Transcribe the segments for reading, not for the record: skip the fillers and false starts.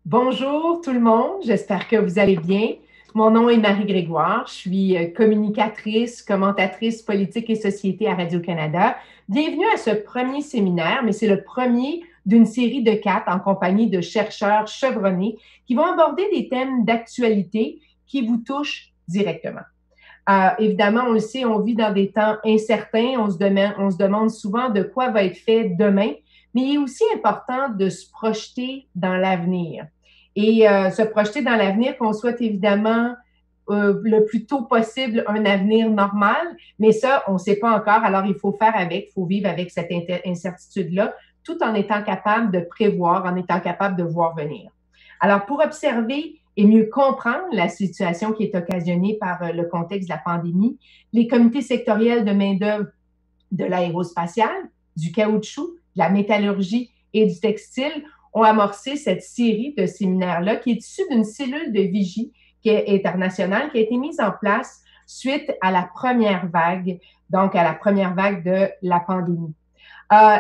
Bonjour tout le monde, j'espère que vous allez bien. Mon nom est Marie Grégoire, je suis communicatrice, commentatrice politique et société à Radio-Canada. Bienvenue à ce premier séminaire, mais c'est le premier d'une série de 4 en compagnie de chercheurs chevronnés qui vont aborder des thèmes d'actualité qui vous touchent directement. Évidemment, on le sait, on vit dans des temps incertains, on se demande souvent de quoi va être fait demain, mais il est aussi important de se projeter dans l'avenir. Et se projeter dans l'avenir qu'on souhaite évidemment le plus tôt possible un avenir normal, mais ça, on ne sait pas encore, alors il faut faire avec, il faut vivre avec cette incertitude-là, tout en étant capable de prévoir, en étant capable de voir venir. Alors, pour observer et mieux comprendre la situation qui est occasionnée par le contexte de la pandémie, les comités sectoriels de main-d'œuvre de l'aérospatiale, du caoutchouc, de la métallurgie et du textile ont amorcé cette série de séminaires-là qui est issue d'une cellule de vigie qui est internationale qui a été mise en place suite à la première vague, donc à la première vague de la pandémie.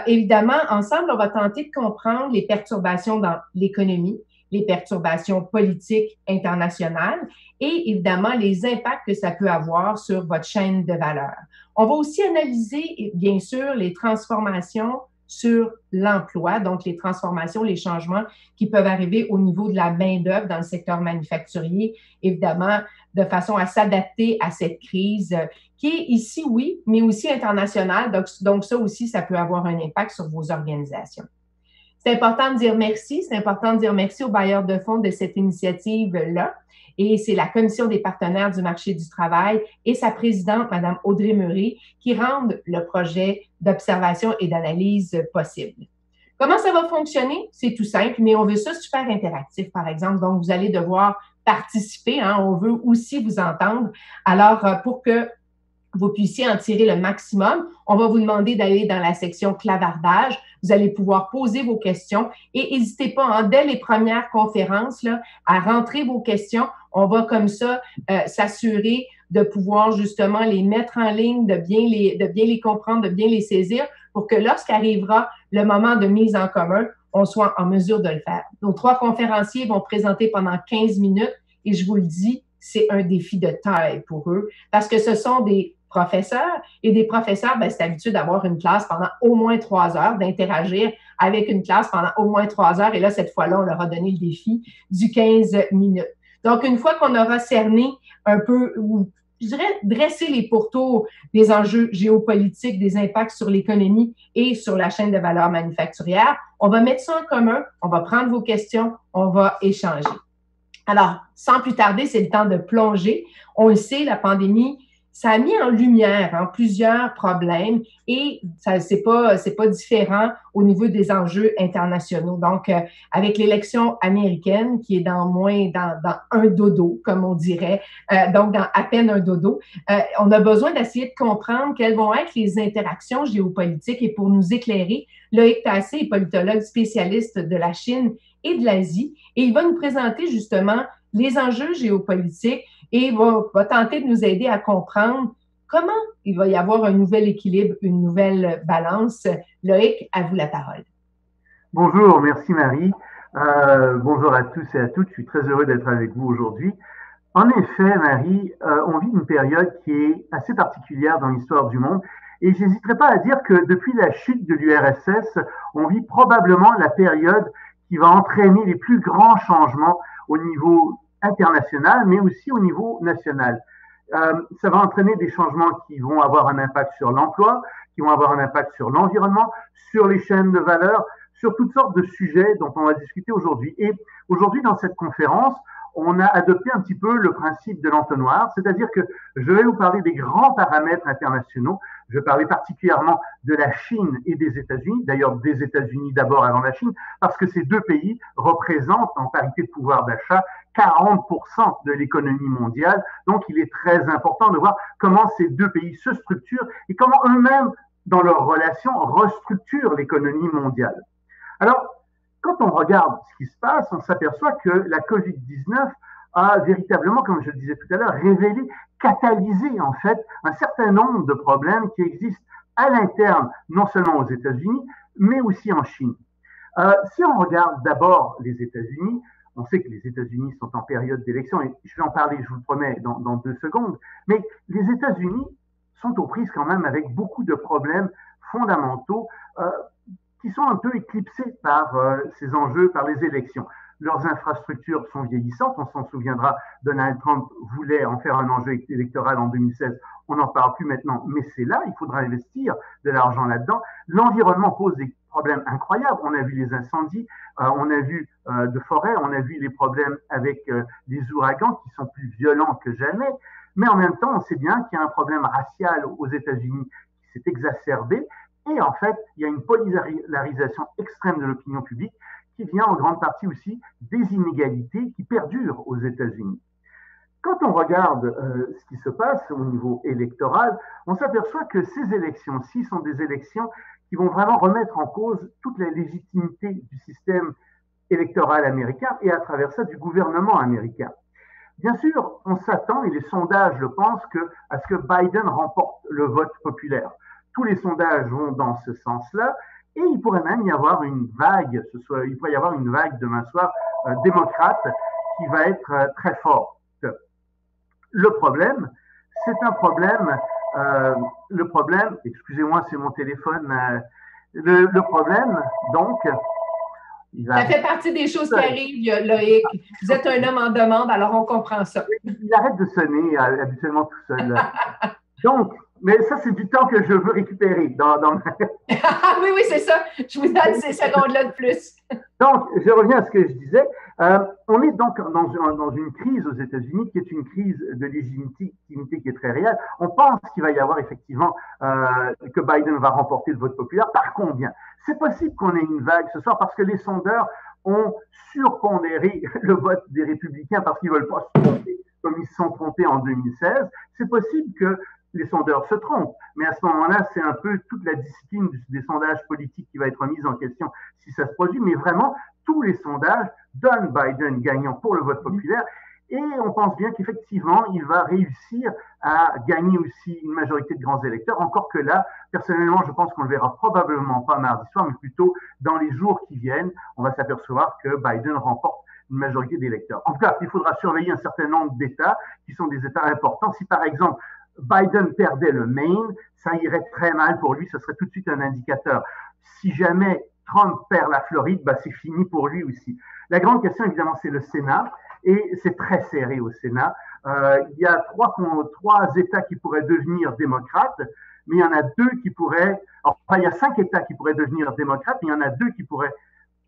Évidemment, ensemble, on va tenter de comprendre les perturbations dans l'économie, les perturbations politiques internationales et évidemment les impacts que ça peut avoir sur votre chaîne de valeur. On va aussi analyser, bien sûr, les transformations sur l'emploi, donc les transformations, les changements qui peuvent arriver au niveau de la main-d'œuvre dans le secteur manufacturier, évidemment, de façon à s'adapter à cette crise qui est ici, oui, mais aussi internationale. Donc ça aussi, ça peut avoir un impact sur vos organisations. C'est important de dire merci. C'est important de dire merci aux bailleurs de fonds de cette initiative-là. Et c'est la Commission des partenaires du marché du travail et sa présidente, Mme Audrey Murray, qui rendent le projet d'observation et d'analyse possible. Comment ça va fonctionner? C'est tout simple, mais on veut ça super interactif, par exemple. Donc, vous allez devoir participer. On veut aussi vous entendre. Alors, pour que vous puissiez en tirer le maximum, on va vous demander d'aller dans la section clavardage. Vous allez pouvoir poser vos questions et n'hésitez pas, dès les premières conférences, là, à rentrer vos questions. On va comme ça s'assurer de pouvoir justement les mettre en ligne, de bien les comprendre, de bien les saisir pour que lorsqu'arrivera le moment de mise en commun, on soit en mesure de le faire. Nos 3 conférenciers vont présenter pendant 15 minutes et je vous le dis, c'est un défi de taille pour eux parce que ce sont des professeurs et des professeurs, c'est habitué d'avoir une classe pendant au moins 3 heures, d'interagir avec une classe pendant au moins 3 heures et là, cette fois-là, on leur a donné le défi du 15 minutes. Donc, une fois qu'on aura cerné un peu, ou je dirais, dressé les pourtours des enjeux géopolitiques, des impacts sur l'économie et sur la chaîne de valeur manufacturière, on va mettre ça en commun, on va prendre vos questions, on va échanger. Alors, sans plus tarder, c'est le temps de plonger. On le sait, la pandémie, ça a mis en lumière plusieurs problèmes et ça c'est pas différent au niveau des enjeux internationaux. Donc, avec l'élection américaine qui est dans un dodo, comme on dirait, donc dans à peine un dodo, on a besoin d'essayer de comprendre quelles vont être les interactions géopolitiques et pour nous éclairer, Loïc Tassé est politologue spécialiste de la Chine et de l'Asie et il va nous présenter justement les enjeux géopolitiques et va tenter de nous aider à comprendre comment il va y avoir un nouvel équilibre, une nouvelle balance. Loïc, à vous la parole. Bonjour, merci Marie. Bonjour à tous et à toutes. Je suis très heureux d'être avec vous aujourd'hui. En effet, Marie, on vit une période qui est assez particulière dans l'histoire du monde et je n'hésiterai pas à dire que depuis la chute de l'URSS, on vit probablement la période qui va entraîner les plus grands changements au niveau international, mais aussi au niveau national. Ça va entraîner des changements qui vont avoir un impact sur l'emploi, qui vont avoir un impact sur l'environnement, sur les chaînes de valeur, sur toutes sortes de sujets dont on va discuter aujourd'hui. Et aujourd'hui, dans cette conférence, on a adopté un petit peu le principe de l'entonnoir, c'est-à-dire que je vais vous parler des grands paramètres internationaux. Je vais parler particulièrement de la Chine et des États-Unis, d'ailleurs des États-Unis d'abord avant la Chine, parce que ces deux pays représentent en parité de pouvoir d'achat 40% de l'économie mondiale. Donc, il est très important de voir comment ces deux pays se structurent et comment eux-mêmes, dans leurs relations, restructurent l'économie mondiale. Alors, quand on regarde ce qui se passe, on s'aperçoit que la COVID-19 a véritablement, comme je le disais tout à l'heure, révélé, catalysé en fait un certain nombre de problèmes qui existent à l'interne, non seulement aux États-Unis, mais aussi en Chine. Si on regarde d'abord les États-Unis, on sait que les États-Unis sont en période d'élection, et je vais en parler, je vous le promets, dans 2 secondes, mais les États-Unis sont aux prises quand même avec beaucoup de problèmes fondamentaux qui sont un peu éclipsés par ces enjeux, par les élections. Leurs infrastructures sont vieillissantes, on s'en souviendra, Donald Trump voulait en faire un enjeu électoral en 2016, on n'en parle plus maintenant, mais c'est là, il faudra investir de l'argent là-dedans. L'environnement pose des problèmes incroyables, on a vu les incendies, on a vu de forêts, on a vu les problèmes avec les ouragans qui sont plus violents que jamais, mais en même temps, on sait bien qu'il y a un problème racial aux États-Unis qui s'est exacerbé, et en fait, il y a une polarisation extrême de l'opinion publique qui vient en grande partie aussi des inégalités qui perdurent aux États-Unis. Quand on regarde ce qui se passe au niveau électoral, on s'aperçoit que ces élections-ci sont des élections qui vont vraiment remettre en cause toute la légitimité du système électoral américain et à travers ça du gouvernement américain. Bien sûr, on s'attend, et les sondages le pensent, à ce que Biden remporte le vote populaire. Tous les sondages vont dans ce sens-là, et il pourrait même y avoir une vague, il pourrait y avoir une vague demain soir démocrate qui va être très forte. Le problème, c'est un problème, excusez-moi, c'est mon téléphone, le problème, donc, ça fait partie des choses qui arrivent, Loïc. Vous êtes un homme en demande, alors on comprend ça. Il arrête de sonner habituellement tout seul. Donc, mais ça, c'est du temps que je veux récupérer oui, oui, c'est ça. Je vous donne ces secondes-là de plus. Donc, je reviens à ce que je disais. On est donc dans une crise aux États-Unis qui est une crise de légitimité qui est très réelle. On pense qu'il va y avoir effectivement que Biden va remporter le vote populaire. Par combien? C'est possible qu'on ait une vague ce soir parce que les sondeurs ont surpondéré le vote des républicains parce qu'ils ne veulent pas se tromper comme ils se sont trompés en 2016. C'est possible que les sondeurs se trompent. Mais à ce moment-là, c'est un peu toute la discipline des sondages politiques qui va être mise en question si ça se produit. Mais vraiment, tous les sondages donnent Biden gagnant pour le vote populaire. Et on pense bien qu'effectivement, il va réussir à gagner aussi une majorité de grands électeurs. Encore que là, personnellement, je pense qu'on ne le verra probablement pas mardi soir, mais plutôt dans les jours qui viennent, on va s'apercevoir que Biden remporte une majorité d'électeurs. En tout cas, il faudra surveiller un certain nombre d'États qui sont des États importants. Si par exemple, Biden perdait le Maine, ça irait très mal pour lui, ce serait tout de suite un indicateur. Si jamais Trump perd la Floride, c'est fini pour lui aussi. La grande question, évidemment, c'est le Sénat, et c'est très serré au Sénat. Il y a trois États qui pourraient devenir démocrates, mais il y en a deux qui pourraient... Enfin, il y a 5 États qui pourraient devenir démocrates, mais il y en a 2 qui pourraient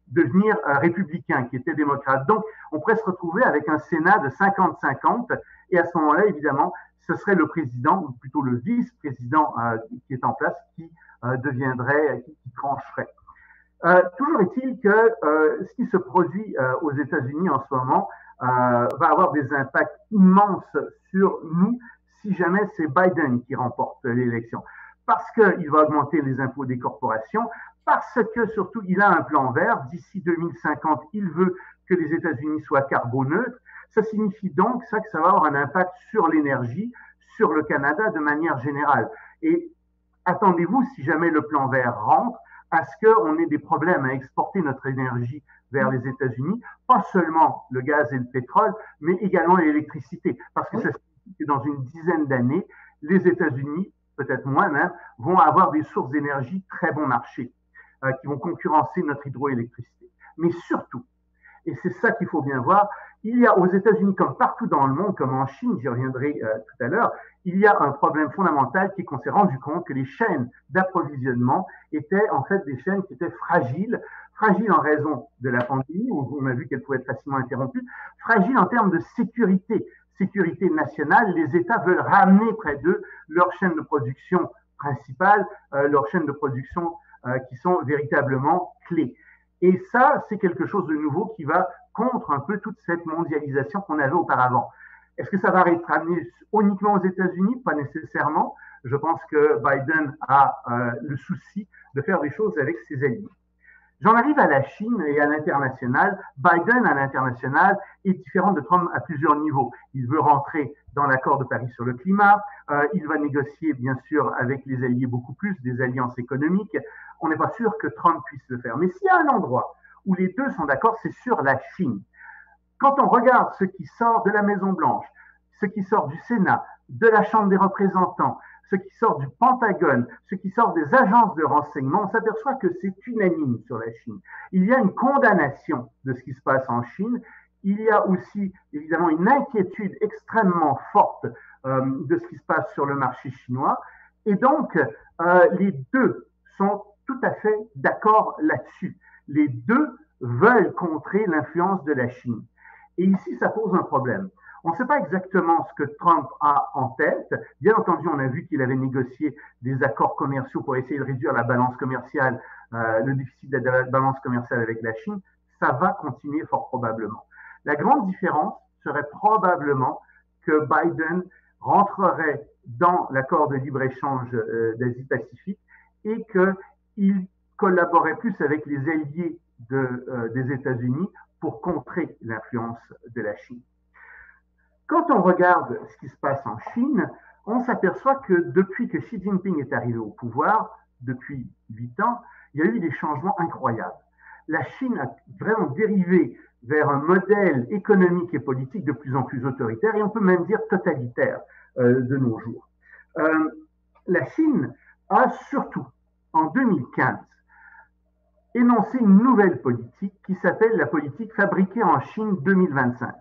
devenir républicains, qui étaient démocrates. Donc, on pourrait se retrouver avec un Sénat de 50-50, et à ce moment-là, évidemment, ce serait le président, ou plutôt le vice-président qui est en place, qui deviendrait, qui trancherait. Toujours est-il que ce qui se produit aux États-Unis en ce moment va avoir des impacts immenses sur nous si jamais c'est Biden qui remporte l'élection. Parce qu'il va augmenter les impôts des corporations, parce que surtout il a un plan vert. D'ici 2050, il veut que les États-Unis soient carboneutres. Ça signifie donc que ça va avoir un impact sur l'énergie, sur le Canada de manière générale. Et attendez-vous, si jamais le plan vert rentre, à ce qu'on ait des problèmes à exporter notre énergie vers les États-Unis, pas seulement le gaz et le pétrole, mais également l'électricité. Parce que ça signifie que dans une dizaine d'années, les États-Unis, peut-être moins même, vont avoir des sources d'énergie très bon marché, qui vont concurrencer notre hydroélectricité. Mais surtout, et c'est ça qu'il faut bien voir, il y a aux États-Unis, comme partout dans le monde, comme en Chine, j'y reviendrai tout à l'heure, il y a un problème fondamental qui est qu'on s'est rendu compte que les chaînes d'approvisionnement étaient en fait des chaînes qui étaient fragiles en raison de la pandémie, où on a vu qu'elles pouvaient être facilement interrompues, fragiles en termes de sécurité nationale. Les États veulent ramener près d'eux leurs chaînes de production principales, leurs chaînes de production qui sont véritablement clés. Et ça, c'est quelque chose de nouveau qui va contre un peu toute cette mondialisation qu'on avait auparavant. Est-ce que ça va être amené uniquement aux États-Unis? Pas nécessairement. Je pense que Biden a le souci de faire des choses avec ses alliés. J'en arrive à la Chine et à l'international. Biden, à l'international, est différent de Trump à plusieurs niveaux. Il veut rentrer dans l'accord de Paris sur le climat. Il va négocier, bien sûr, avec les alliés beaucoup plus, des alliances économiques. On n'est pas sûr que Trump puisse le faire. Mais s'il y a un endroit où les deux sont d'accord, c'est sur la Chine. quand on regarde ce qui sort de la Maison-Blanche, ce qui sort du Sénat, de la Chambre des représentants, ce qui sort du Pentagone, ce qui sort des agences de renseignement, on s'aperçoit que c'est unanime sur la Chine. Il y a une condamnation de ce qui se passe en Chine. Il y a aussi, évidemment, une inquiétude extrêmement forte de ce qui se passe sur le marché chinois. Et donc, les deux sont tout à fait d'accord là-dessus. Les deux veulent contrer l'influence de la Chine. Et ici, ça pose un problème. On ne sait pas exactement ce que Trump a en tête. Bien entendu, on a vu qu'il avait négocié des accords commerciaux pour essayer de réduire la balance commerciale, le déficit de la balance commerciale avec la Chine. Ça va continuer fort probablement. La grande différence serait probablement que Biden rentrerait dans l'accord de libre-échange d'Asie-Pacifique et qu'il collaborerait plus avec les alliés des États-Unis pour contrer l'influence de la Chine. Quand on regarde ce qui se passe en Chine, on s'aperçoit que depuis que Xi Jinping est arrivé au pouvoir, depuis 8 ans, il y a eu des changements incroyables. La Chine a vraiment dérivé vers un modèle économique et politique de plus en plus autoritaire et on peut même dire totalitaire de nos jours. La Chine a surtout, en 2015, énoncé une nouvelle politique qui s'appelle la politique fabriquée en Chine 2025.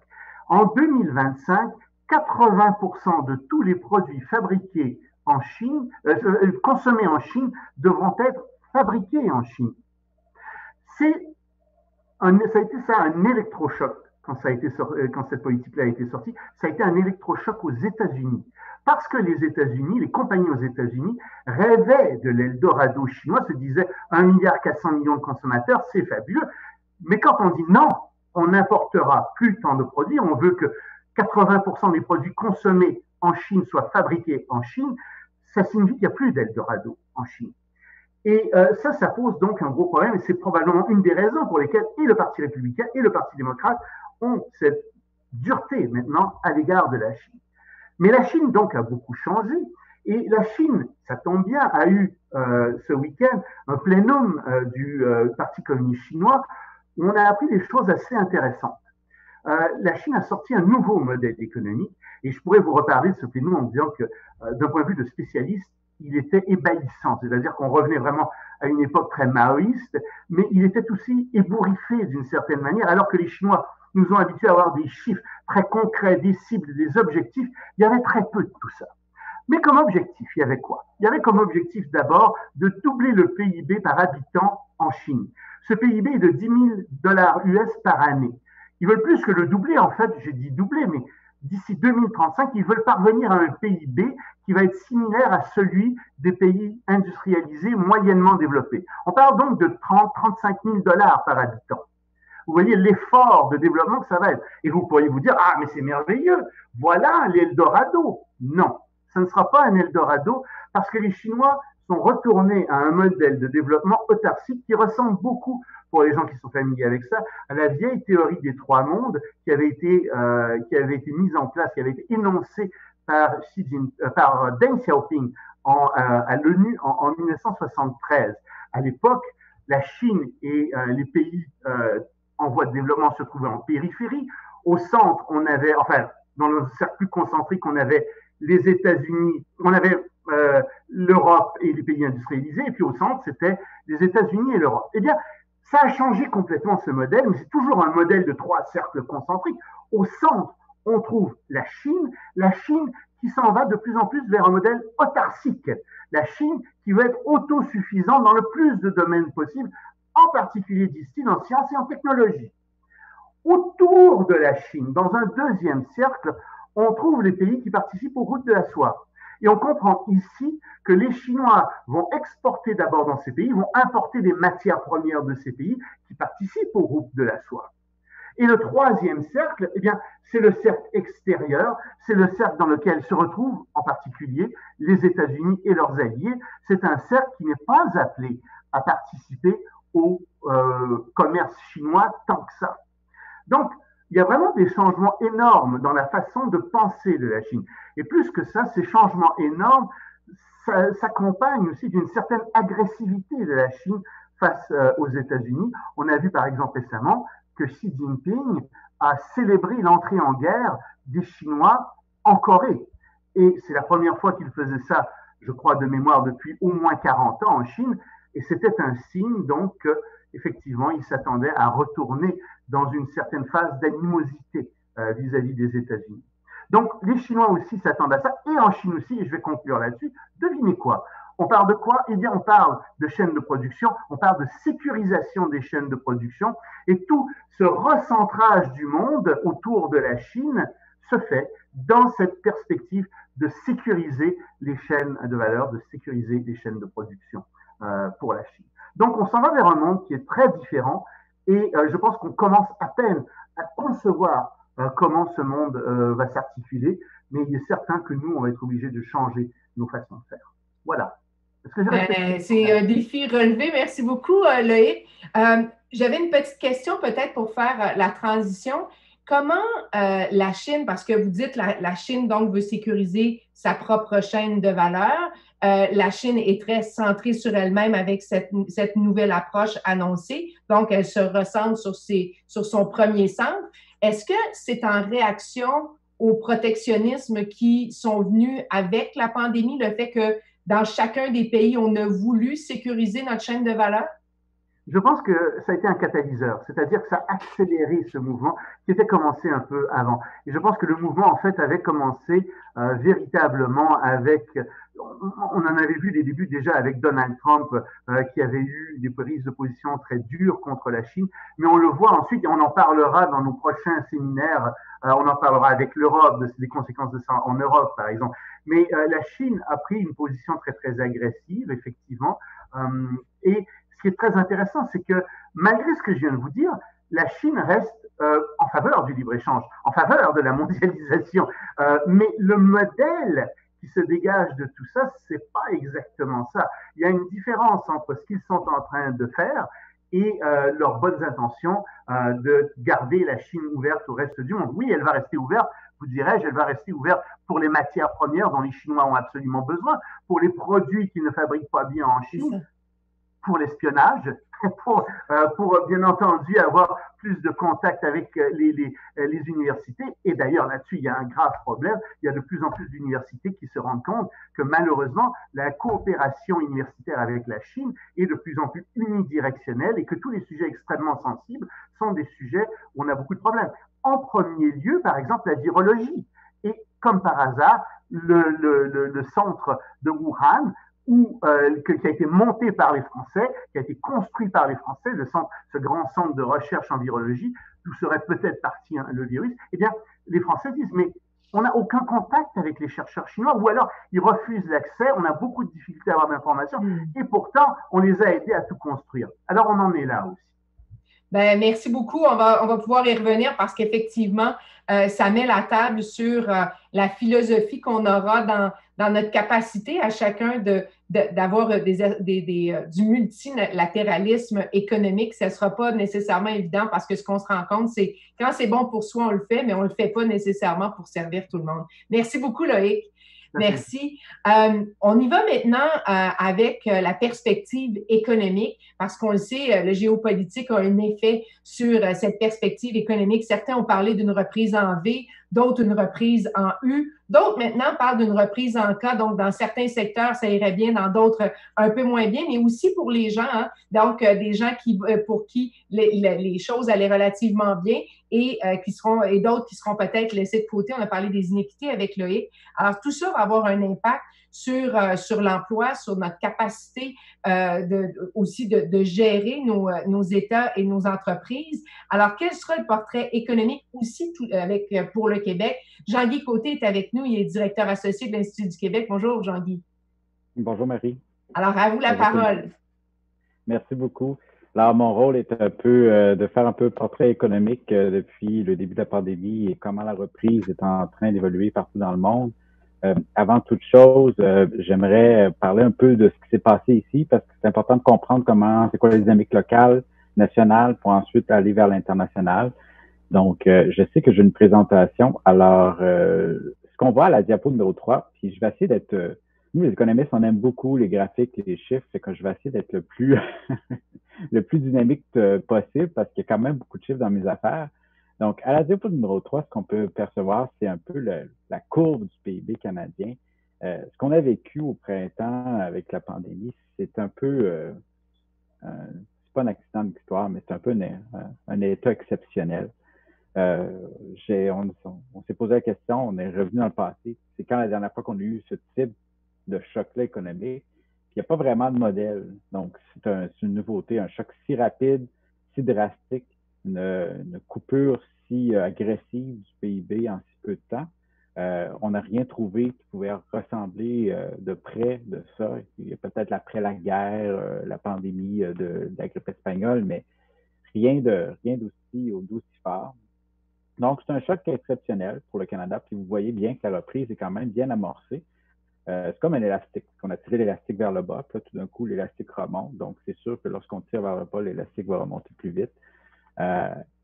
En 2025, 80% de tous les produits fabriqués en Chine, consommés en Chine, devront être fabriqués en Chine. Ça a été ça un électrochoc quand cette politique-là a été sortie. Ça a été un électrochoc aux États-Unis. Parce que les États-Unis, les compagnies aux États-Unis rêvaient de l'Eldorado chinois, se disaient 1,4 milliard de consommateurs, c'est fabuleux. Mais quand on dit non, on n'importera plus tant de produits, on veut que 80% des produits consommés en Chine soient fabriqués en Chine, ça signifie qu'il n'y a plus d'Eldorado en Chine. Et ça pose donc un gros problème et c'est probablement une des raisons pour lesquelles et le Parti républicain et le Parti démocrate ont cette dureté maintenant à l'égard de la Chine. Mais la Chine donc a beaucoup changé et la Chine, ça tombe bien, a eu ce week-end un plénum du Parti communiste chinois où on a appris des choses assez intéressantes. La Chine a sorti un nouveau modèle économique et je pourrais vous reparler de ce plénum en disant que d'un point de vue de spécialiste, il était ébahissant, c'est-à-dire qu'on revenait vraiment à une époque très maoïste, mais il était aussi ébouriffé d'une certaine manière, alors que les Chinois nous ont habitués à avoir des chiffres très concrets, des cibles, des objectifs, il y avait très peu de tout ça. Mais comme objectif, il y avait quoi? Il y avait comme objectif d'abord de doubler le PIB par habitant en Chine. Ce PIB est de 10 000 $ US par année. Ils veulent plus que le doubler, en fait, j'ai dit doubler, mais d'ici 2035, ils veulent parvenir à un PIB qui va être similaire à celui des pays industrialisés moyennement développés. On parle donc de 30-35 000 $ par habitant. Vous voyez l'effort de développement que ça va être. Et vous pourriez vous dire, ah, mais c'est merveilleux, voilà l'Eldorado. Non, ce ne sera pas un Eldorado parce que les Chinois sont retournés à un modèle de développement autarcique qui ressemble beaucoup, pour les gens qui sont familiers avec ça, à la vieille théorie des trois mondes qui avait été mise en place, qui avait été énoncée par Deng Xiaoping à l'ONU en 1973. À l'époque, la Chine et les pays en voie de développement se trouvaient en périphérie. Au centre, on avait, enfin, dans le cercle plus concentrique, on avait les États-Unis, on avait l'Europe et les pays industrialisés, et puis au centre, c'était les États-Unis et l'Europe. Eh bien, ça a changé complètement ce modèle, mais c'est toujours un modèle de trois cercles concentriques. Au centre, on trouve la Chine qui s'en va de plus en plus vers un modèle autarcique. La Chine qui veut être autosuffisante dans le plus de domaines possibles, en particulier, disent-ils, en sciences et en technologie. Autour de la Chine, dans un deuxième cercle, on trouve les pays qui participent aux routes de la soie. Et on comprend ici que les Chinois vont exporter d'abord dans ces pays, vont importer des matières premières de ces pays qui participent aux routes de la soie. Et le troisième cercle, eh bien, c'est le cercle extérieur, c'est le cercle dans lequel se retrouvent en particulier les États-Unis et leurs alliés. C'est un cercle qui n'est pas appelé à participer au commerce chinois tant que ça. Donc, il y a vraiment des changements énormes dans la façon de penser de la Chine. Et plus que ça, ces changements énormes s'accompagnent aussi d'une certaine agressivité de la Chine face aux États-Unis. On a vu par exemple récemment que Xi Jinping a célébré l'entrée en guerre des Chinois en Corée. Et c'est la première fois qu'il faisait ça, je crois, de mémoire, depuis au moins 40 ans en Chine. Et c'était un signe, donc, qu'effectivement, il s'attendait à retourner dans une certaine phase d'animosité vis-à-vis des États-Unis. Donc, les Chinois aussi s'attendent à ça. Et en Chine aussi, et je vais conclure là-dessus, devinez quoi? On parle de quoi? Eh bien, on parle de chaînes de production, on parle de sécurisation des chaînes de production, et tout ce recentrage du monde autour de la Chine se fait dans cette perspective de sécuriser les chaînes de valeur, de sécuriser les chaînes de production pour la Chine. Donc, on s'en va vers un monde qui est très différent, et je pense qu'on commence à peine à concevoir comment ce monde va s'articuler, mais il est certain que nous, on va être obligés de changer nos façons de faire. Voilà. C'est un défi relevé. Merci beaucoup, Loïc. J'avais une petite question peut-être pour faire la transition. Comment la Chine, parce que vous dites la Chine donc veut sécuriser sa propre chaîne de valeur, la Chine est très centrée sur elle-même avec cette nouvelle approche annoncée, donc elle se recentre sur son premier centre. Est-ce que c'est en réaction au protectionnisme qui sont venus avec la pandémie, le fait que dans chacun des pays, on a voulu sécuriser notre chaîne de valeur? Je pense que ça a été un catalyseur, c'est-à-dire que ça a accéléré ce mouvement qui était commencé un peu avant. Et je pense que le mouvement, en fait, avait commencé véritablement avec, on en avait vu les débuts déjà avec Donald Trump, qui avait eu des prises de position très dures contre la Chine, mais on le voit ensuite, et on en parlera dans nos prochains séminaires, on en parlera avec l'Europe, des conséquences de ça en Europe, par exemple. Mais la Chine a pris une position très, très agressive, effectivement, et ce qui est très intéressant, c'est que malgré ce que je viens de vous dire, la Chine reste en faveur du libre-échange, en faveur de la mondialisation. Mais le modèle qui se dégage de tout ça, c'est pas exactement ça. Il y a une différence entre ce qu'ils sont en train de faire et leurs bonnes intentions de garder la Chine ouverte au reste du monde. Oui, elle va rester ouverte, vous dirais-je, elle va rester ouverte pour les matières premières dont les Chinois ont absolument besoin, pour les produits qu'ils ne fabriquent pas bien en Chine, pour l'espionnage, pour bien entendu avoir plus de contact avec les universités. Et d'ailleurs, là-dessus, il y a un grave problème. Il y a de plus en plus d'universités qui se rendent compte que malheureusement, la coopération universitaire avec la Chine est de plus en plus unidirectionnelle et que tous les sujets extrêmement sensibles sont des sujets où on a beaucoup de problèmes. En premier lieu, par exemple, la virologie. Et comme par hasard, le centre de Wuhan, qui a été monté par les Français, qui a été construit par les Français, ce grand centre de recherche en virologie, d'où serait peut-être parti le virus, eh bien, les Français disent, mais on n'a aucun contact avec les chercheurs chinois, ou alors ils refusent l'accès, on a beaucoup de difficultés à avoir d'informations, et pourtant, on les a aidés à tout construire. Alors, on en est là aussi. Ben, merci beaucoup. On va pouvoir y revenir parce qu'effectivement, ça met la table sur la philosophie qu'on aura dans notre capacité à chacun d'avoir du multilatéralisme économique. Ce ne sera pas nécessairement évident parce que ce qu'on se rend compte, c'est quand c'est bon pour soi, on le fait, mais on ne le fait pas nécessairement pour servir tout le monde. Merci beaucoup, Loïc. Merci. On y va maintenant avec la perspective économique, parce qu'on le sait, le géopolitique a un effet sur cette perspective économique. Certains ont parlé d'une reprise en V, d'autres une reprise en U, d'autres maintenant parlent d'une reprise en K. Donc, dans certains secteurs, ça irait bien, dans d'autres, un peu moins bien, mais aussi pour les gens, hein, donc des gens pour qui les choses allaient relativement bien et d'autres qui seront peut-être laissés de côté. On a parlé des inéquités avec Loïc. Alors, tout ça va avoir un impact sur l'emploi, sur notre capacité aussi de gérer nos États et nos entreprises. Alors, quel sera le portrait économique aussi pour le Québec? Jean-Guy Côté est avec nous, il est directeur associé de l'Institut du Québec. Bonjour, Jean-Guy. Bonjour, Marie. Alors, à vous la parole. Merci beaucoup. Alors, mon rôle est un peu de faire un peu portrait économique depuis le début de la pandémie et comment la reprise est en train d'évoluer partout dans le monde. Avant toute chose, j'aimerais parler un peu de ce qui s'est passé ici parce que c'est important de comprendre c'est quoi la dynamique locale, nationale, pour ensuite aller vers l'international. Donc, je sais que j'ai une présentation. Alors, ce qu'on voit à la diapo numéro 3, puis je vais essayer d'être... nous, les économistes, on aime beaucoup les graphiques et les chiffres, fait que je vais essayer d'être le plus le plus dynamique possible parce qu'il y a quand même beaucoup de chiffres dans mes affaires. Donc, à la diapo numéro 3, ce qu'on peut percevoir, c'est un peu la courbe du PIB canadien. Ce qu'on a vécu au printemps avec la pandémie, c'est un peu, c'est pas un accident de l'histoire, mais c'est un peu un état exceptionnel. On s'est posé la question, on est revenu dans le passé. C'est quand la dernière fois qu'on a eu ce type de choc-là économique? Il n'y a pas vraiment de modèle. Donc, c'est une nouveauté, un choc si rapide, si drastique, une coupure si agressive du PIB en si peu de temps. On n'a rien trouvé qui pouvait ressembler de près de ça. Il y a peut-être après la guerre, la pandémie de la grippe espagnole, mais rien d'aussi fort. Donc, c'est un choc exceptionnel pour le Canada. Puis vous voyez bien que la reprise est quand même bien amorcée. C'est comme un élastique. On a tiré l'élastique vers le bas, puis là, tout d'un coup, l'élastique remonte. Donc, c'est sûr que lorsqu'on tire vers le bas, l'élastique va remonter plus vite.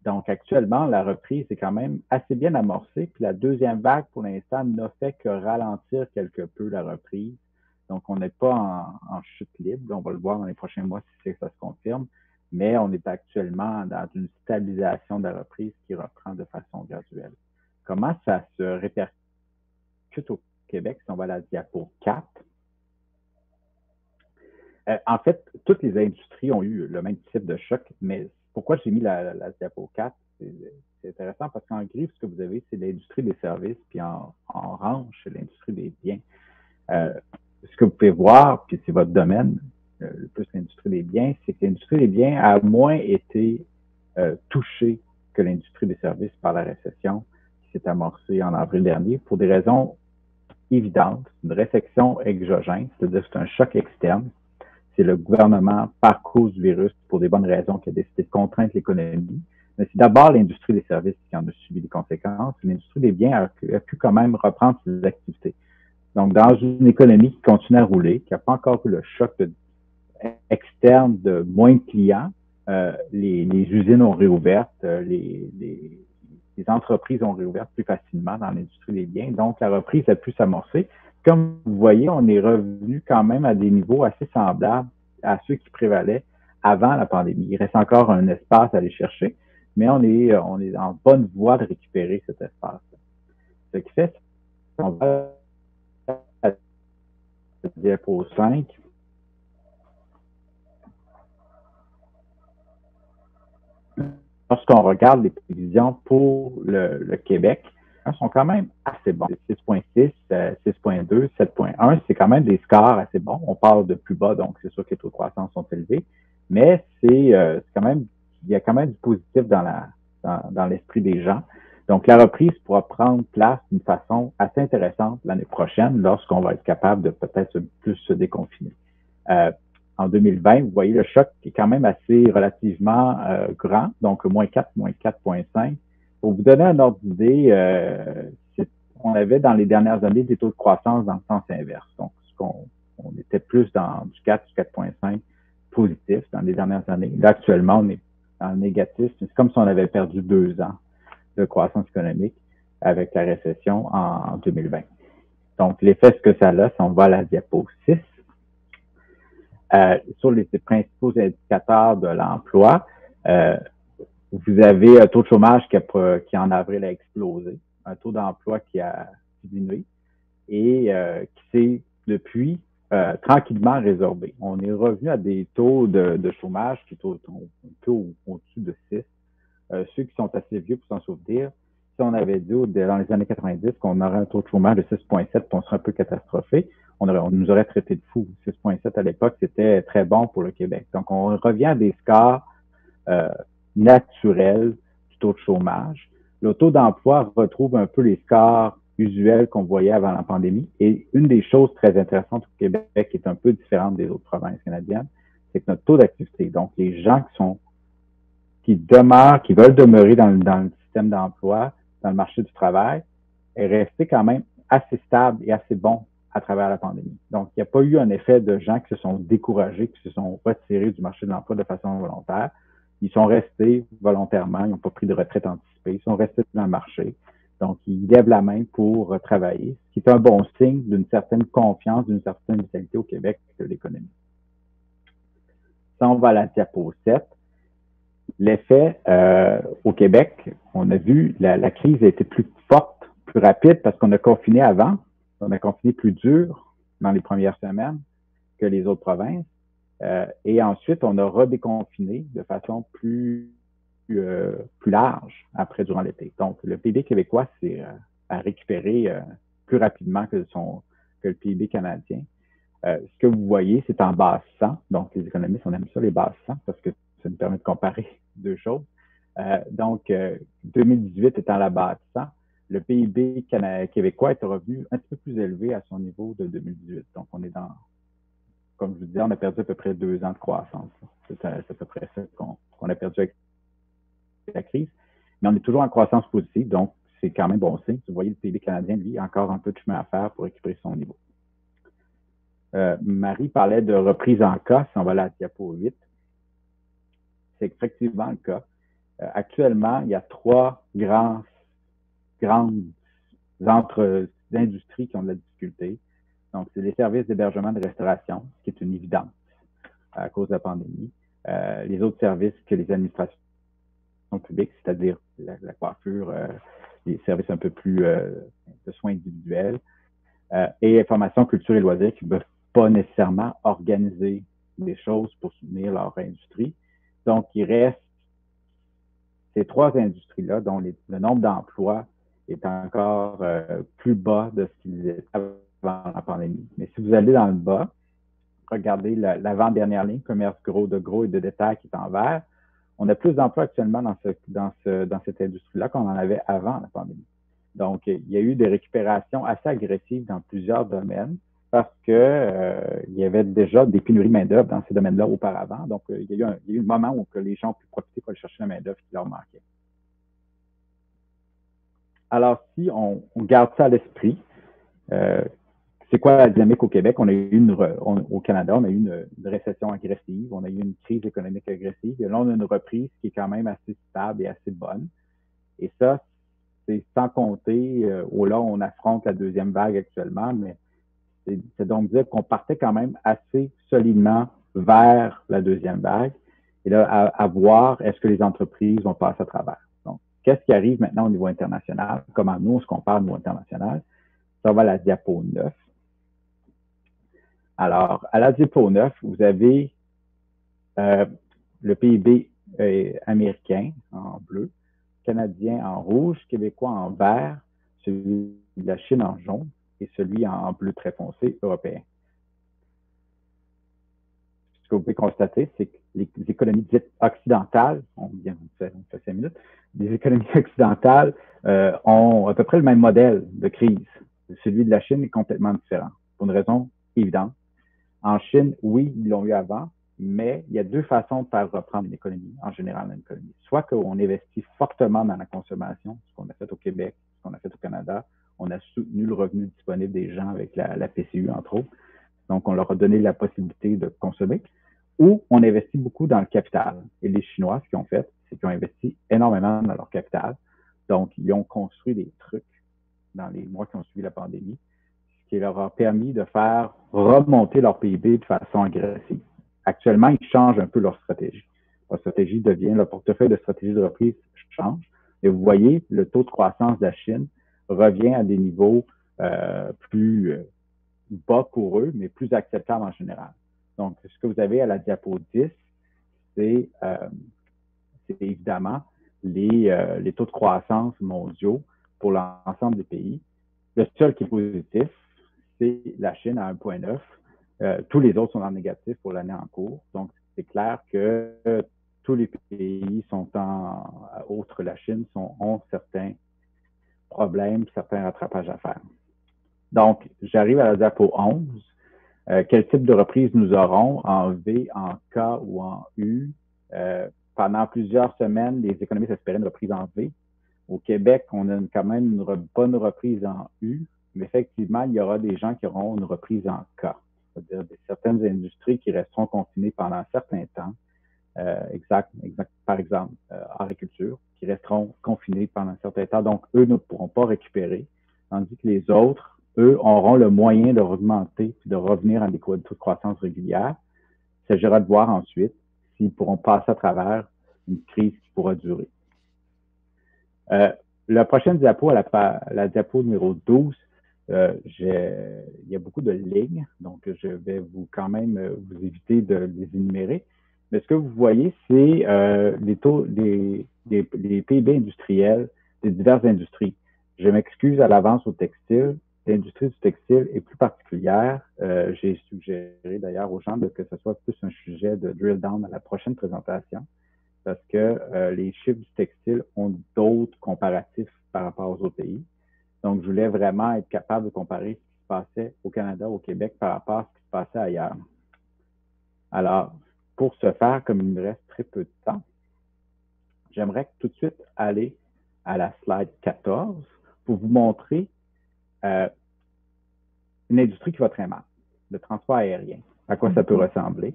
Donc, actuellement, la reprise est quand même assez bien amorcée. Puis la deuxième vague, pour l'instant, n'a fait que ralentir quelque peu la reprise. Donc, on n'est pas en chute libre. On va le voir dans les prochains mois si ça se confirme. Mais on est actuellement dans une stabilisation de la reprise qui reprend de façon graduelle. Comment ça se répercute au Québec si on va à la diapo 4? En fait, toutes les industries ont eu le même type de choc, mais pourquoi j'ai mis la diapo 4? C'est intéressant parce qu'en gris, ce que vous avez, c'est l'industrie des services, puis en orange, c'est l'industrie des biens. Ce que vous pouvez voir, puis c'est votre domaine, le plus l'industrie des biens, c'est que l'industrie des biens a moins été touchée que l'industrie des services par la récession qui s'est amorcée en avril dernier pour des raisons évidentes. Une récession exogène, c'est-à-dire que c'est un choc externe. C'est le gouvernement, par cause du virus, pour des bonnes raisons, qui a décidé de contraindre l'économie. Mais c'est d'abord l'industrie des services qui en a subi les conséquences. L'industrie des biens a pu quand même reprendre ses activités. Donc, dans une économie qui continue à rouler, qui n'a pas encore eu le choc externe de moins de clients, les usines ont réouvert, les entreprises ont réouvert plus facilement dans l'industrie des biens. Donc, la reprise a pu s'amorcer. Comme vous voyez, on est revenu quand même à des niveaux assez semblables à ceux qui prévalaient avant la pandémie. Il reste encore un espace à aller chercher, mais on est en bonne voie de récupérer cet espace. Ce qui fait qu'on va à la diapo 5. Lorsqu'on regarde les prévisions pour le Québec, sont quand même assez bons. 6.6, 6.2, 7.1, c'est quand même des scores assez bons. On parle de plus bas, donc c'est sûr que les taux de croissance sont élevés, mais c'est quand même, il y a quand même du positif dans l'esprit des gens. Donc, la reprise pourra prendre place d'une façon assez intéressante l'année prochaine lorsqu'on va être capable de peut-être plus se déconfiner. En 2020, vous voyez le choc qui est quand même assez relativement grand, donc moins 4, moins 4.5. Pour vous donner un ordre d'idée, on avait dans les dernières années des taux de croissance dans le sens inverse. Donc, on était plus dans du 4, du 4.5 positif dans les dernières années. Là, actuellement, on est en négatif. C'est comme si on avait perdu 2 ans de croissance économique avec la récession en 2020. Donc, l'effet, ce que ça a, si on va à la diapo 6, sur les principaux indicateurs de l'emploi, vous avez un taux de chômage qui en avril a explosé, un taux d'emploi qui a diminué et qui s'est depuis tranquillement résorbé. On est revenu à des taux de chômage qui sont un peu au-dessus de 6. Ceux qui sont assez vieux pour s'en souvenir, si on avait dit dans les années 90 qu'on aurait un taux de chômage de 6.7, puis on serait un peu catastrophé, on nous aurait traité de fous. 6.7 à l'époque, c'était très bon pour le Québec. Donc, on revient à des scores naturels du taux de chômage. Le taux d'emploi retrouve un peu les scores usuels qu'on voyait avant la pandémie. Et une des choses très intéressantes au Québec, qui est un peu différente des autres provinces canadiennes, c'est que notre taux d'activité, donc les gens qui veulent demeurer dans le système d'emploi, dans le marché du travail, est resté quand même assez stable et assez bon à travers la pandémie. Donc, il n'y a pas eu un effet de gens qui se sont découragés, qui se sont retirés du marché de l'emploi de façon volontaire. Ils sont restés volontairement, ils n'ont pas pris de retraite anticipée, ils sont restés dans le marché. Donc, ils lèvent la main pour travailler, ce qui est un bon signe d'une certaine confiance, d'une certaine vitalité au Québec de l'économie. Si Si on va à la diapo 7, l'effet au Québec, on a vu la crise a été plus forte, plus rapide parce qu'on a confiné avant. On a confiné plus dur dans les premières semaines que les autres provinces. Et ensuite, on a redéconfiné de façon plus large après durant l'été. Donc, le PIB québécois a récupéré plus rapidement que le PIB canadien. Ce que vous voyez, c'est en bassant. Donc, les économistes, on aime ça, les bassants, parce que ça nous permet de comparer deux choses. Donc, 2018 étant la bassant, le PIB québécois est revenu un petit peu plus élevé à son niveau de 2018. Donc, on est comme je vous disais, on a perdu à peu près 2 ans de croissance. C'est à peu près ça qu'on a perdu avec la crise. Mais on est toujours en croissance positive, donc c'est quand même bon signe. Vous voyez, le PIB canadien, lui, a encore un peu de chemin à faire pour récupérer son niveau. Marie parlait de reprise en cas, si on va à la diapo 8. C'est effectivement le cas. Actuellement, il y a 3 grandes industries qui ont de la difficulté. Donc, c'est les services d'hébergement de restauration, ce qui est une évidence à cause de la pandémie. Les autres services que les administrations publiques, c'est-à-dire la coiffure, les services un peu plus de soins individuels, et information, culture et loisirs qui ne peuvent pas nécessairement organiser des choses pour soutenir leur industrie. Donc, il reste ces 3 industries-là dont le nombre d'emplois est encore plus bas de ce qu'il était avant la pandémie. Mais si vous allez dans le bas, regardez l'avant-dernière ligne, commerce de gros et de détail qui est en vert, on a plus d'emplois actuellement dans cette industrie-là qu'on en avait avant la pandémie. Donc, il y a eu des récupérations assez agressives dans plusieurs domaines parce que il y avait déjà des pénuries de main-d'œuvre dans ces domaines-là auparavant. Donc, il y a eu un moment où les gens ont pu profiter pour aller chercher la main-d'œuvre qui leur manquait. Alors, si on garde ça à l'esprit, c'est quoi la dynamique au Québec? Au Canada, on a eu une récession agressive, on a eu une crise économique agressive, et là, on a une reprise qui est quand même assez stable et assez bonne. Et ça, c'est sans compter là, on affronte la deuxième vague actuellement, mais c'est donc dire qu'on partait quand même assez solidement vers la deuxième vague. Et là, à voir, est-ce que les entreprises vont passer à travers? Donc, qu'est-ce qui arrive maintenant au niveau international? Comment nous, on se compare au niveau international? Ça va à la diapo 9. Alors, à la diapo 9, vous avez le PIB américain en bleu, canadien en rouge, québécois en vert, celui de la Chine en jaune et celui en bleu très foncé européen. Ce que vous pouvez constater, c'est que les économies dites occidentales, on fait 5 minutes, les économies occidentales ont à peu près le même modèle de crise. Celui de la Chine est complètement différent, pour une raison évidente. En Chine, oui, ils l'ont eu avant, mais il y a 2 façons de faire reprendre une économie, en général, une économie. Soit qu'on investit fortement dans la consommation, ce qu'on a fait au Québec, ce qu'on a fait au Canada. On a soutenu le revenu disponible des gens avec la PCU, entre autres. Donc, on leur a donné la possibilité de consommer. Ou on investit beaucoup dans le capital. Et les Chinois, ce qu'ils ont fait, c'est qu'ils ont investi énormément dans leur capital. Donc, ils ont construit des trucs dans les mois qui ont suivi la pandémie, ce qui leur a permis de faire remonter leur PIB de façon agressive. Actuellement, ils changent un peu leur stratégie. Leur portefeuille de stratégie de reprise change. Et vous voyez, le taux de croissance de la Chine revient à des niveaux plus bas pour eux, mais plus acceptables en général. Donc, ce que vous avez à la diapo 10, c'est évidemment les taux de croissance mondiaux pour l'ensemble des pays. Le seul qui est positif, c'est la Chine à 1,9. Tous les autres sont en négatif pour l'année en cours. Donc, c'est clair que tous les pays outre la Chine, ont certains problèmes, certains rattrapages à faire. Donc, j'arrive à la diapo 11. Quel type de reprise nous aurons en V, en K ou en U? Pendant plusieurs semaines, les économistes espéraient une reprise en V. Au Québec, on a quand même une bonne reprise en U, mais effectivement, il y aura des gens qui auront une reprise en K. C'est-à-dire certaines industries qui resteront confinées pendant un certain temps. Par exemple, agriculture, qui resteront confinés pendant un certain temps. Donc, eux ne pourront pas récupérer, tandis que les autres, eux, auront le moyen de augmenter et de revenir à des taux de croissance régulière. Il s'agira de voir ensuite s'ils pourront passer à travers une crise qui pourra durer. La prochaine diapo, la diapo numéro 12, il y a beaucoup de lignes, donc je vais quand même vous éviter de les énumérer. Mais ce que vous voyez, c'est les taux des PIB industriels des diverses industries. Je m'excuse à l'avance au textile. L'industrie du textile est plus particulière. J'ai suggéré d'ailleurs aux gens que ce soit plus un sujet de drill down à la prochaine présentation, parce que les chiffres du textile ont d'autres comparatifs par rapport aux autres pays. Donc, je voulais vraiment être capable de comparer ce qui se passait au Canada, au Québec, par rapport à ce qui se passait ailleurs. Alors, pour ce faire, comme il me reste très peu de temps, j'aimerais tout de suite aller à la slide 14 pour vous montrer une industrie qui va très mal, le transport aérien, à quoi ça peut ressembler.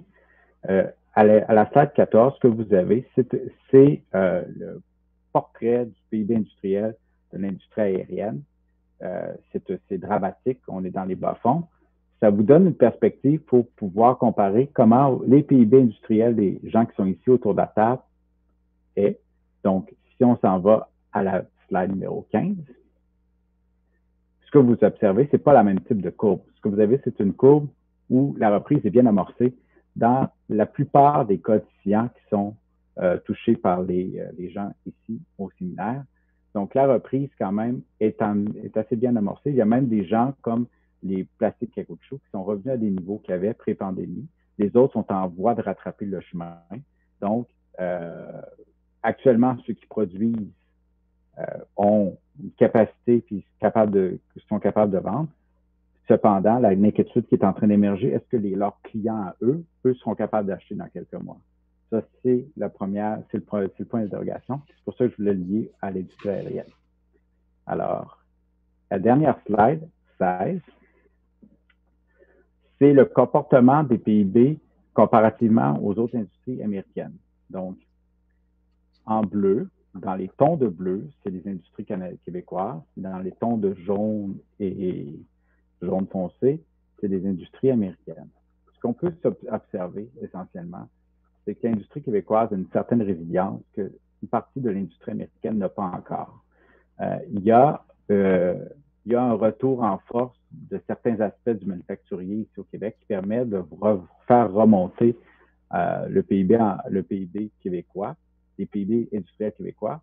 À la slide 14, ce que vous avez, c'est le portrait du PIB industriel de l'industrie aérienne. C'est dramatique, on est dans les bas-fonds. Ça vous donne une perspective pour pouvoir comparer comment les PIB industriels des gens qui sont ici autour de la table est. Donc, si on s'en va à la slide numéro 15, ce que vous observez, c'est pas la même type de courbe. Ce que vous avez, c'est une courbe où la reprise est bien amorcée dans la plupart des cas étudiants qui sont touchés par les gens ici au séminaire. Donc, la reprise, quand même, est assez bien amorcée. Il y a même des gens comme les plastiques à caoutchouc qui sont revenus à des niveaux qu'ils avaient pré-pandémie. Les autres sont en voie de rattraper le chemin. Donc, actuellement, ceux qui produisent ont une capacité puis sont capables de vendre. Cependant, la inquiétude qui est en train d'émerger, est-ce que leurs clients à eux seront capables d'acheter dans quelques mois? Ça, c'est le point d'interrogation. C'est pour ça que je voulais le lier à l'industrie aérienne. Alors, la dernière slide, 16, c'est le comportement des PIB comparativement aux autres industries américaines. Donc, en bleu, dans les tons de bleu, c'est les industries québécoises. Dans les tons de jaune et jaune foncé, c'est des industries américaines. Ce qu'on peut observer essentiellement, c'est que l'industrie québécoise a une certaine résilience qu'une partie de l'industrie américaine n'a pas encore. Il y a un retour en force de certains aspects du manufacturier ici au Québec qui permet de faire remonter le PIB québécois, les PIB industriels québécois,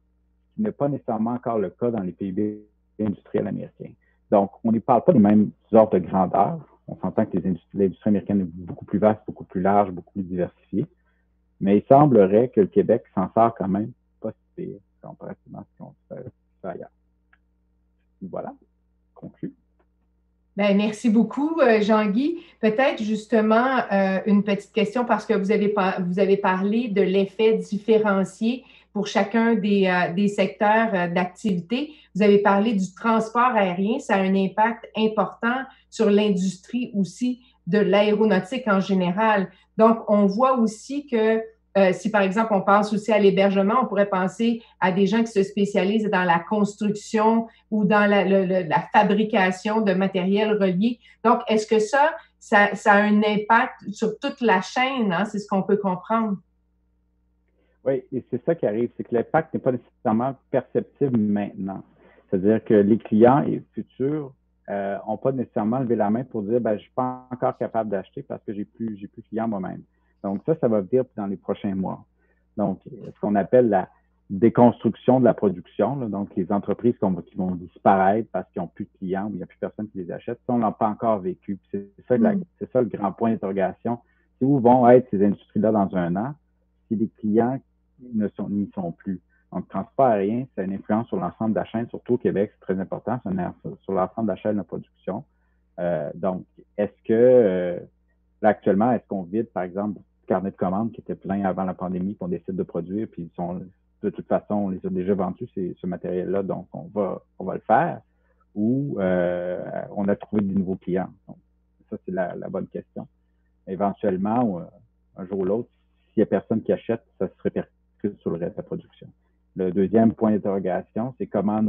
ce qui n'est pas nécessairement encore le cas dans les PIB industriels américains. Donc, on ne parle pas des mêmes ordres de grandeur. On s'entend que l'industrie américaine est beaucoup plus vaste, beaucoup plus large, beaucoup plus diversifiée. Mais il semblerait que le Québec s'en sort quand même pas si pire comparativement à ce qu'on fait ailleurs. Voilà, conclu. Bien, merci beaucoup, Jean-Guy. Peut-être justement une petite question parce que vous avez parlé de l'effet différencié pour chacun des secteurs d'activité. Vous avez parlé du transport aérien. Ça a un impact important sur l'industrie aussi de l'aéronautique en général. Donc, on voit aussi que si, par exemple, on pense aussi à l'hébergement, on pourrait penser à des gens qui se spécialisent dans la construction ou dans la fabrication de matériel relié. Donc, est-ce que ça a un impact sur toute la chaîne? Hein? C'est ce qu'on peut comprendre. Oui, et c'est ça qui arrive, c'est que l'impact n'est pas nécessairement perceptible maintenant. C'est-à-dire que les clients et futurs n'ont pas nécessairement levé la main pour dire je ne suis pas encore capable d'acheter parce que j'ai plus client moi-même. Donc, ça va venir dans les prochains mois. Donc, ce qu'on appelle la déconstruction de la production, là, donc les entreprises qui vont disparaître parce qu'ils n'ont plus de clients ou il n'y a plus personne qui les achète, ça, on n'a pas encore vécu. C'est ça le grand point d'interrogation. C'est où vont être ces industries-là dans un an si les clients n'y sont plus. Donc, le transport aérien, c'est une influence sur l'ensemble de la chaîne, surtout au Québec, c'est très important, c'est une influence sur l'ensemble de la chaîne de production. Donc, est-ce que, là, actuellement, est-ce qu'on vide, par exemple, le carnet de commandes qui était plein avant la pandémie, qu'on décide de produire, puis de toute façon, on les a déjà vendus, ce matériel-là, donc on va le faire, ou on a trouvé de nouveaux clients. Donc, ça, c'est la bonne question. Éventuellement, un jour ou l'autre, s'il n'y a personne qui achète, ça se répercute sur le reste de la production. Le deuxième point d'interrogation, c'est comment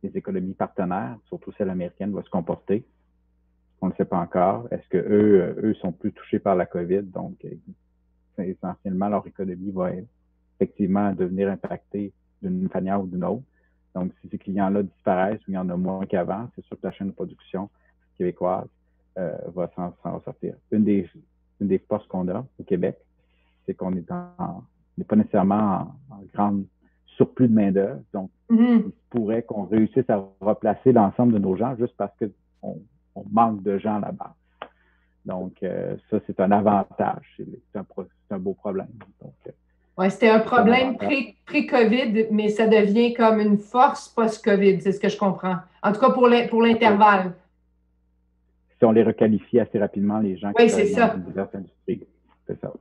les économies partenaires, surtout celles américaines, vont se comporter. On ne sait pas encore. Est-ce que eux sont plus touchés par la COVID? Donc, essentiellement, leur économie va effectivement devenir impactée d'une manière ou d'une autre. Donc, si ces clients-là disparaissent ou il y en a moins qu'avant, c'est sûr que la chaîne de production québécoise va s'en sortir. Une des forces qu'on a au Québec, c'est qu'on n'est pas nécessairement en grande surplus de main-d'œuvre. Donc, il pourrait qu'on réussisse à replacer l'ensemble de nos gens juste parce qu'on manque de gens là-bas. Donc, ça, c'est un avantage. C'est un beau problème. Oui, c'était un problème pré-COVID, mais ça devient comme une force post-COVID, c'est ce que je comprends. En tout cas, pour l'intervalle. Si on les requalifie assez rapidement, les gens qui sont dans diverses industries. C'est ça.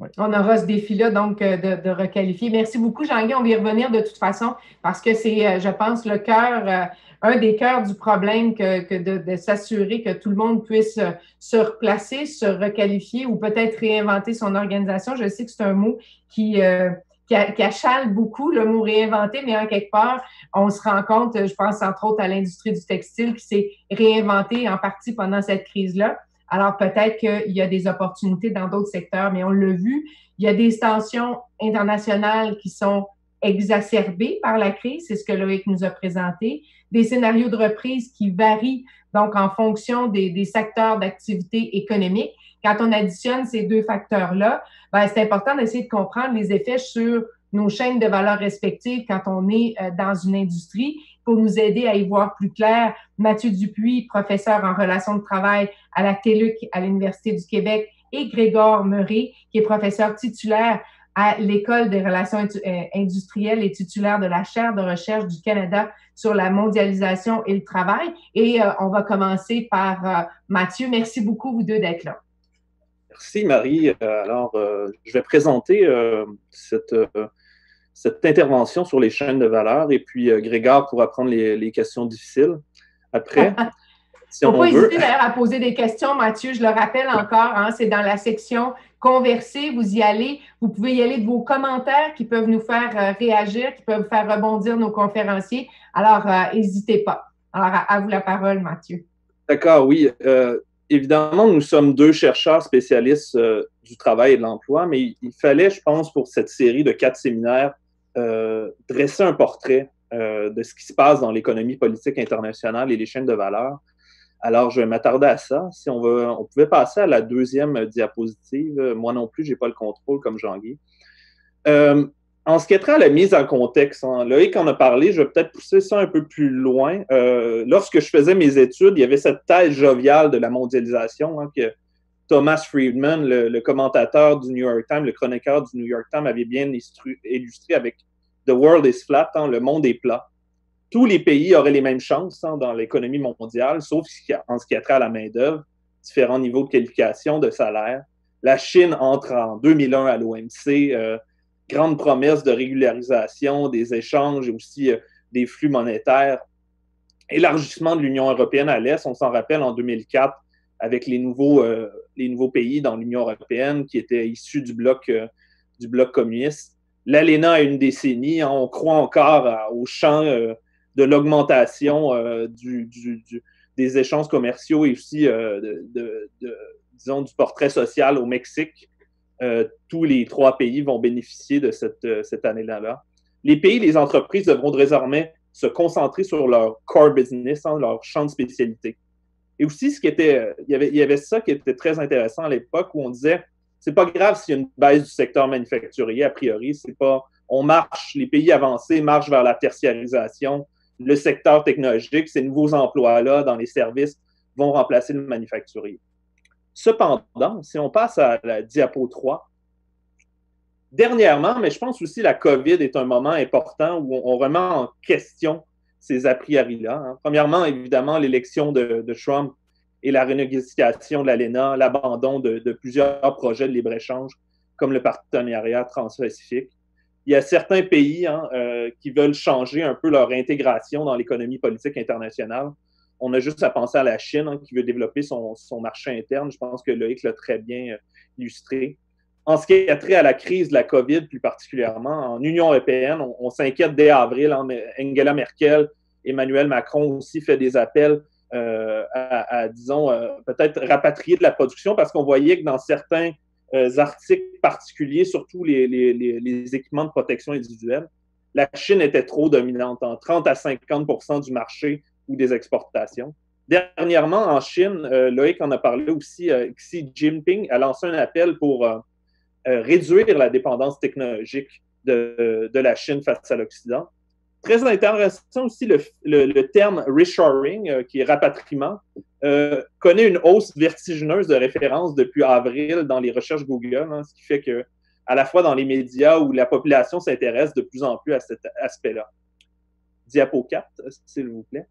Oui. On aura ce défi-là, donc, de requalifier. Merci beaucoup, Jean-Guy. On va y revenir de toute façon parce que c'est, je pense, le cœur, un des cœurs du problème que de s'assurer que tout le monde puisse se replacer, se requalifier ou peut-être réinventer son organisation. Je sais que c'est un mot qui achale beaucoup, le mot réinventer, mais en quelque part, on se rend compte, je pense entre autres à l'industrie du textile qui s'est réinventée en partie pendant cette crise-là. Alors, peut-être qu'il y a des opportunités dans d'autres secteurs, mais on l'a vu, il y a des tensions internationales qui sont exacerbées par la crise, c'est ce que Loïc nous a présenté, des scénarios de reprise qui varient donc en fonction des secteurs d'activité économique. Quand on additionne ces deux facteurs-là, ben, c'est important d'essayer de comprendre les effets sur nos chaînes de valeur respectives quand on est dans une industrie. Pour nous aider à y voir plus clair, Mathieu Dupuis, professeur en relations de travail à la TELUC à l'Université du Québec, et Grégor Meuret, qui est professeur titulaire à l'École des relations industrielles et titulaire de la chaire de recherche du Canada sur la mondialisation et le travail. Et on va commencer par Mathieu. Merci beaucoup, vous deux, d'être là. Merci, Marie. Alors, je vais présenter cette intervention sur les chaînes de valeur et puis Grégor pourra prendre les questions difficiles après. Il ne faut pas hésiter d'ailleurs à poser des questions, Mathieu. Je le rappelle encore, hein, c'est dans la section Converser. Vous y allez. Vous pouvez y aller de vos commentaires qui peuvent nous faire réagir, qui peuvent faire rebondir nos conférenciers. Alors, n'hésitez pas. Alors, à vous la parole, Mathieu. D'accord, oui. Évidemment, nous sommes deux chercheurs spécialistes du travail et de l'emploi, mais il fallait, je pense, pour cette série de 4 séminaires, dresser un portrait de ce qui se passe dans l'économie politique internationale et les chaînes de valeur. Alors, je vais m'attarder à ça. Si on pouvait passer à la deuxième diapositive. Moi non plus, je n'ai pas le contrôle comme Jean-Guy. En ce qui est trait à la mise en contexte, hein, Loïc en a parlé, je vais peut-être pousser ça un peu plus loin. Lorsque je faisais mes études, il y avait cette thèse joviale de la mondialisation hein, que Thomas Friedman, le commentateur du New York Times, le chroniqueur du New York Times, avait bien illustré avec « The world is flat hein, », le monde est plat. Tous les pays auraient les mêmes chances hein, dans l'économie mondiale, sauf en ce qui a trait à la main-d'œuvre, différents niveaux de qualification, de salaire. La Chine entre en 2001 à l'OMC, grande promesse de régularisation des échanges et aussi des flux monétaires. Élargissement de l'Union européenne à l'Est, on s'en rappelle en 2004 avec les nouveaux pays dans l'Union européenne qui étaient issus du bloc communiste. L'ALENA a une décennie, hein, on croit encore au champ de l'augmentation des échanges commerciaux et aussi disons, du portrait social au Mexique. Tous les 3 pays vont bénéficier de cette année-là. Les pays, les entreprises devront désormais se concentrer sur leur core business, hein, leur champ de spécialité. Et aussi, il y avait ça qui était très intéressant à l'époque où on disait, c'est pas grave s'il y a une baisse du secteur manufacturier, a priori, c'est pas, les pays avancés marchent vers la tertiarisation, le secteur technologique, ces nouveaux emplois-là dans les services vont remplacer le manufacturier. Cependant, si on passe à la diapo 3, dernièrement, mais je pense aussi que la COVID est un moment important où on remet en question ces a priori-là. Hein. Premièrement, évidemment, l'élection de Trump et la renégociation de l'ALENA, l'abandon de plusieurs projets de libre-échange, comme le partenariat transpacifique. Il y a certains pays hein, qui veulent changer un peu leur intégration dans l'économie politique internationale. On a juste à penser à la Chine hein, qui veut développer son marché interne. Je pense que Loïc l'a très bien illustré. En ce qui a trait à la crise de la COVID, plus particulièrement, en Union européenne, on s'inquiète dès avril. Hein, Angela Merkel, Emmanuel Macron aussi fait des appels disons, peut-être rapatrier de la production parce qu'on voyait que dans certains articles particuliers, surtout les équipements de protection individuelle, la Chine était trop dominante, en 30 à 50% du marché ou des exportations. Dernièrement, en Chine, Loïc en a parlé aussi, Xi Jinping a lancé un appel pour réduire la dépendance technologique de la Chine face à l'Occident. Très intéressant aussi le terme reshoring, qui est rapatriement, connaît une hausse vertigineuse de références depuis avril dans les recherches Google, hein, ce qui fait que, à la fois dans les médias où la population s'intéresse de plus en plus à cet aspect-là. Diapo 4, s'il vous plaît.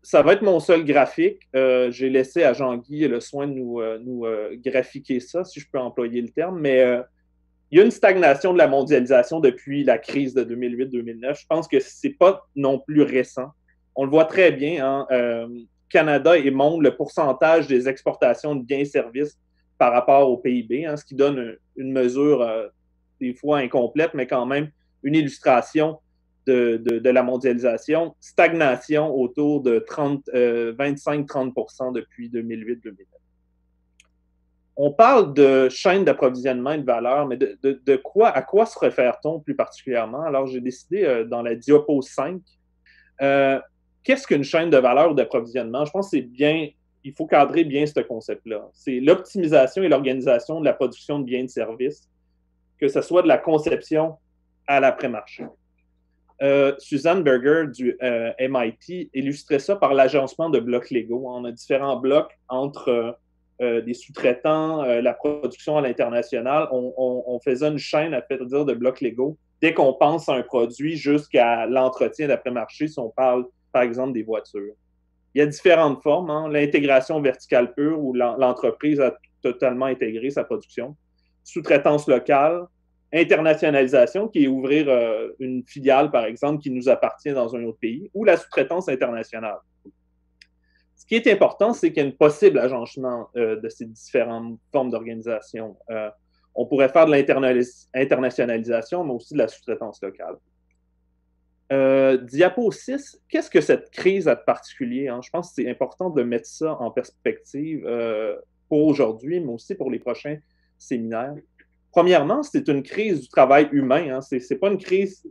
Ça va être mon seul graphique. J'ai laissé à Jean-Guy le soin de nous graphiquer ça, si je peux employer le terme, mais il y a une stagnation de la mondialisation depuis la crise de 2008-2009. Je pense que ce n'est pas non plus récent. On le voit très bien. Hein, Canada et monde le pourcentage des exportations de biens et services par rapport au PIB, hein, ce qui donne une mesure des fois incomplète, mais quand même une illustration de la mondialisation. Stagnation autour de 25-30% depuis 2008-2009. On parle de chaîne d'approvisionnement et de valeur, mais à quoi se réfère-t-on plus particulièrement? Alors, j'ai décidé dans la Diapo 5, qu'est-ce qu'une chaîne de valeur ou d'approvisionnement? Je pense que il faut cadrer bien ce concept-là. C'est l'optimisation et l'organisation de la production de biens et de services, que ce soit de la conception à l'après-marché. Suzanne Berger du MIT illustrait ça par l'agencement de blocs légaux. On a différents blocs entre des sous-traitants, la production à l'international. On faisait une chaîne, à fait dire, de blocs légaux dès qu'on pense à un produit jusqu'à l'entretien d'après-marché, si on parle, par exemple, des voitures. Il y a différentes formes. Hein. L'intégration verticale pure, où l'entreprise a totalement intégré sa production. Sous-traitance locale. Internationalisation, qui est ouvrir une filiale, par exemple, qui nous appartient dans un autre pays, ou la sous-traitance internationale. Ce qui est important, c'est qu'il y a un possible agencement de ces différentes formes d'organisation. On pourrait faire de l'internationalisation, mais aussi de la sous-traitance locale. Diapo 6, qu'est-ce que cette crise a de particulier? Hein? Je pense que c'est important de mettre ça en perspective pour aujourd'hui, mais aussi pour les prochains séminaires. Premièrement, c'est une crise du travail humain. Hein. Ce n'est pas une crise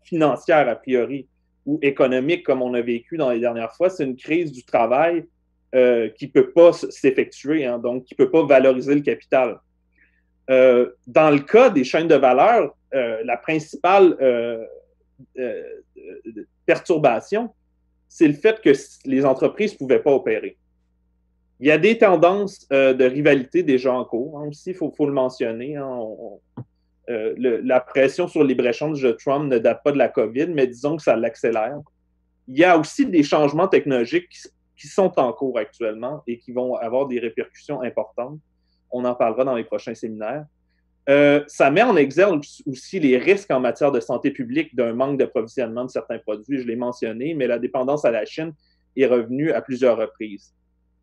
financière a priori ou économique comme on a vécu dans les dernières fois. C'est une crise du travail qui ne peut pas s'effectuer, hein, donc qui ne peut pas valoriser le capital. Dans le cas des chaînes de valeur, la principale perturbation, c'est le fait que les entreprises ne pouvaient pas opérer. Il y a des tendances de rivalité déjà en cours. Hein, aussi, il faut le mentionner. Hein, la pression sur le libre-échange de Trump ne date pas de la COVID, mais disons que ça l'accélère. Il y a aussi des changements technologiques qui sont en cours actuellement et qui vont avoir des répercussions importantes. On en parlera dans les prochains séminaires. Ça met en exergue aussi les risques en matière de santé publique d'un manque d'approvisionnement de certains produits. Je l'ai mentionné, mais la dépendance à la Chine est revenue à plusieurs reprises.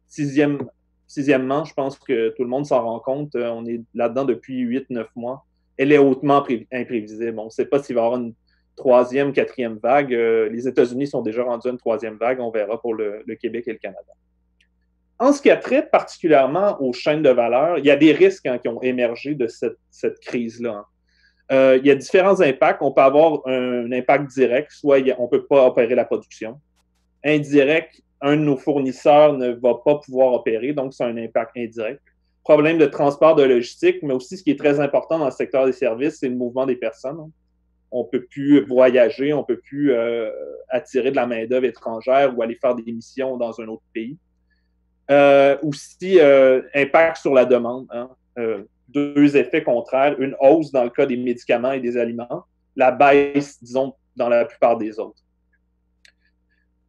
Sixièmement, je pense que tout le monde s'en rend compte, on est là-dedans depuis 8-9 mois. Elle est hautement imprévisible. On ne sait pas s'il va y avoir une troisième, quatrième vague. Les États-Unis sont déjà rendus à une troisième vague. On verra pour le Québec et le Canada. En ce qui a trait particulièrement aux chaînes de valeur, il y a des risques qui ont émergé de cette crise-là. Il y a différents impacts. On peut avoir un impact direct, soit on ne peut pas opérer la production. Indirect, un de nos fournisseurs ne va pas pouvoir opérer, donc c'est un impact indirect. Problème de transport, de logistique, mais aussi ce qui est très important dans le secteur des services, c'est le mouvement des personnes. On ne peut plus voyager, on ne peut plus attirer de la main-d'œuvre étrangère ou aller faire des missions dans un autre pays. Aussi, impact sur la demande. Hein. Deux effets contraires. Une hausse dans le cas des médicaments et des aliments. La baisse, disons, dans la plupart des autres.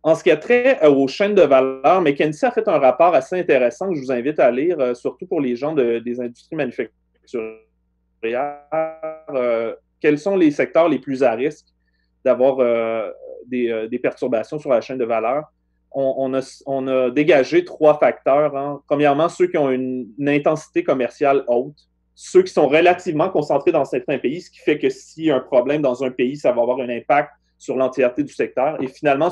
En ce qui a trait aux chaînes de valeur, McKinsey a fait un rapport assez intéressant que je vous invite à lire, surtout pour les gens des industries manufacturières. Quels sont les secteurs les plus à risque d'avoir des perturbations sur la chaîne de valeur? On a dégagé 3 facteurs. Hein. Premièrement, ceux qui ont une intensité commerciale haute, ceux qui sont relativement concentrés dans certains pays, ce qui fait que s'il y a un problème dans un pays, ça va avoir un impact sur l'entièreté du secteur, et finalement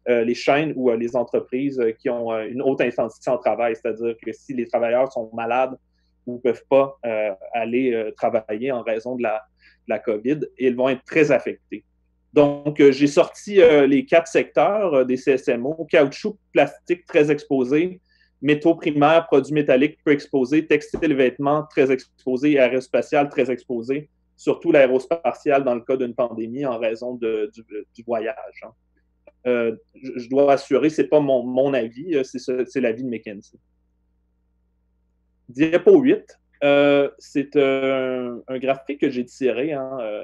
les chaînes ou les entreprises qui ont une haute intensité en travail, c'est-à-dire que si les travailleurs sont malades ou ne peuvent pas aller travailler en raison de la COVID, ils vont être très affectés. Donc, j'ai sorti les 4 secteurs des CSMO: caoutchouc, plastique très exposé, métaux primaires, produits métalliques peu exposés, textiles et vêtements très exposés, aérospatial très exposé, surtout l'aérospatial dans le cas d'une pandémie en raison du voyage. Je dois assurer, ce n'est pas mon avis, c'est l'avis de McKinsey. Diapo 8. C'est un graphique que j'ai tiré.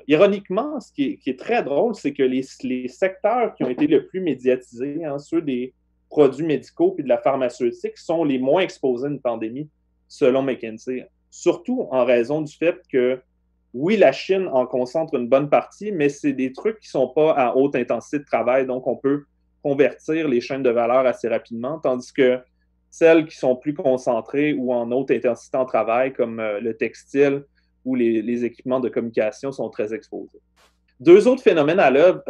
Ironiquement, ce qui est très drôle, c'est que les secteurs qui ont été le plus médiatisés, ceux des produits médicaux et de la pharmaceutique, sont les moins exposés à une pandémie, selon McKinsey. Surtout en raison du fait que, oui, la Chine en concentre une bonne partie, mais c'est des trucs qui ne sont pas à haute intensité de travail, donc on peut convertir les chaînes de valeur assez rapidement, tandis que celles qui sont plus concentrées ou en haute intensité en travail, comme le textile ou les équipements de communication, sont très exposés. 2 autres phénomènes à l'œuvre,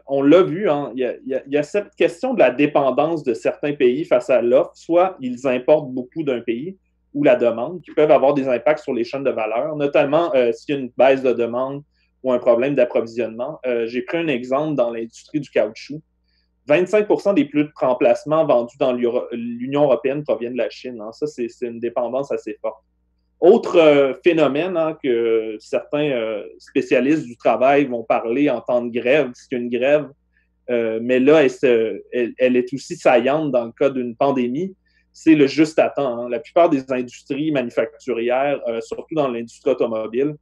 on l'a vu, il y a cette question de la dépendance de certains pays face à l'offre. Soit ils importent beaucoup d'un pays ou la demande, qui peuvent avoir des impacts sur les chaînes de valeur, notamment s'il y a une baisse de demande ou un problème d'approvisionnement. J'ai pris un exemple dans l'industrie du caoutchouc. 25% des plus de remplacements vendus dans l'Union européenne proviennent de la Chine. Ça, c'est une dépendance assez forte. Autre phénomène que certains spécialistes du travail vont parler en temps de grève, c'est une grève, mais là, elle est aussi saillante dans le cas d'une pandémie, c'est le juste à temps. La plupart des industries manufacturières, surtout dans l'industrie automobile,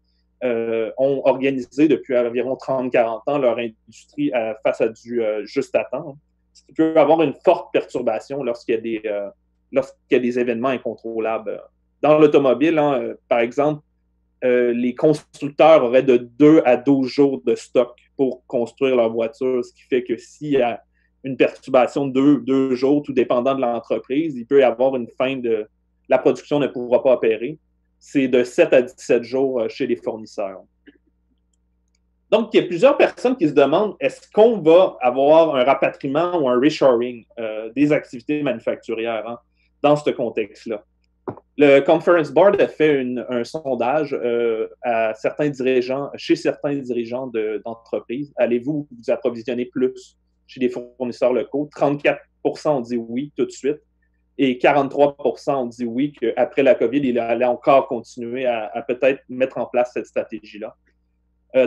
ont organisé depuis environ 30-40 ans leur industrie face à du juste à temps. Ce qui peut avoir une forte perturbation lorsqu'il y a des événements incontrôlables. Dans l'automobile, par exemple, les constructeurs auraient de 2 à 12 jours de stock pour construire leur voiture, ce qui fait que s'il y a une perturbation de 2 jours, tout dépendant de l'entreprise, il peut y avoir une fin de... La production ne pourra pas opérer. C'est de 7 à 17 jours chez les fournisseurs. Donc, il y a plusieurs personnes qui se demandent, est-ce qu'on va avoir un rapatriement ou un reshoring des activités manufacturières dans ce contexte-là? Le Conference Board a fait un sondage chez certains dirigeants d'entreprises. Allez-vous vous approvisionner plus chez des fournisseurs locaux? 34% ont dit oui tout de suite et 43% ont dit oui qu'après la COVID, il allait encore continuer à peut-être mettre en place cette stratégie-là.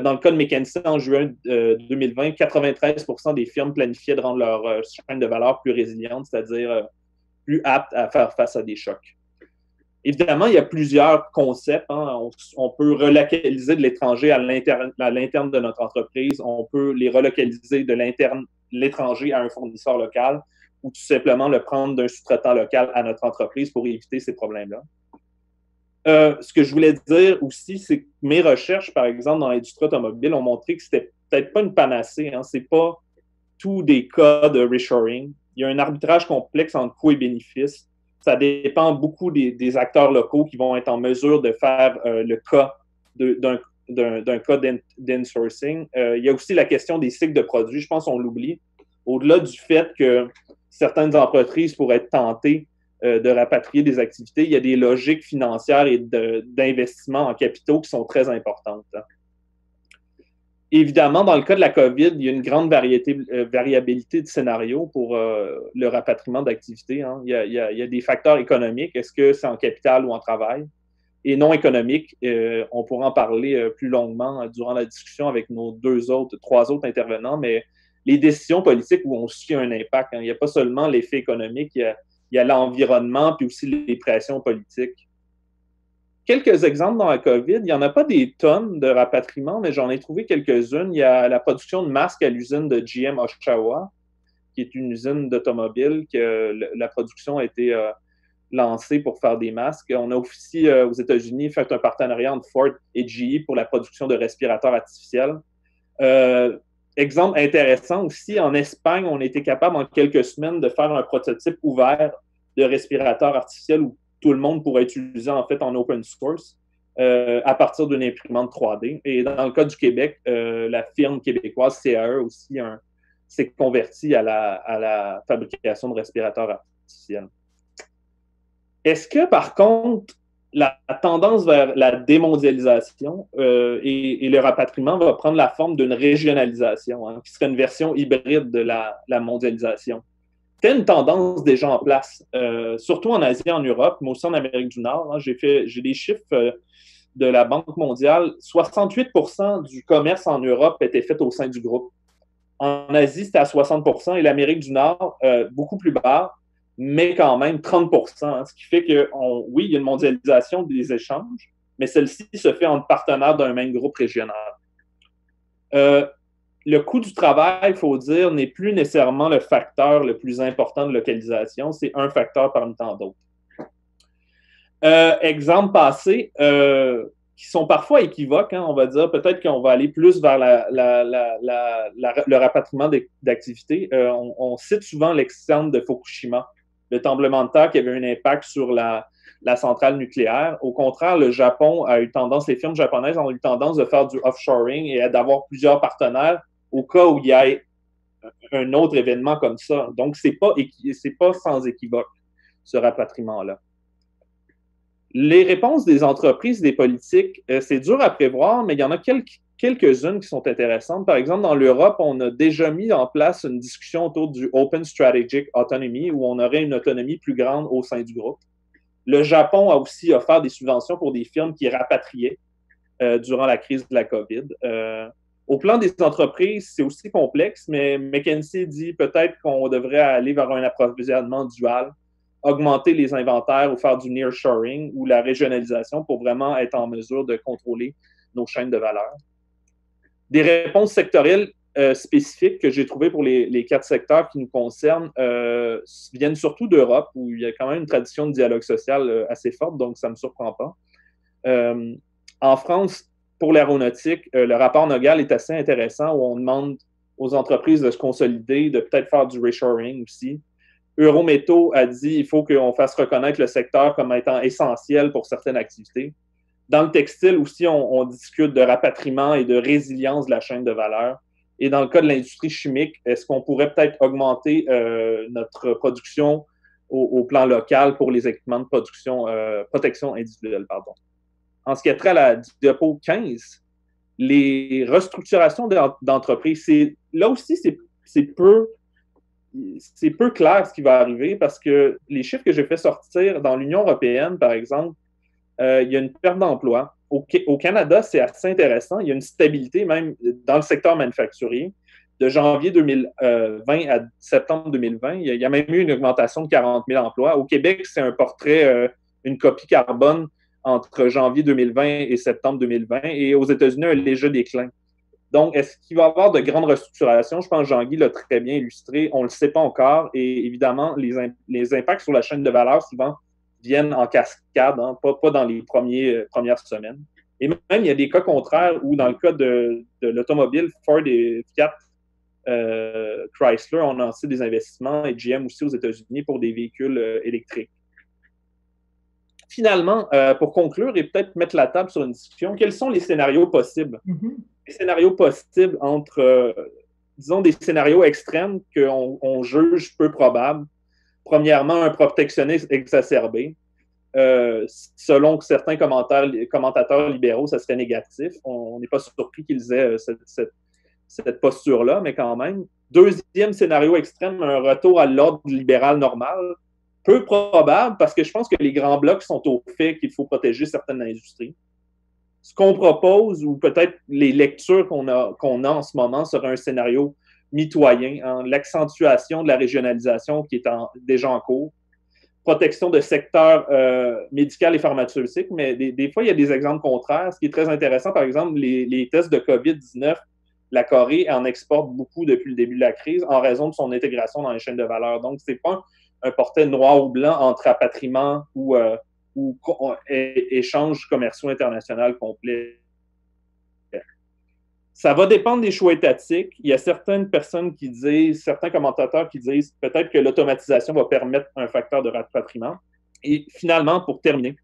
Dans le cas de McKinsey, en juin 2020, 93% des firmes planifiaient de rendre leur chaîne de valeur plus résiliente, c'est-à-dire plus apte à faire face à des chocs. Évidemment, il y a plusieurs concepts. On peut relocaliser de l'étranger à l'interne de notre entreprise. On peut les relocaliser de l'étranger à un fournisseur local ou tout simplement le prendre d'un sous-traitant local à notre entreprise pour éviter ces problèmes-là. Ce que je voulais dire aussi, c'est que mes recherches, par exemple, dans l'industrie automobile, ont montré que c'était peut-être pas une panacée. C'est pas tous des cas de reshoring. Il y a un arbitrage complexe entre coûts et bénéfices. Ça dépend beaucoup des acteurs locaux qui vont être en mesure de faire le cas d'un cas d'insourcing. Il y a aussi la question des cycles de produits. Je pense qu'on l'oublie. Au-delà du fait que certaines entreprises pourraient être tentées de rapatrier des activités, il y a des logiques financières et d'investissement en capitaux qui sont très importantes. Évidemment, dans le cas de la COVID, il y a une grande variabilité de scénarios pour le rapatriement d'activités. Il y a des facteurs économiques. Est-ce que c'est en capital ou en travail? Et non économiques, on pourra en parler plus longuement durant la discussion avec nos 3 autres intervenants, mais les décisions politiques ont aussi un impact. Il n'y a pas seulement l'effet économique, il y a l'environnement puis aussi les pressions politiques. Quelques exemples dans la COVID, il n'y en a pas des tonnes de rapatriement, mais j'en ai trouvé quelques-unes. Il y a la production de masques à l'usine de GM Oshawa, qui est une usine d'automobile, que la production a été lancée pour faire des masques. On a aussi, aux États-Unis, fait un partenariat entre Ford et GE pour la production de respirateurs artificiels. Exemple intéressant aussi, en Espagne, on a été capable en quelques semaines de faire un prototype ouvert de respirateur artificiel où tout le monde pourrait utiliser en fait en open source. à partir d'une imprimante 3D. Et dans le cas du Québec, la firme québécoise CAE aussi s'est convertie à la fabrication de respirateurs artificiels. Est-ce que, par contre, la tendance vers la démondialisation et le rapatriement va prendre la forme d'une régionalisation, hein, qui serait une version hybride de la mondialisation? C'est une tendance déjà en place, surtout en Asie, en Europe, mais aussi en Amérique du Nord. Hein. J'ai des chiffres de la Banque mondiale. 68% du commerce en Europe était fait au sein du groupe. En Asie, c'était à 60% et l'Amérique du Nord, beaucoup plus bas, mais quand même 30%. Hein, ce qui fait que, oui, il y a une mondialisation des échanges, mais celle-ci se fait entre partenaires d'un même groupe régional. Le coût du travail, il faut dire, n'est plus nécessairement le facteur le plus important de localisation, c'est un facteur parmi tant d'autres. Exemples passés qui sont parfois équivoques, hein, on va dire, peut-être qu'on va aller plus vers le rapatriement d'activités. On cite souvent l'exemple de Fukushima, le tremblement de terre qui avait un impact sur la centrale nucléaire. Au contraire, le Japon a eu tendance, les firmes japonaises ont eu tendance de faire du offshoring et d'avoir plusieurs partenaires au cas où il y ait un autre événement comme ça. Donc, c'est pas sans équivoque, ce rapatriement-là. Les réponses des entreprises, des politiques, c'est dur à prévoir, mais il y en a quelques-unes qui sont intéressantes. Par exemple, dans l'Europe, on a déjà mis en place une discussion autour du Open Strategic Autonomy, où on aurait une autonomie plus grande au sein du groupe. Le Japon a aussi offert des subventions pour des firmes qui rapatriaient durant la crise de la COVID. Au plan des entreprises, c'est aussi complexe, mais McKinsey dit peut-être qu'on devrait aller vers un approvisionnement dual, augmenter les inventaires ou faire du nearshoring ou la régionalisation pour vraiment être en mesure de contrôler nos chaînes de valeur. Des réponses sectorielles spécifiques que j'ai trouvées pour les 4 secteurs qui nous concernent viennent surtout d'Europe, où il y a quand même une tradition de dialogue social assez forte, donc ça ne me surprend pas. En France, pour l'aéronautique, le rapport Nogal est assez intéressant, où on demande aux entreprises de se consolider, de peut-être faire du reshoring aussi. Eurométaux a dit qu'il faut qu'on fasse reconnaître le secteur comme étant essentiel pour certaines activités. Dans le textile aussi, on discute de rapatriement et de résilience de la chaîne de valeur. Et dans le cas de l'industrie chimique, est-ce qu'on pourrait peut-être augmenter notre production au plan local pour les équipements de protection individuelle, pardon. En ce qui a trait à la diapo 15, les restructurations d'entreprises, là aussi, c'est peu clair ce qui va arriver parce que les chiffres que j'ai fait sortir dans l'Union européenne, par exemple, il y a une perte d'emploi. Au Canada, c'est assez intéressant. Il y a une stabilité même dans le secteur manufacturier. De janvier 2020 à septembre 2020, il y a même eu une augmentation de 40 000 emplois. Au Québec, c'est un portrait, une copie carbone entre janvier 2020 et septembre 2020. Et aux États-Unis, un léger déclin. Donc, est-ce qu'il va y avoir de grandes restructurations? Je pense que Jean-Guy l'a très bien illustré. On ne le sait pas encore. Et évidemment, les impacts sur la chaîne de valeur, souvent, viennent en cascade, hein, pas dans les premières semaines. Et même, il y a des cas contraires où, dans le cas de l'automobile, Ford et Fiat, Chrysler ont lancé des investissements et GM aussi aux États-Unis pour des véhicules électriques. Finalement, pour conclure et peut-être mettre la table sur une discussion, quels sont les scénarios possibles? Les scénarios possibles entre, disons, des scénarios extrêmes qu'on juge peu probables. Premièrement, un protectionnisme exacerbé. Selon certains commentateurs libéraux, ça serait négatif. On n'est pas surpris qu'ils aient cette posture-là, mais quand même. Deuxième scénario extrême, un retour à l'ordre libéral normal. Peu probable, parce que je pense que les grands blocs sont au fait qu'il faut protéger certaines industries. Ce qu'on propose, ou peut-être les lectures qu'on a en ce moment, serait un scénario mitoyen, hein, l'accentuation de la régionalisation qui est déjà en cours, protection de secteurs médical et pharmaceutique, mais des fois, il y a des exemples contraires. Ce qui est très intéressant, par exemple, les tests de COVID-19, la Corée en exporte beaucoup depuis le début de la crise en raison de son intégration dans les chaînes de valeur. Donc, ce n'est pas un portrait noir ou blanc entre rapatriement ou échanges commerciaux internationaux complets. Ça va dépendre des choix étatiques. Il y a certaines personnes qui disent, certains commentateurs qui disent peut-être que l'automatisation va permettre un facteur de rapatriement. Et finalement, pour terminer,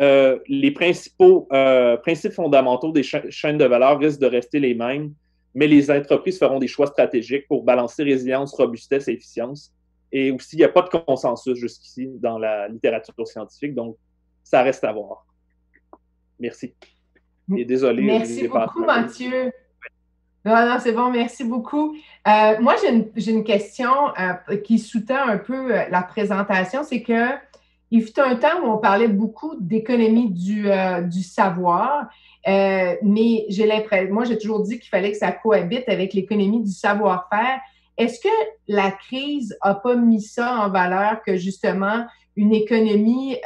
les principes fondamentaux des chaînes de valeur risquent de rester les mêmes, mais les entreprises feront des choix stratégiques pour balancer résilience, robustesse et efficience. Et aussi, il n'y a pas de consensus jusqu'ici dans la littérature scientifique, donc ça reste à voir. Merci. Et désolé. Merci beaucoup, Mathieu. Non, c'est bon, merci beaucoup. Moi, j'ai une question qui sous-tend un peu la présentation, c'est que il fut un temps où on parlait beaucoup d'économie du savoir, mais moi, j'ai toujours dit qu'il fallait que ça cohabite avec l'économie du savoir-faire. Est-ce que la crise n'a pas mis ça en valeur, que justement, une économie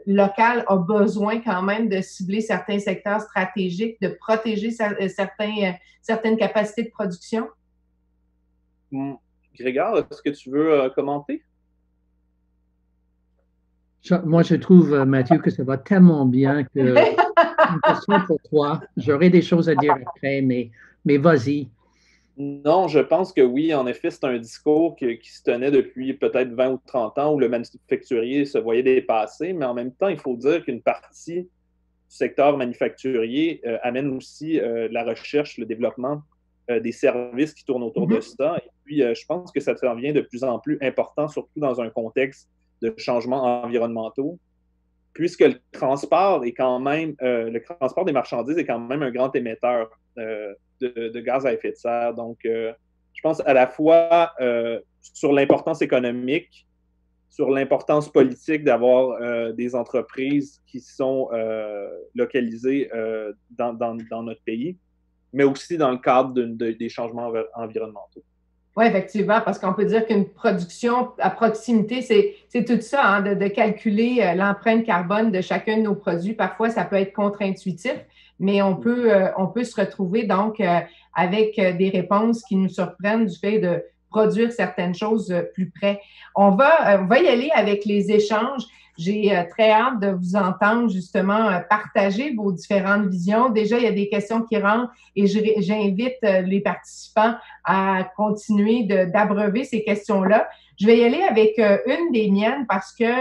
locale a besoin quand même de cibler certains secteurs stratégiques, de protéger certaines capacités de production? Grégoire, est-ce que tu veux commenter? Moi, je trouve, Mathieu, que ça va tellement bien que une question pour toi. J'aurais des choses à dire après, mais vas-y. Non, je pense que oui, en effet, c'est un discours qui se tenait depuis peut-être 20 ou 30 ans où le manufacturier se voyait dépasser, mais en même temps, il faut dire qu'une partie du secteur manufacturier amène aussi la recherche, le développement des services qui tournent autour de ça. Et puis, je pense que ça devient de plus en plus important, surtout dans un contexte de changements environnementaux, puisque le transport est quand même, le transport des marchandises est quand même un grand émetteur de gaz à effet de serre. Donc, je pense à la fois sur l'importance économique, sur l'importance politique d'avoir des entreprises qui sont localisées dans notre pays, mais aussi dans le cadre des changements environnementaux. Oui, effectivement, parce qu'on peut dire qu'une production à proximité, c'est tout ça, hein, de calculer l'empreinte carbone de chacun de nos produits. Parfois, ça peut être contre-intuitif, mais on peut se retrouver donc avec des réponses qui nous surprennent du fait de produire certaines choses plus près. On va y aller avec les échanges. J'ai très hâte de vous entendre justement partager vos différentes visions. Déjà, il y a des questions qui rentrent et j'invite les participants à continuer d'abreuver ces questions-là. Je vais y aller avec une des miennes parce que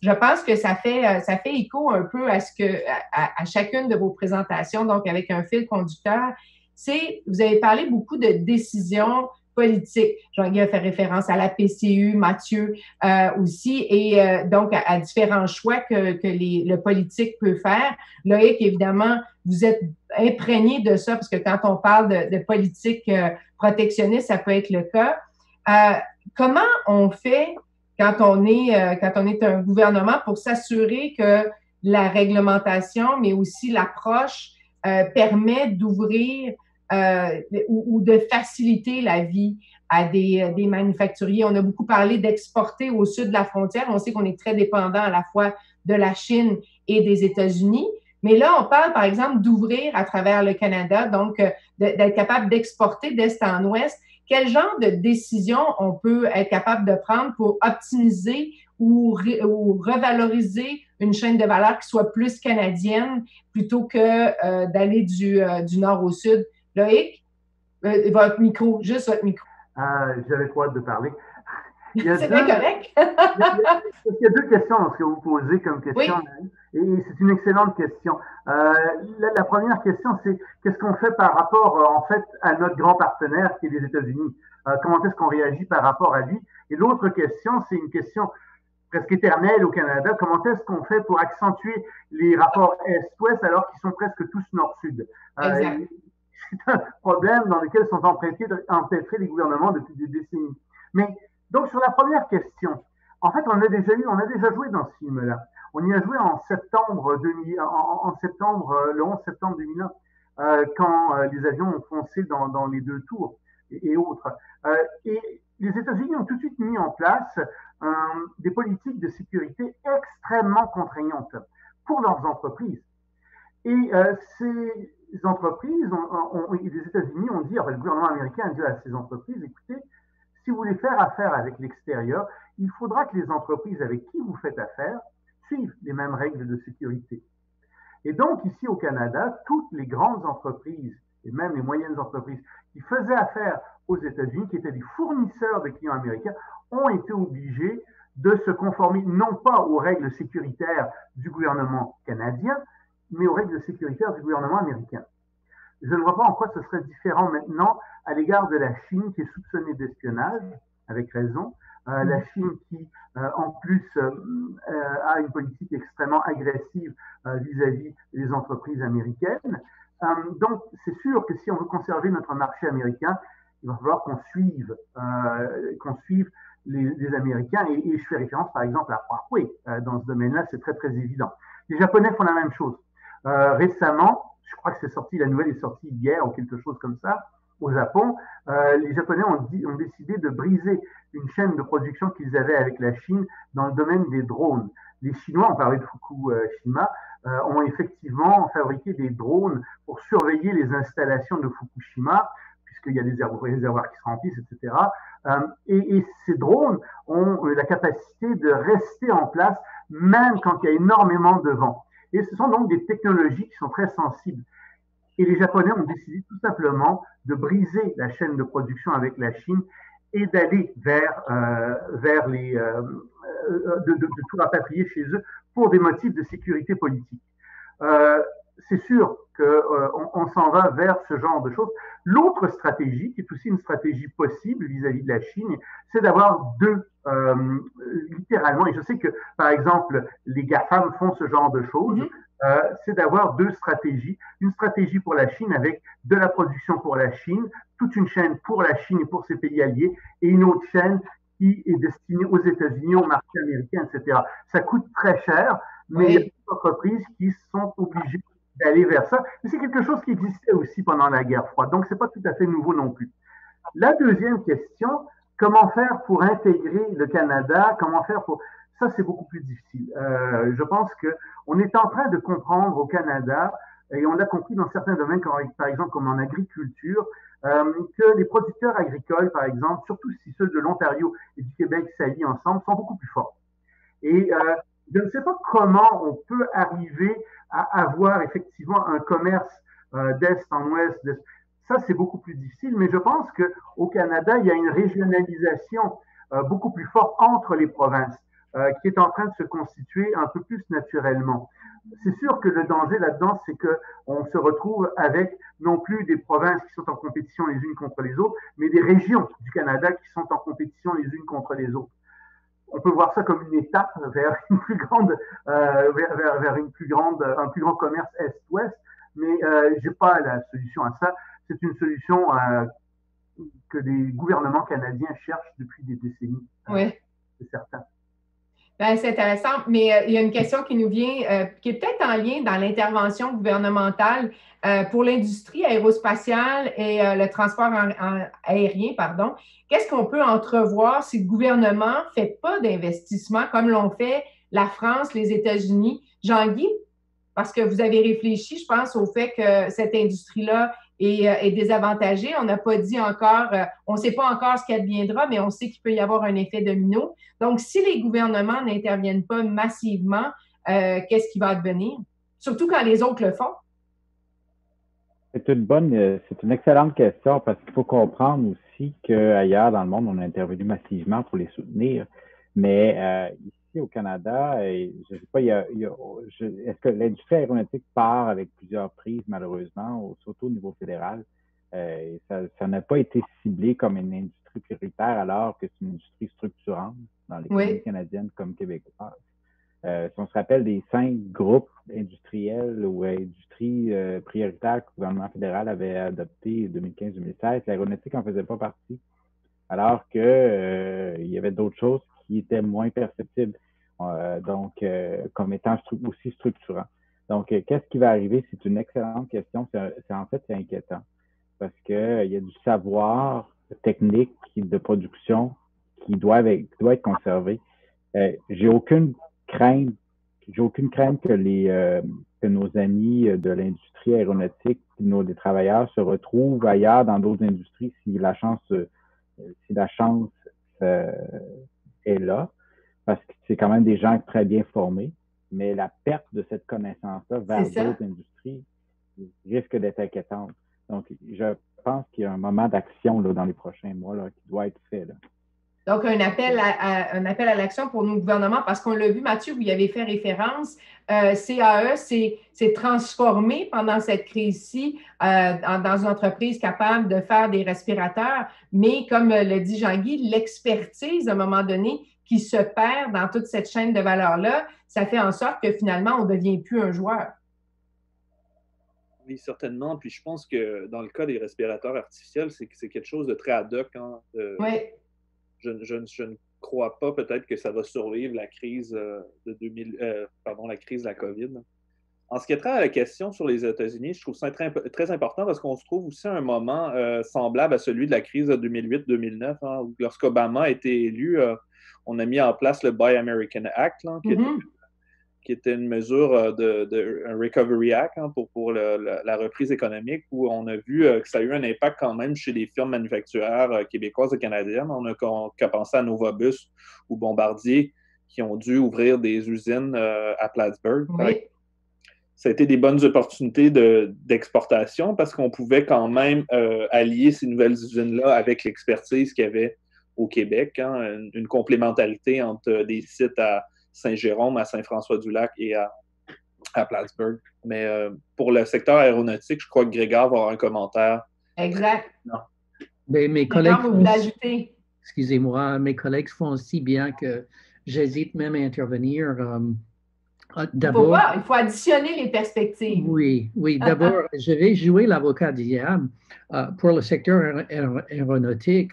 je pense que ça fait écho un peu à chacune de vos présentations, donc avec un fil conducteur. Vous avez parlé beaucoup de décisions politique. Jean-Guy a fait référence à la PCU, Mathieu aussi, et donc à différents choix que le politique peut faire. Loïc, évidemment, vous êtes imprégné de ça, parce que quand on parle de politique protectionniste, ça peut être le cas. Comment on fait quand on est un gouvernement pour s'assurer que la réglementation, mais aussi l'approche permet d'ouvrir ou de faciliter la vie à des manufacturiers. On a beaucoup parlé d'exporter au sud de la frontière. On sait qu'on est très dépendant à la fois de la Chine et des États-Unis. Mais là, on parle, par exemple, d'ouvrir à travers le Canada, donc d'être capable d'exporter d'est en ouest. Quel genre de décision on peut être capable de prendre pour optimiser ou revaloriser une chaîne de valeur qui soit plus canadienne plutôt que d'aller du nord au sud? Loïc, votre micro, juste votre micro. J'avais trop hâte de parler. C'est bien correct. Il y a deux questions dans ce que vous posez comme question, oui. Et c'est une excellente question. La première question, c'est qu'est-ce qu'on fait par rapport, en fait, à notre grand partenaire qui est les États-Unis? Comment est-ce qu'on réagit par rapport à lui? Et l'autre question, c'est une question presque éternelle au Canada. Comment est-ce qu'on fait pour accentuer les rapports Est-Ouest alors qu'ils sont presque tous Nord-Sud? C'est un problème dans lequel sont empêtrés les gouvernements depuis des décennies. Mais donc sur la première question, en fait, on a déjà joué dans ce film-là. On y a joué en septembre, le 11 septembre 2001, quand les avions ont foncé dans les deux tours et autres. Et les États-Unis ont tout de suite mis en place des politiques de sécurité extrêmement contraignantes pour leurs entreprises. Et ces entreprises, les États-Unis ont dit, le gouvernement américain a dit à ces entreprises, écoutez, si vous voulez faire affaire avec l'extérieur, il faudra que les entreprises avec qui vous faites affaire suivent les mêmes règles de sécurité. Et donc, ici au Canada, toutes les grandes entreprises, et même les moyennes entreprises, qui faisaient affaire aux États-Unis, qui étaient des fournisseurs de clients américains, ont été obligés de se conformer non pas aux règles sécuritaires du gouvernement canadien, mais aux règles sécuritaires du gouvernement américain. Je ne vois pas en quoi ce serait différent maintenant à l'égard de la Chine qui est soupçonnée d'espionnage, avec raison. La Chine qui, en plus, a une politique extrêmement agressive vis-à- les des entreprises américaines. Donc, c'est sûr que si on veut conserver notre marché américain, il va falloir qu'on suive les Américains. Et je fais référence, par exemple, à Huawei. Dans ce domaine-là, c'est très, très évident. Les Japonais font la même chose. Récemment, je crois que c'est sorti, la nouvelle est sortie hier ou quelque chose comme ça, au Japon, les Japonais ont décidé de briser une chaîne de production qu'ils avaient avec la Chine dans le domaine des drones. Les Chinois, on parlait de Fukushima, ont effectivement fabriqué des drones pour surveiller les installations de Fukushima, puisqu'il y a des réservoirs qui se remplissent, etc. Et ces drones ont la capacité de rester en place même quand il y a énormément de vent. Et ce sont donc des technologies qui sont très sensibles. Et les Japonais ont décidé tout simplement de briser la chaîne de production avec la Chine et d'aller vers de tout rapatrier chez eux pour des motifs de sécurité politique. C'est sûr qu'on s'en va vers ce genre de choses. L'autre stratégie, qui est aussi une stratégie possible vis-à-vis de la Chine, c'est d'avoir littéralement, et je sais que, par exemple, les GAFAM font ce genre de choses, c'est d'avoir deux stratégies. Une stratégie pour la Chine avec de la production pour la Chine, toute une chaîne pour la Chine et pour ses pays alliés, et une autre chaîne qui est destinée aux États-Unis, au marché américain, etc. Ça coûte très cher, mais il y a des entreprises qui sont obligées d'aller vers ça. Mais c'est quelque chose qui existait aussi pendant la guerre froide, donc c'est pas tout à fait nouveau non plus. La deuxième question, comment faire pour intégrer le Canada? Comment faire pour... Ça, c'est beaucoup plus difficile. Je pense qu'on est en train de comprendre au Canada, et on l'a compris dans certains domaines, par exemple comme en agriculture, que les producteurs agricoles, par exemple, surtout si ceux de l'Ontario et du Québec s'allient ensemble, sont beaucoup plus forts. Et je ne sais pas comment on peut arriver à avoir effectivement un commerce d'Est en Ouest. Ça, c'est beaucoup plus difficile, mais je pense qu'au Canada, il y a une régionalisation beaucoup plus forte entre les provinces qui est en train de se constituer un peu plus naturellement. C'est sûr que le danger là-dedans, c'est qu'on se retrouve avec non plus des provinces qui sont en compétition les unes contre les autres, mais des régions du Canada qui sont en compétition les unes contre les autres. On peut voir ça comme une étape vers une plus grande, vers un plus grand commerce Est-Ouest, mais j'ai pas la solution à ça. C'est une solution que les gouvernements canadiens cherchent depuis des décennies. Oui. C'est certain. Ben, c'est intéressant, mais il y a une question qui nous vient, qui est peut-être en lien dans l'intervention gouvernementale pour l'industrie aérospatiale et le transport aérien, pardon. Qu'est-ce qu'on peut entrevoir si le gouvernement ne fait pas d'investissement comme l'ont fait la France, les États-Unis? Jean-Guy, parce que vous avez réfléchi, je pense, au fait que cette industrie-là est désavantagée. On n'a pas dit encore, on ne sait pas encore ce qu'elle deviendra, mais on sait qu'il peut y avoir un effet domino. Donc, si les gouvernements n'interviennent pas massivement, qu'est-ce qui va advenir? Surtout quand les autres le font. C'est une excellente question parce qu'il faut comprendre aussi qu'ailleurs dans le monde, on a intervenu massivement pour les soutenir. Mais ici au Canada, je ne sais pas, est-ce que l'industrie aéronautique part avec plusieurs prises, malheureusement, surtout au niveau fédéral? Ça n'a pas été ciblé comme une industrie prioritaire alors que c'est une industrie structurante dans l'économie canadienne comme québécoise. Si on se rappelle des 5 groupes industriels ou industries prioritaires que le gouvernement fédéral avait adoptés en 2015-2016, l'aéronautique n'en faisait pas partie, alors que il y avait d'autres choses qui étaient moins perceptibles, comme étant aussi structurants. Donc, qu'est-ce qui va arriver? C'est une excellente question. C'est inquiétant parce qu'il y a du savoir technique de production qui doit être conservé. J'ai aucune crainte que nos amis de l'industrie aéronautique, des travailleurs se retrouvent ailleurs dans d'autres industries si la chance est là, parce que c'est quand même des gens très bien formés, mais la perte de cette connaissance-là vers d'autres industries risque d'être inquiétante. Donc, je pense qu'il y a un moment d'action là, dans les prochains mois là, qui doit être fait. Là. Donc, un appel à l'action pour nos gouvernements, parce qu'on l'a vu, Mathieu, vous y avez fait référence, CAE s'est transformé pendant cette crise-ci dans une entreprise capable de faire des respirateurs, mais comme le dit Jean-Guy, l'expertise, à un moment donné, qui se perd dans toute cette chaîne de valeur-là, ça fait en sorte que finalement, on ne devient plus un joueur. Oui, certainement. Puis je pense que dans le cas des respirateurs artificiels, c'est quelque chose de très ad hoc. Hein, Oui. Je ne crois pas peut-être que ça va survivre la crise la crise de la COVID. En ce qui est trait à la question sur les États-Unis, je trouve ça très important parce qu'on se trouve aussi à un moment semblable à celui de la crise de 2008-2009, hein, où lorsqu'Obama a été élu, on a mis en place le Buy American Act, là, qui était une mesure un Recovery Act, hein, pour la reprise économique, où on a vu que ça a eu un impact quand même chez les firmes manufacturières québécoises et canadiennes. On a qu'à penser à Novabus ou Bombardier, qui ont dû ouvrir des usines à Plattsburgh. Oui. Ça a été des bonnes opportunités d'exportation parce qu'on pouvait quand même allier ces nouvelles usines-là avec l'expertise qu'il y avait au Québec, hein, une complémentarité entre des sites à Saint-Jérôme, à Saint-François-du-Lac et à Plattsburgh. Mais pour le secteur aéronautique, je crois que Grégard va avoir un commentaire. Exact. Non. Mais mes collègues, vous voulez ajouter? Excusez-moi, mes collègues font si bien que j'hésite même à intervenir. D'abord, il faut additionner les perspectives. Oui, d'abord, je vais jouer l'avocat du diable pour le secteur aéronautique,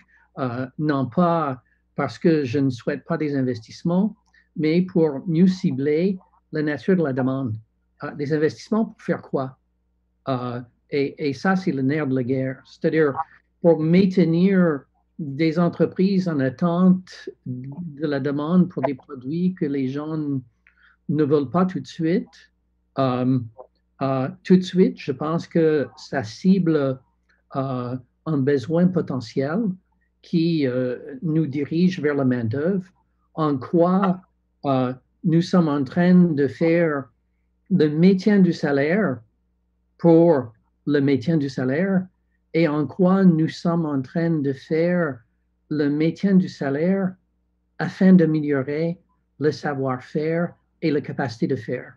non pas parce que je ne souhaite pas des investissements, mais pour mieux cibler la nature de la demande. Des investissements pour faire quoi? Et ça, c'est le nerf de la guerre. C'est-à-dire, pour maintenir des entreprises en attente de la demande pour des produits que les gens ne veulent pas tout de suite. Je pense que ça cible un besoin potentiel qui nous dirige vers la main-d'œuvre, en quoi nous sommes en train de faire le maintien du salaire pour le maintien du salaire et en quoi nous sommes en train de faire le maintien du salaire afin d'améliorer le savoir-faire et la capacité de faire.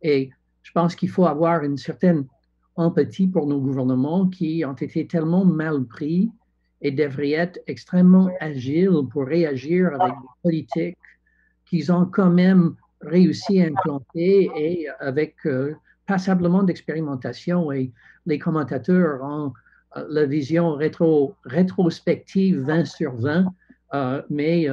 Et je pense qu'il faut avoir une certaine empathie pour nos gouvernements qui ont été tellement mal pris et devraient être extrêmement agiles pour réagir avec des politiques qu'ils ont quand même réussi à implanter et avec passablement d'expérimentation. Et les commentateurs ont la vision rétrospective 20 sur 20, mais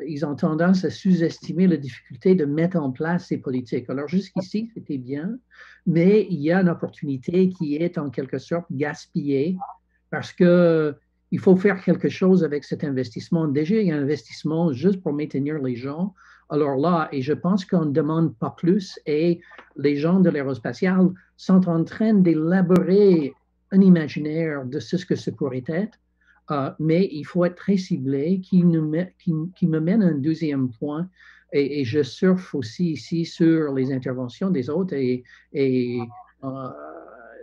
ils ont tendance à sous-estimer la difficulté de mettre en place ces politiques. Alors jusqu'ici, c'était bien, mais il y a une opportunité qui est en quelque sorte gaspillée parce qu'il faut faire quelque chose avec cet investissement. Déjà, il y a un investissement juste pour maintenir les gens. Alors là, et je pense qu'on ne demande pas plus, et les gens de l'aérospatial sont en train d'élaborer un imaginaire de ce que ce pourrait être. Mais il faut être très ciblé, qui me mène à un deuxième point, et je surfe aussi ici sur les interventions des autres,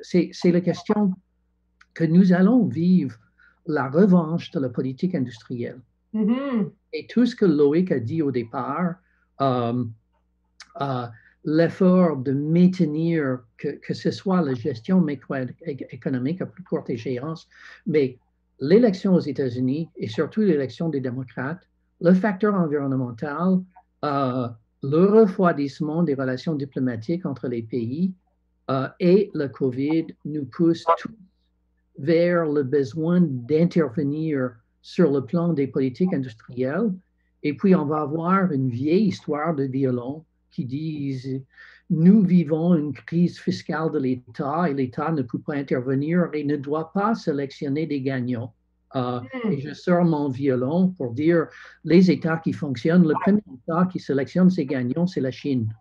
c'est la question que nous allons vivre la revanche de la politique industrielle. Mm-hmm. Et tout ce que Loïc a dit au départ, l'effort de maintenir que ce soit la gestion macroéconomique à plus courte échéance, mais l'élection aux États-Unis et surtout l'élection des démocrates, le facteur environnemental, le refroidissement des relations diplomatiques entre les pays et le COVID nous poussent tous vers le besoin d'intervenir sur le plan des politiques industrielles. Et puis, on va avoir une vieille histoire de violon qui disent nous vivons une crise fiscale de l'État et l'État ne peut pas intervenir et ne doit pas sélectionner des gagnants. Et je sors mon violon pour dire les États qui fonctionnent, le premier État qui sélectionne ses gagnants, c'est la Chine,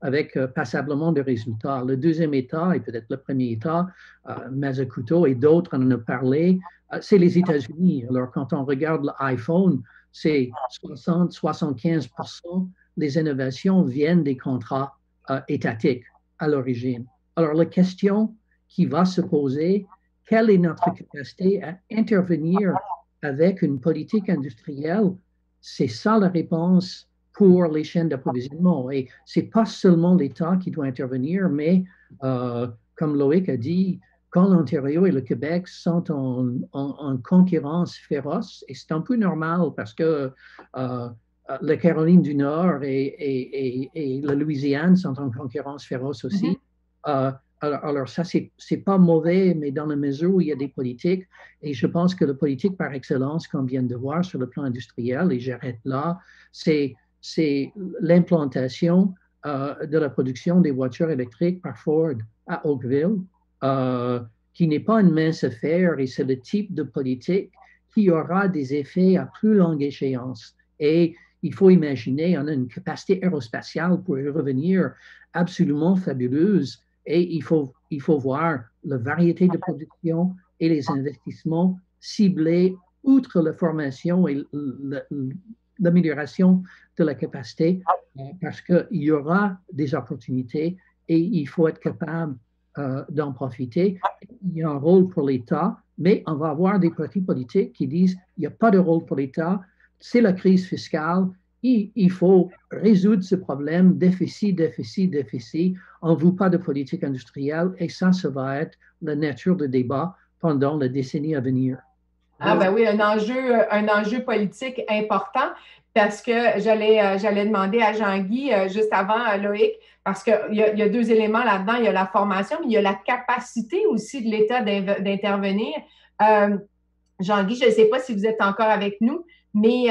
avec passablement de résultats. Le deuxième État, et peut-être le premier État, Mazakuto et d'autres en ont parlé, c'est les États-Unis. Alors, quand on regarde l'iPhone, c'est 60-75% des innovations viennent des contrats étatiques à l'origine. Alors, la question qui va se poser, quelle est notre capacité à intervenir avec une politique industrielle, c'est ça la réponse pour les chaînes d'approvisionnement. Et ce n'est pas seulement l'État qui doit intervenir, mais comme Loïc a dit, quand l'Ontario et le Québec sont en concurrence féroce, et c'est un peu normal parce que la Caroline du Nord et la Louisiane sont en concurrence féroce aussi. Alors ça, c'est pas mauvais, mais dans la mesure où il y a des politiques, et je pense que la politique par excellence qu'on vient de voir sur le plan industriel, et j'arrête là, c'est l'implantation de la production des voitures électriques par Ford à Oakville, qui n'est pas une mince affaire, et c'est le type de politique qui aura des effets à plus longue échéance. Et il faut imaginer, on a une capacité aérospatiale pour y revenir absolument fabuleuse, et il faut voir la variété de production et les investissements ciblés outre la formation et l'amélioration de la capacité, parce qu'il y aura des opportunités et il faut être capable d'en profiter. Il y a un rôle pour l'État, mais on va avoir des partis politiques qui disent il n'y a pas de rôle pour l'État, c'est la crise fiscale, il faut résoudre ce problème, déficit, on ne veut pas de politique industrielle, et ça va être la nature de débat pendant la décennie à venir. Ah ben oui, un enjeu politique important, parce que j'allais demander à Jean-Guy juste avant, Loïc, parce qu'il y a deux éléments là-dedans. Il y a la formation, mais il y a la capacité aussi de l'État d'intervenir. Jean-Guy, je ne sais pas si vous êtes encore avec nous, mais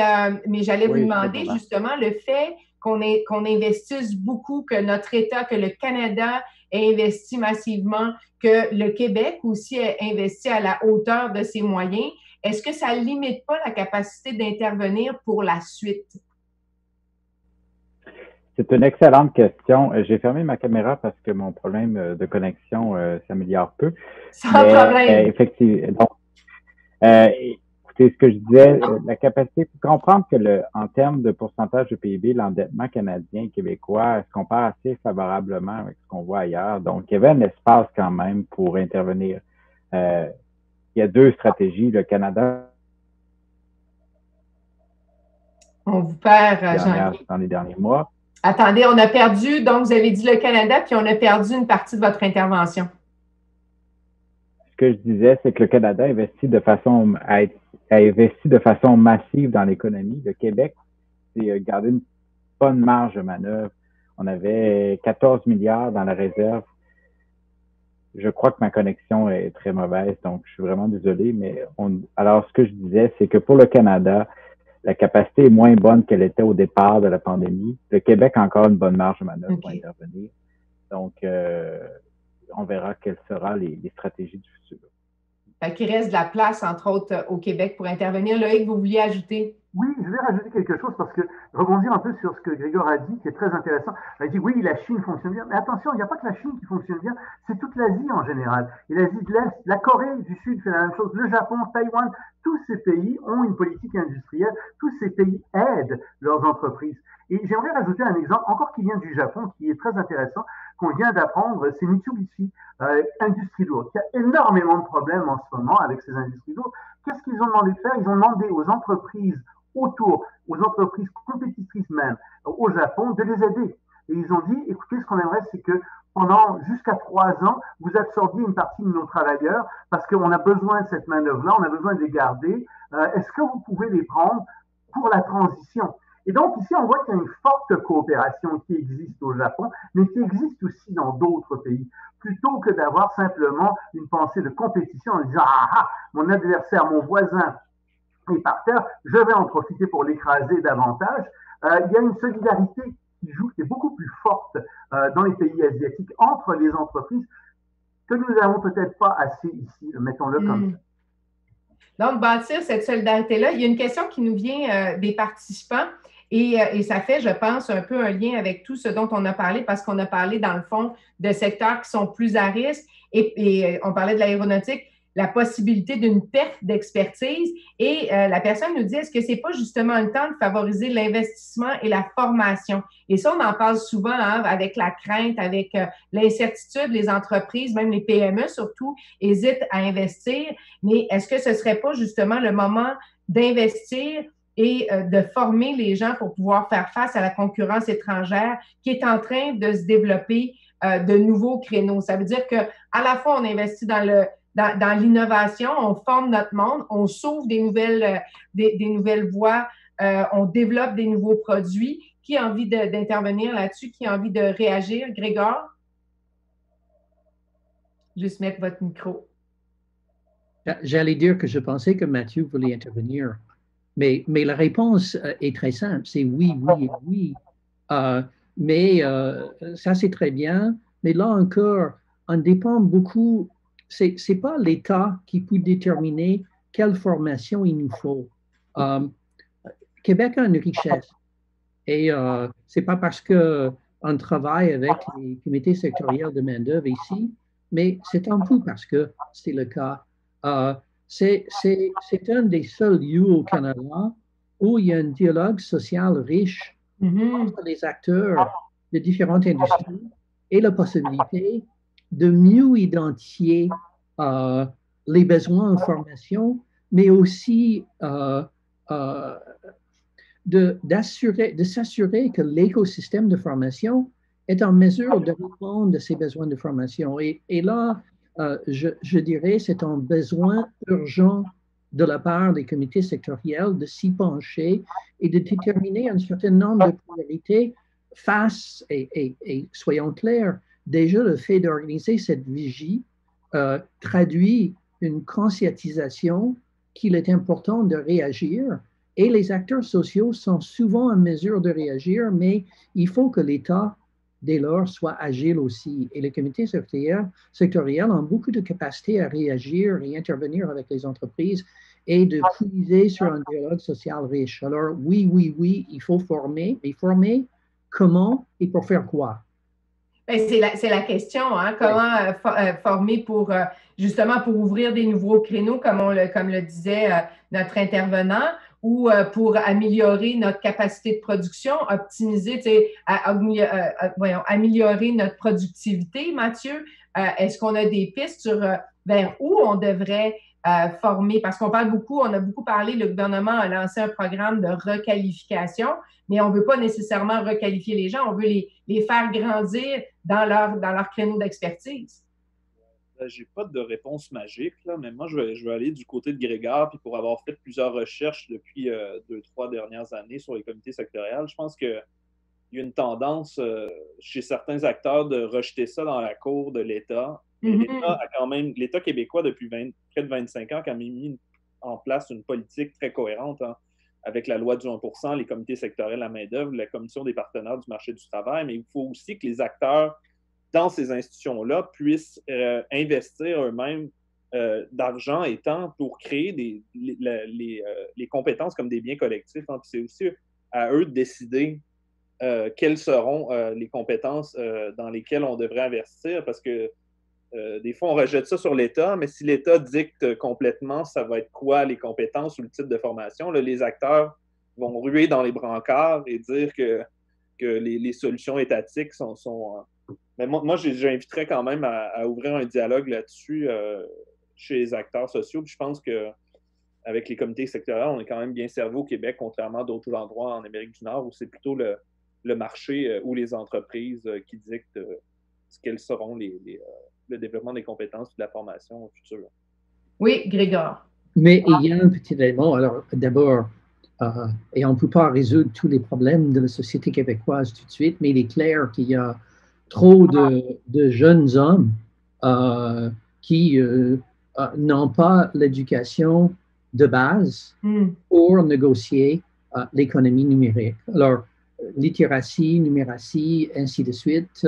j'allais vous demander justement le fait qu'on investisse beaucoup, que notre État, que le Canada ait investi massivement, que le Québec aussi ait investi à la hauteur de ses moyens. Est-ce que ça ne limite pas la capacité d'intervenir pour la suite? C'est une excellente question. J'ai fermé ma caméra parce que mon problème de connexion s'améliore peu. Sans problème. Effectivement. Écoutez, ce que je disais, la capacité, il faut comprendre que en termes de pourcentage de PIB, l'endettement canadien et québécois se compare assez favorablement avec ce qu'on voit ailleurs. Donc, il y avait un espace quand même pour intervenir. Il y a deux stratégies. Le Canada. On vous perd, Jean-Guy. Dans les derniers mois. Attendez, on a perdu, donc vous avez dit le Canada, puis on a perdu une partie de votre intervention. Ce que je disais, c'est que le Canada investit de façon massive dans l'économie. Le Québec, c'est garder une bonne marge de manœuvre. On avait 14 milliards dans la réserve. Je crois que ma connexion est très mauvaise, donc je suis vraiment désolé, mais alors ce que je disais, c'est que pour le Canada, la capacité est moins bonne qu'elle était au départ de la pandémie. Le Québec a encore une bonne marge de manœuvre pour intervenir. Donc, on verra quelles seront les stratégies du futur. Il reste de la place, entre autres, au Québec pour intervenir. Loïc, vous vouliez ajouter? Oui, je vais rajouter quelque chose parce que rebondir un peu sur ce que Grégor a dit, qui est très intéressant. Il a dit oui, la Chine fonctionne bien, mais attention, il n'y a pas que la Chine qui fonctionne bien, c'est toute l'Asie en général. Et l'Asie de l'Est, la Corée du Sud fait la même chose, le Japon, Taïwan, tous ces pays ont une politique industrielle, tous ces pays aident leurs entreprises. Et j'aimerais rajouter un exemple encore qui vient du Japon, qui est très intéressant, qu'on vient d'apprendre, c'est Mitsubishi, industrie lourde, qui a énormément de problèmes en ce moment avec ces industries lourdes. Qu'est-ce qu'ils ont demandé de faire? Ils ont demandé aux entreprises autour, aux entreprises compétitrices même, au Japon, de les aider. Et ils ont dit, écoutez, ce qu'on aimerait, c'est que pendant jusqu'à 3 ans, vous absorbiez une partie de nos travailleurs parce qu'on a besoin de cette main-d'œuvre-là, on a besoin de les garder. Est-ce que vous pouvez les prendre pour la transition? Et donc, ici, on voit qu'il y a une forte coopération qui existe au Japon, mais qui existe aussi dans d'autres pays. Plutôt que d'avoir simplement une pensée de compétition en disant « Ah, mon adversaire, mon voisin est par terre, je vais en profiter pour l'écraser davantage », il y a une solidarité qui joue, qui est beaucoup plus forte dans les pays asiatiques entre les entreprises que nous n'avons peut-être pas assez ici, mettons-le comme ça. Donc, bâtir cette solidarité-là, il y a une question qui nous vient des participants et ça fait, je pense, un peu un lien avec tout ce dont on a parlé parce qu'on a parlé, dans le fond, de secteurs qui sont plus à risque et on parlait de l'aéronautique. la possibilité d'une perte d'expertise. Et la personne nous dit, est-ce que c'est pas justement le temps de favoriser l'investissement et la formation? Et ça, on en parle souvent hein, avec la crainte, avec l'incertitude. Les entreprises, même les PME surtout, hésitent à investir. Mais est-ce que ce serait pas justement le moment d'investir et de former les gens pour pouvoir faire face à la concurrence étrangère qui est en train de se développer de nouveaux créneaux? Ça veut dire que à la fois, on investit dans l'innovation, on forme notre monde, on s'ouvre des nouvelles voies, on développe des nouveaux produits. Qui a envie d'intervenir là-dessus? Qui a envie de réagir? Grégor? Juste mettre votre micro. J'allais dire que je pensais que Mathieu voulait intervenir, mais la réponse est très simple, c'est oui, oui et oui. Mais ça, c'est très bien. Mais là encore, on dépend beaucoup. C'est pas l'État qui peut déterminer quelle formation il nous faut. Québec a une richesse. Et c'est pas parce qu'on travaille avec les comités sectoriels de main-d'œuvre ici, mais c'est un peu parce que c'est le cas. C'est un des seuls lieux au Canada où il y a un dialogue social riche entre les acteurs de différentes industries et la possibilité de mieux identifier les besoins en formation, mais aussi de s'assurer que l'écosystème de formation est en mesure de répondre à ces besoins de formation. Et là, je dirais, c'est un besoin urgent de la part des comités sectoriels de s'y pencher et de déterminer un certain nombre de priorités face, et soyons clairs, déjà le fait d'organiser cette vigie traduit une conscientisation qu'il est important de réagir. Et les acteurs sociaux sont souvent en mesure de réagir, mais il faut que l'État, dès lors, soit agile aussi. Et les comités sectoriels ont beaucoup de capacité à réagir et intervenir avec les entreprises et de puiser sur un dialogue social riche. Alors, oui, oui, oui, il faut former, mais former comment et pour faire quoi? C'est la question, hein? Comment former pour justement pour ouvrir des nouveaux créneaux, comme le disait notre intervenant, ou pour améliorer notre capacité de production, optimiser, améliorer notre productivité, Mathieu. Est-ce qu'on a des pistes sur vers où on devrait former? Parce qu'on on a beaucoup parlé, le gouvernement a lancé un programme de requalification, mais on ne veut pas nécessairement requalifier les gens, on veut les faire grandir dans leur créneau d'expertise. J'ai pas de réponse magique, là, mais moi, je vais aller du côté de Grégor, puis pour avoir fait plusieurs recherches depuis 2-3 dernières années sur les comités sectoriels, je pense qu'il y a une tendance chez certains acteurs de rejeter ça dans la cour de l'État. L'État québécois, depuis près de 25 ans, a quand même mis en place une politique très cohérente hein, avec la loi du 1%, les comités sectoriels à main-d'œuvre, la commission des partenaires du marché du travail, mais il faut aussi que les acteurs dans ces institutions-là puissent investir eux-mêmes d'argent et temps pour créer les compétences comme des biens collectifs. Hein. Puis c'est aussi à eux de décider quelles seront les compétences dans lesquelles on devrait investir parce que des fois, on rejette ça sur l'État, mais si l'État dicte complètement, ça va être quoi les compétences ou le type de formation, là, les acteurs vont ruer dans les brancards et dire que les solutions étatiques sont mais moi j'inviterais quand même à ouvrir un dialogue là-dessus chez les acteurs sociaux. Puis je pense qu'avec les comités sectoriels, on est quand même bien servi au Québec, contrairement à d'autres endroits en Amérique du Nord où c'est plutôt le marché ou les entreprises qui dictent quels seront le développement des compétences et de la formation future. Oui, Grégor. Mais il y a un petit élément. Alors, d'abord, et on ne peut pas résoudre tous les problèmes de la société québécoise tout de suite, mais il est clair qu'il y a trop de jeunes hommes qui n'ont pas l'éducation de base pour négocier l'économie numérique. Alors, littératie, numératie, ainsi de suite.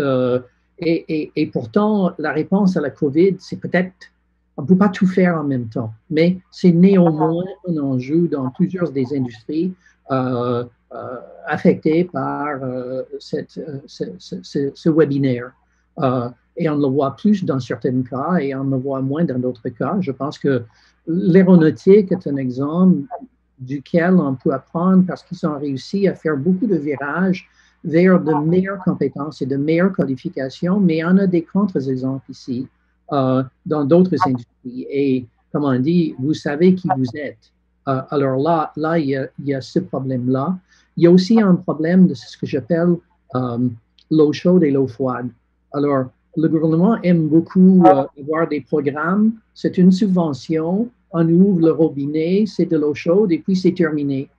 Et pourtant, la réponse à la COVID, c'est peut-être, on ne peut pas tout faire en même temps, mais c'est néanmoins un enjeu dans plusieurs des industries affectées par ce webinaire. et on le voit plus dans certains cas et on le voit moins dans d'autres cas. Je pense que l'aéronautique est un exemple duquel on peut apprendre parce qu'ils ont réussi à faire beaucoup de virages vers de meilleures compétences et de meilleures qualifications, mais on a des contre-exemples ici dans d'autres industries. Et comme on dit, vous savez qui vous êtes. Alors là, il y a ce problème-là. Il y a aussi un problème de ce que j'appelle l'eau chaude et l'eau froide. Alors, le gouvernement aime beaucoup avoir des programmes. C'est une subvention. On ouvre le robinet, c'est de l'eau chaude et puis c'est terminé.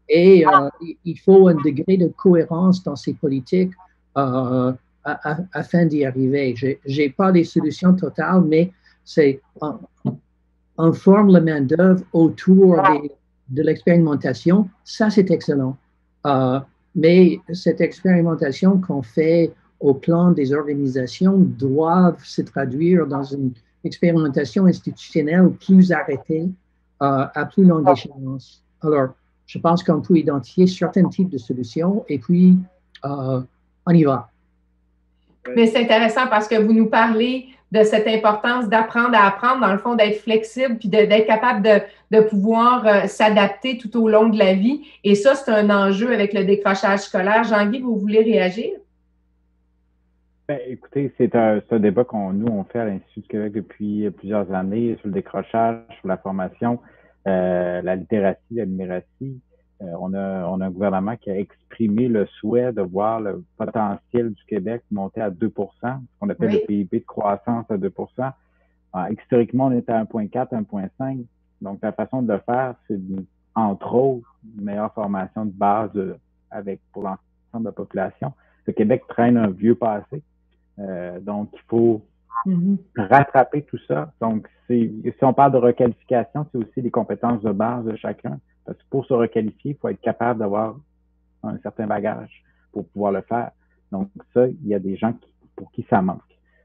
Il faut un degré de cohérence dans ces politiques afin d'y arriver. Je n'ai pas les solutions totales, mais c'est on forme la main-d'œuvre autour de l'expérimentation. Ça, c'est excellent. Mais cette expérimentation qu'on fait au plan des organisations doivent se traduire dans une expérimentation institutionnelle plus arrêtée à plus longue échéance. Alors, je pense qu'on peut identifier certains types de solutions et puis on y va. Mais c'est intéressant parce que vous nous parlez de cette importance d'apprendre à apprendre, dans le fond, d'être flexible puis d'être capable de pouvoir s'adapter tout au long de la vie. Et ça, c'est un enjeu avec le décrochage scolaire. Jean-Guy, vous voulez réagir? Ben, écoutez, c'est un débat on fait à l'Institut du Québec depuis plusieurs années sur le décrochage, sur la formation, la littératie, la numératie. On a un gouvernement qui a exprimé le souhait de voir le potentiel du Québec monter à 2 ce qu'on appelle le PIB de croissance à 2 historiquement, on était à 1,4, 1,5. Donc, la façon de le faire, c'est entre autres une meilleure formation de base pour l'ensemble de la population. Le Québec traîne un vieux passé. Donc, il faut rattraper tout ça. Donc, si on parle de requalification, c'est aussi les compétences de base de chacun. Parce que pour se requalifier, il faut être capable d'avoir un certain bagage pour pouvoir le faire. Donc, ça, il y a des gens pour qui ça manque.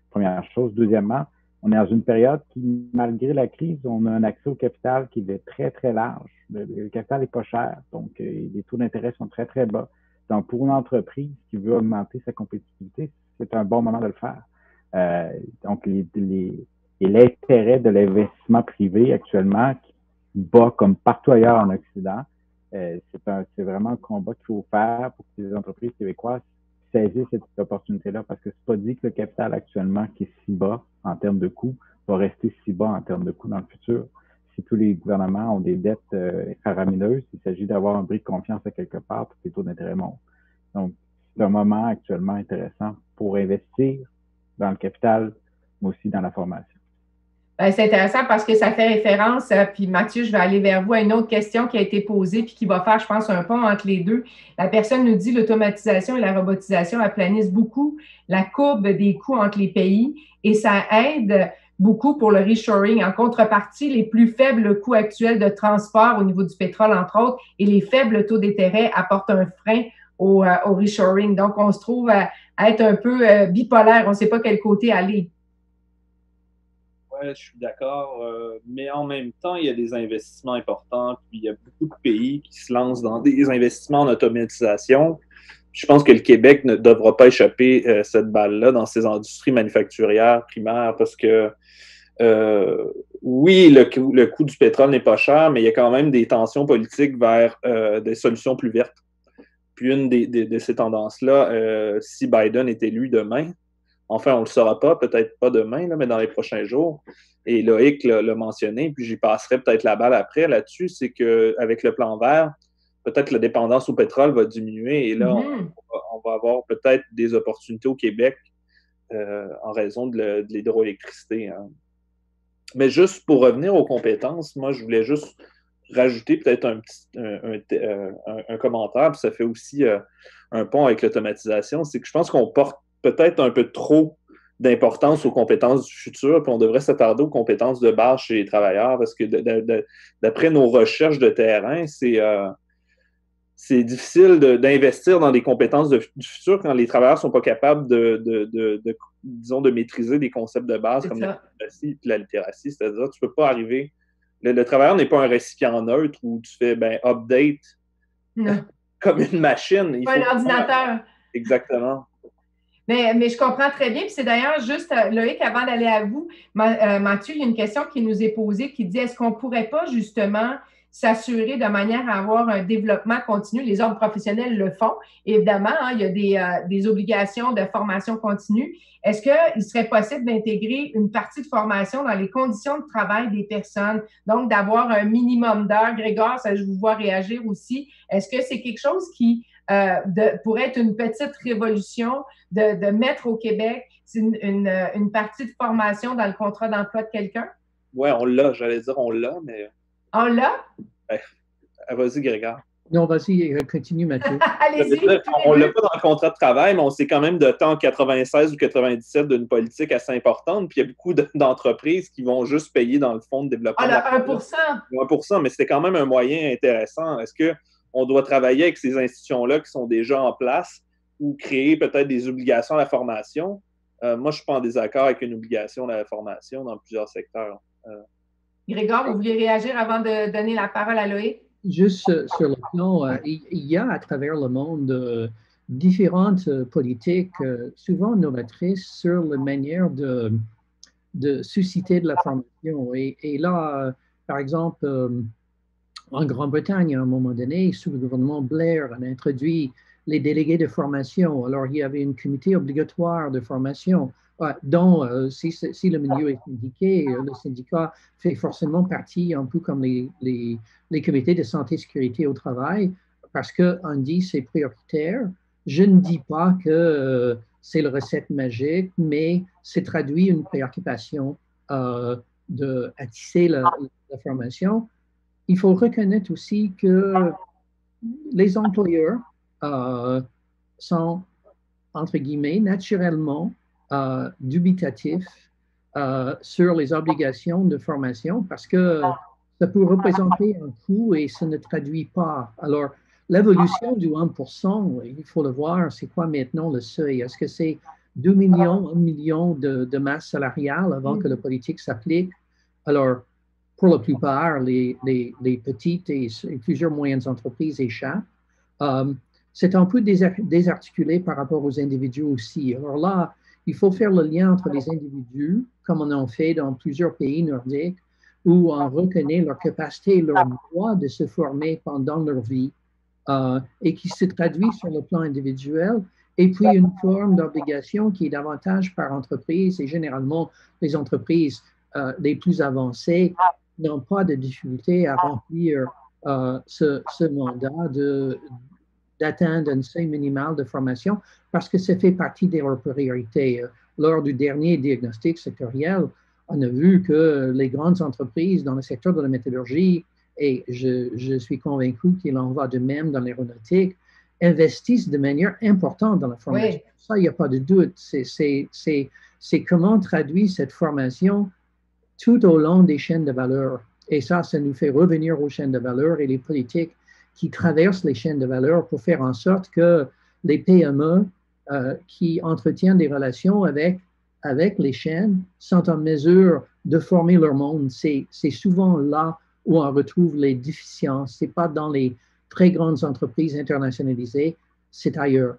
Première chose. Deuxièmement, on est dans une période qui, malgré la crise, on a un accès au capital qui est très, très large. Le capital n'est pas cher. Donc, les taux d'intérêt sont très, très bas. Donc, pour une entreprise qui veut augmenter sa compétitivité, c'est un bon moment de le faire. Donc, l'intérêt de l'investissement privé actuellement qui bat comme partout ailleurs en Occident, c'est vraiment un combat qu'il faut faire pour que les entreprises québécoises saisissent cette opportunité-là parce que c'est pas dit que le capital actuellement qui est si bas en termes de coûts va rester si bas en termes de coûts dans le futur. Si tous les gouvernements ont des dettes faramineuses, il s'agit d'avoir un bris de confiance à quelque part pour que les taux d'intérêt montent. Donc, c'est un moment actuellement intéressant pour investir dans le capital, mais aussi dans la formation. Ben, c'est intéressant parce que ça fait référence, puis Mathieu, je vais aller vers vous, à une autre question qui a été posée puis qui va faire, je pense, un pont entre les deux. La personne nous dit l'automatisation et la robotisation aplanissent beaucoup la courbe des coûts entre les pays et ça aide beaucoup pour le reshoring. En contrepartie, les plus faibles coûts actuels de transport au niveau du pétrole, entre autres, et les faibles taux d'intérêt apportent un frein au reshoring. Donc, on se trouve à être un peu bipolaire. On ne sait pas quel côté aller. Ouais, je suis d'accord. Mais en même temps, il y a des investissements importants. Puis il y a beaucoup de pays qui se lancent dans des investissements en automatisation. Je pense que le Québec ne devra pas échapper cette balle-là dans ses industries manufacturières primaires parce que oui, le coût du pétrole n'est pas cher, mais il y a quand même des tensions politiques vers des solutions plus vertes. Puis une de ces tendances-là, si Biden est élu demain, enfin, on ne le saura pas, peut-être pas demain, là, mais dans les prochains jours, et Loïc l'a mentionné, puis j'y passerai peut-être la balle après là-dessus, c'est qu'avec le plan vert, peut-être la dépendance au pétrole va diminuer, et là, on va avoir peut-être des opportunités au Québec en raison de l'hydroélectricité. Hein. Mais juste pour revenir aux compétences, moi, je voulais juste rajouter peut-être un commentaire, puis ça fait aussi un pont avec l'automatisation, c'est que je pense qu'on porte peut-être un peu trop d'importance aux compétences du futur, puis on devrait s'attarder aux compétences de base chez les travailleurs, parce que d'après nos recherches de terrain, c'est difficile d'investir dans des compétences du futur quand les travailleurs ne sont pas capables disons, de maîtriser des concepts de base comme la littératie et la littératie. C'est-à-dire, tu ne peux pas arriver... Le travailleur n'est pas un récipient neutre où tu fais update comme une machine. Pas un ordinateur. Exactement. Mais je comprends très bien. Puis c'est d'ailleurs juste, Loïc, avant d'aller à vous, Mathieu, il y a une question qui nous est posée qui dit, est-ce qu'on ne pourrait pas justement s'assurer de manière à avoir un développement continu? Les ordres professionnels le font, évidemment, hein, il y a des obligations de formation continue. Est-ce qu'il serait possible d'intégrer une partie de formation dans les conditions de travail des personnes? Donc, d'avoir un minimum d'heures. Grégoire, ça, je vous vois réagir aussi. Est-ce que c'est quelque chose qui pourrait être une petite révolution de mettre au Québec une partie de formation dans le contrat d'emploi de quelqu'un? Oui, on l'a, j'allais dire on l'a, mais. On l'a? Ben, vas-y, Grégoire. Non, vas-y, continue, Mathieu. Allez-y. On ne l'a pas dans le contrat de travail, mais on s'est quand même doté en 96 ou 97 d'une politique assez importante. Puis il y a beaucoup d'entreprises qui vont juste payer dans le fonds de développement. Ah, le 1%. 1%, mais c'était quand même un moyen intéressant. Est-ce qu'on doit travailler avec ces institutions-là qui sont déjà en place ou créer peut-être des obligations à la formation? Moi, je ne suis pas en désaccord avec une obligation à la formation dans plusieurs secteurs. Grégoire, vous vouliez réagir avant de donner la parole à Loïc? Juste sur le plan, il y a à travers le monde différentes politiques, souvent novatrices, sur la manière de susciter de la formation. Et là, par exemple, en Grande-Bretagne, à un moment donné, sous le gouvernement Blair, on a introduit les délégués de formation. Alors, il y avait un comité obligatoire de formation dont, si le milieu est syndiqué, le syndicat fait forcément partie, un peu comme les comités de santé et sécurité au travail, parce qu'on dit c'est prioritaire. Je ne dis pas que c'est la recette magique, mais c'est traduit une préoccupation à tisser la formation. Il faut reconnaître aussi que les employeurs sont, entre guillemets, naturellement dubitatifs sur les obligations de formation parce que ça peut représenter un coût et ça ne traduit pas. Alors, l'évolution du 1%, il faut le voir, c'est quoi maintenant le seuil? Est-ce que c'est 2 millions, 1 million de masse salariale avant que la politique s'applique? Alors, pour la plupart, les petites et plusieurs moyennes entreprises échappent. C'est un peu désarticulé par rapport aux individus aussi. Alors là, il faut faire le lien entre les individus, comme on en fait dans plusieurs pays nordiques, où on reconnaît leur capacité, leur droit de se former pendant leur vie, et qui se traduit sur le plan individuel, et puis une forme d'obligation qui est davantage par entreprise, et généralement les entreprises les plus avancées n'ont pas de difficulté à remplir ce mandat d'atteindre un seuil minimal de formation parce que ça fait partie de leurs priorités. Lors du dernier diagnostic sectoriel, on a vu que les grandes entreprises dans le secteur de la métallurgie, et je suis convaincu qu'il en va de même dans l'aéronautique, investissent de manière importante dans la formation. Oui. Ça, il n'y a pas de doute. C'est comment traduire cette formation tout au long des chaînes de valeur. Et ça nous fait revenir aux chaînes de valeur et les politiques qui traversent les chaînes de valeur pour faire en sorte que les PME qui entretiennent des relations avec les chaînes sont en mesure de former leur monde. C'est souvent là où on retrouve les déficiences. Ce n'est pas dans les très grandes entreprises internationalisées, c'est ailleurs.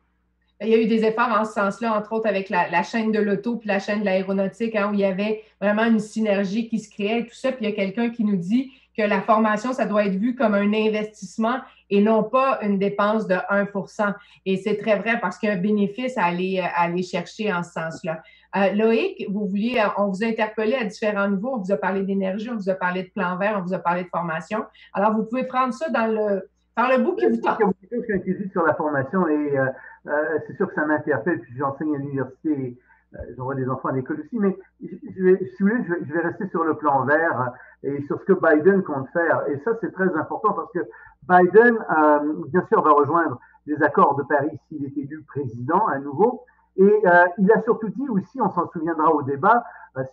Il y a eu des efforts en ce sens-là, entre autres avec la chaîne de l'auto puis la chaîne de l'aéronautique, hein, où il y avait vraiment une synergie qui se créait et tout ça. Puis il y a quelqu'un qui nous dit que la formation, ça doit être vu comme un investissement et non pas une dépense de 1%. Et c'est très vrai parce qu'il y a un bénéfice à aller chercher en ce sens-là. Loïc, on vous a interpellé à différents niveaux. On vous a parlé d'énergie, on vous a parlé de plan vert, on vous a parlé de formation. Alors, vous pouvez prendre ça par le bout qui vous tente. Il y a quelque chose qui a été dit sur la formation et c'est sûr que ça m'interpelle, puis j'enseigne à l'université, j'envoie des enfants à l'école aussi, mais si vous voulez, je vais rester sur le plan vert et sur ce que Biden compte faire. Et ça, c'est très important parce que Biden, bien sûr, va rejoindre les accords de Paris s'il est élu président à nouveau. Et il a surtout dit aussi, on s'en souviendra au débat,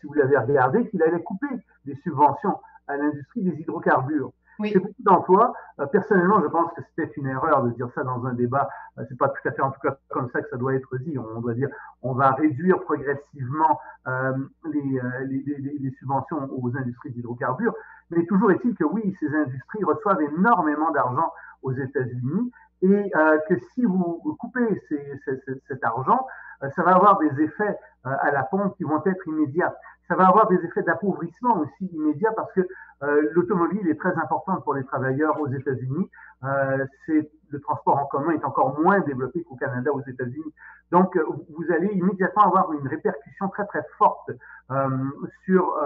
si vous l'avez regardé, qu'il allait couper des subventions à l'industrie des hydrocarbures. Oui. C'est beaucoup d'emplois. Personnellement, je pense que c'était une erreur de dire ça dans un débat. C'est pas tout à fait, en tout cas, comme ça que ça doit être dit. On doit dire, on va réduire progressivement les subventions aux industries d'hydrocarbures. Mais toujours est-il que oui, ces industries reçoivent énormément d'argent aux États-Unis et que si vous coupez cet argent, Ça va avoir des effets à la pompe qui vont être immédiats. Ça va avoir des effets d'appauvrissement aussi immédiats parce que l'automobile est très importante pour les travailleurs aux États-Unis. Le transport en commun est encore moins développé qu'au Canada, aux États-Unis. Donc, vous allez immédiatement avoir une répercussion très, très forte sur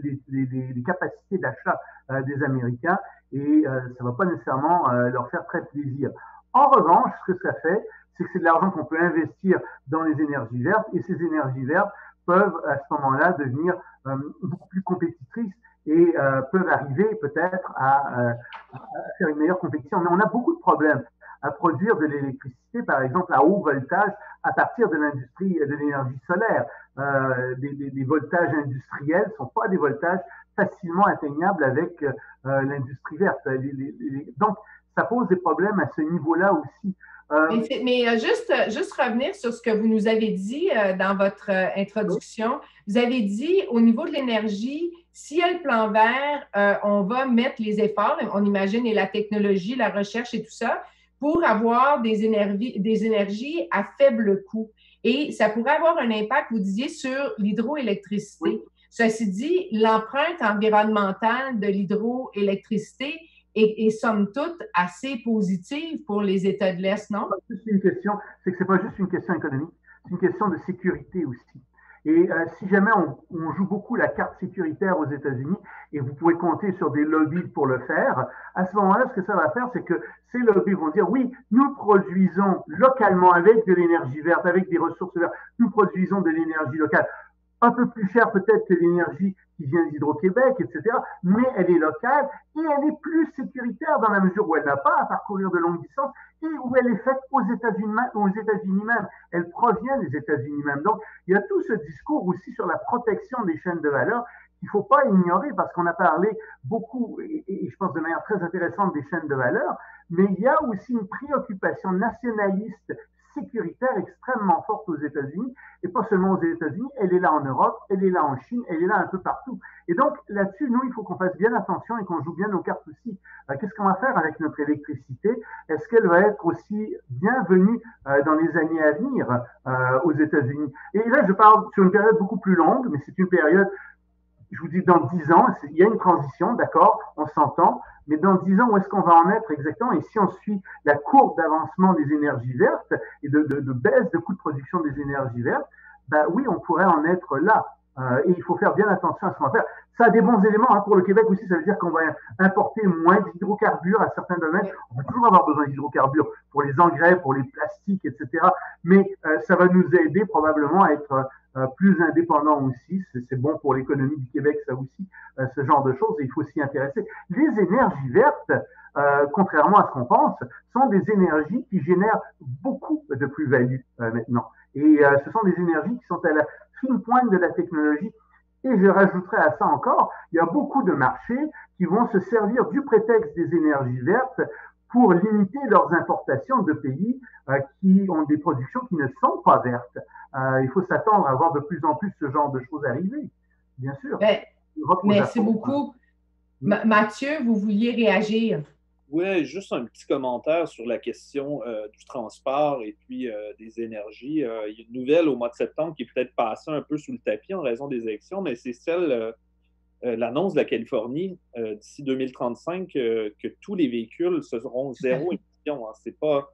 les capacités d'achat des Américains et ça ne va pas nécessairement leur faire très plaisir. En revanche, ce que ça fait, c'est que c'est de l'argent qu'on peut investir dans les énergies vertes et ces énergies vertes peuvent à ce moment-là devenir beaucoup plus compétitrices et peuvent arriver peut-être à faire une meilleure compétition. Mais on a beaucoup de problèmes à produire de l'électricité, par exemple à haut voltage, à partir de l'industrie de l'énergie solaire. Des voltages industriels ne sont pas des voltages facilement atteignables avec l'industrie verte. Donc, ça pose des problèmes à ce niveau-là aussi. Mais juste revenir sur ce que vous nous avez dit dans votre introduction. Vous avez dit, au niveau de l'énergie, s'il y a le plan vert, on va mettre les efforts, on imagine, et la technologie, la recherche et tout ça, pour avoir des énergies à faible coût. Et ça pourrait avoir un impact, vous disiez, sur l'hydroélectricité. Oui. Ceci dit, l'empreinte environnementale de l'hydroélectricité est somme toute assez positive pour les États de l'Est, non? C'est que c'est pas juste une question économique, c'est une question de sécurité aussi. Et si jamais on joue beaucoup la carte sécuritaire aux États-Unis, et vous pouvez compter sur des lobbies pour le faire, à ce moment-là, ce que ça va faire, c'est que ces lobbies vont dire, oui, nous produisons localement avec de l'énergie verte, avec des ressources vertes, nous produisons de l'énergie locale, un peu plus chère peut-être que l'énergie qui vient d'Hydro-Québec, etc., mais elle est locale et elle est plus sécuritaire dans la mesure où elle n'a pas à parcourir de longues distances et où elle est faite aux États-Unis même. Elle provient des États-Unis même. Donc, il y a tout ce discours aussi sur la protection des chaînes de valeur qu'il ne faut pas ignorer parce qu'on a parlé beaucoup, et je pense de manière très intéressante, des chaînes de valeur, mais il y a aussi une préoccupation nationaliste sécuritaire extrêmement forte aux États-Unis, et pas seulement aux États-Unis, elle est là en Europe, elle est là en Chine, elle est là un peu partout. Et donc, là-dessus, nous, il faut qu'on fasse bien attention et qu'on joue bien nos cartes aussi. Qu'est-ce qu'on va faire avec notre électricité? Est-ce qu'elle va être aussi bienvenue dans les années à venir aux États-Unis? Et là, je parle sur une période beaucoup plus longue, mais c'est une période, je vous dis, dans 10 ans, il y a une transition, d'accord, on s'entend, mais dans 10 ans, où est-ce qu'on va en être exactement? Et si on suit la courbe d'avancement des énergies vertes et de baisse de coûts de production des énergies vertes, ben oui, on pourrait en être là. Et il faut faire bien attention à ce qu'on va faire. Ça a des bons éléments hein, pour le Québec aussi, ça veut dire qu'on va importer moins d'hydrocarbures à certains domaines. On va toujours avoir besoin d'hydrocarbures pour les engrais, pour les plastiques, etc. Mais ça va nous aider probablement à être plus indépendants aussi. C'est bon pour l'économie du Québec, ça aussi, ce genre de choses, et il faut s'y intéresser. Les énergies vertes, contrairement à ce qu'on pense, sont des énergies qui génèrent beaucoup de plus-value maintenant. Et ce sont des énergies qui sont à la fine pointe de la technologie. Et je rajouterai à ça encore, il y a beaucoup de marchés qui vont se servir du prétexte des énergies vertes pour limiter leurs importations de pays qui ont des productions qui ne sont pas vertes. Il faut s'attendre à voir de plus en plus ce genre de choses arriver, bien sûr. Merci beaucoup. Mathieu, vous vouliez réagir? Oui, juste un petit commentaire sur la question du transport et puis des énergies. Il y a une nouvelle au mois de septembre qui est peut-être passée un peu sous le tapis en raison des élections, mais c'est celle, l'annonce de la Californie d'ici 2035 que tous les véhicules seront zéro émission. Hein. C'est pas,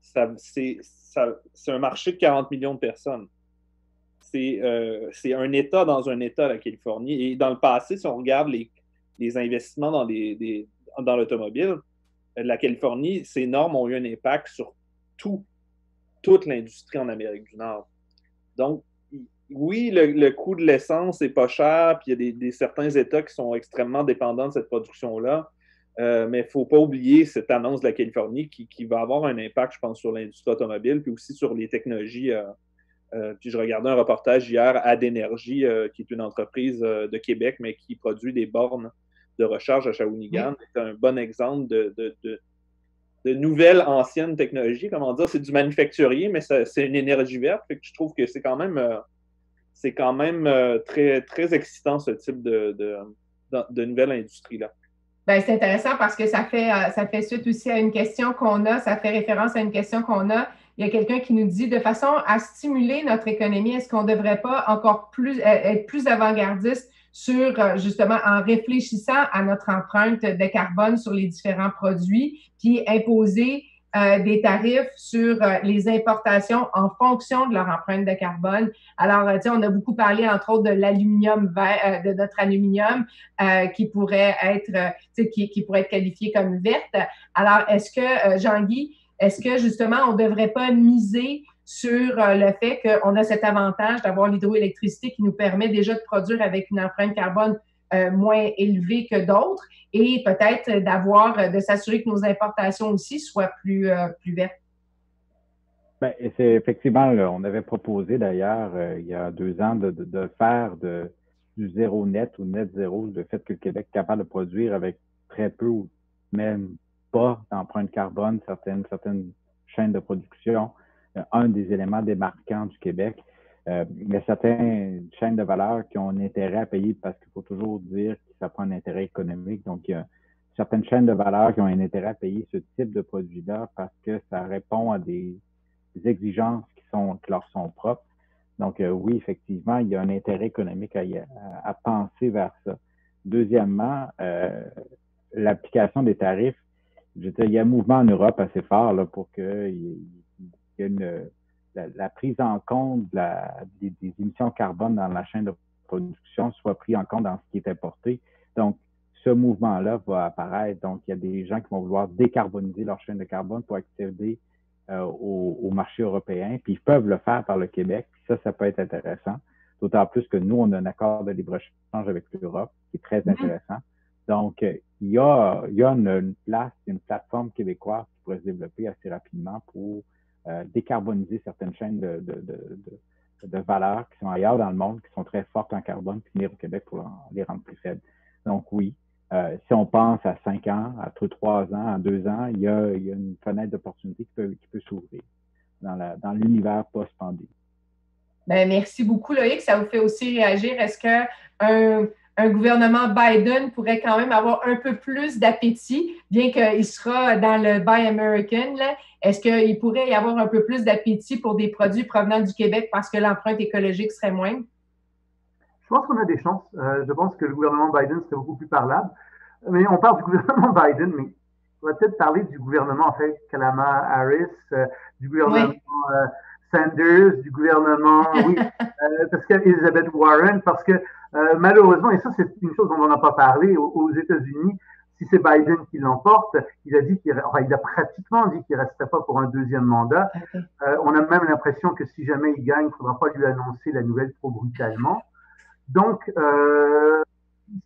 c'est un marché de 40 millions de personnes. C'est un État dans un État, la Californie. Et dans le passé, si on regarde les investissements dans l'automobile, la Californie, ces normes ont eu un impact sur toute l'industrie en Amérique du Nord. Donc, oui, le coût de l'essence n'est pas cher, puis il y a certains États qui sont extrêmement dépendants de cette production-là, mais il ne faut pas oublier cette annonce de la Californie qui va avoir un impact, je pense, sur l'industrie automobile, puis aussi sur les technologies. Puis je regardais un reportage hier à D'énergie, qui est une entreprise de Québec, mais qui produit des bornes de recharge à Shawinigan. C'est un bon exemple de nouvelles, anciennes technologies. Comment dire, c'est du manufacturier, mais c'est une énergie verte. Fait que je trouve que c'est quand même très, très excitant, ce type de nouvelle industrie-là. Bien, c'est intéressant parce que ça fait suite aussi à une question qu'on a, ça fait référence à une question qu'on a. il y a quelqu'un qui nous dit, de façon à stimuler notre économie, est-ce qu'on ne devrait pas encore plus être plus avant-gardiste sur, justement, en réfléchissant à notre empreinte de carbone sur les différents produits, puis imposer des tarifs sur les importations en fonction de leur empreinte de carbone. Alors, tu sais, on a beaucoup parlé, entre autres, de l'aluminium vert, de notre aluminium qui pourrait être, qui pourrait être qualifié comme verte. Alors, est-ce que, Jean-Guy, est-ce que, justement, on ne devrait pas miser sur le fait qu'on a cet avantage d'avoir l'hydroélectricité qui nous permet déjà de produire avec une empreinte carbone moins élevée que d'autres et peut-être de s'assurer que nos importations aussi soient plus vertes? Ben, c'est effectivement, là, on avait proposé d'ailleurs il y a 2 ans de faire du zéro net ou net zéro, le fait que le Québec est capable de produire avec très peu ou même pas d'empreinte carbone certaines chaînes de production, un des éléments démarquants du Québec. Il y a certaines chaînes de valeur qui ont un intérêt à payer parce qu'il faut toujours dire que ça prend un intérêt économique. Donc, il y a certaines chaînes de valeur qui ont un intérêt à payer ce type de produit-là parce que ça répond à des exigences qui leur sont propres. Donc, oui, effectivement, il y a un intérêt économique à penser vers ça. Deuxièmement, l'application des tarifs. Je veux dire, il y a un mouvement en Europe assez fort là, pour qu'il y ait la prise en compte des émissions carbone dans la chaîne de production soit prise en compte dans ce qui est importé. Donc, ce mouvement-là va apparaître. Donc, il y a des gens qui vont vouloir décarboniser leur chaîne de carbone pour accéder au marché européen. Puis, ils peuvent le faire par le Québec. Puis ça peut être intéressant. D'autant plus que nous, on a un accord de libre-échange avec l'Europe qui est très intéressant. Donc, il y a une plateforme québécoise qui pourrait se développer assez rapidement pour décarboniser certaines chaînes de valeur qui sont ailleurs dans le monde, qui sont très fortes en carbone, puis venir au Québec pour les rendre plus faibles. Donc oui, si on pense à 5 ans, à 3 ans, à 2 ans, il y a une fenêtre d'opportunité qui peut s'ouvrir dans l'univers post-pandémie. Ben, merci beaucoup, Loïc. Ça vous fait aussi réagir. Est-ce qu'un gouvernement Biden pourrait quand même avoir un peu plus d'appétit, bien qu'il sera dans le Buy American, là, est-ce qu'il pourrait y avoir un peu plus d'appétit pour des produits provenant du Québec parce que l'empreinte écologique serait moindre? Je pense qu'on a des chances. Je pense que le gouvernement Biden serait beaucoup plus parlable. Mais on parle du gouvernement Biden, mais on va peut-être parler du gouvernement, en fait, Kamala Harris, du gouvernement Sanders, du gouvernement, oui, parce qu'Elizabeth Warren, parce que malheureusement, et ça c'est une chose dont on n'a pas parlé, aux États-Unis, si c'est Biden qui l'emporte, il a pratiquement dit qu'il ne resterait pas pour un deuxième mandat. On a même l'impression que si jamais il gagne, il ne faudra pas lui annoncer la nouvelle trop brutalement. Donc,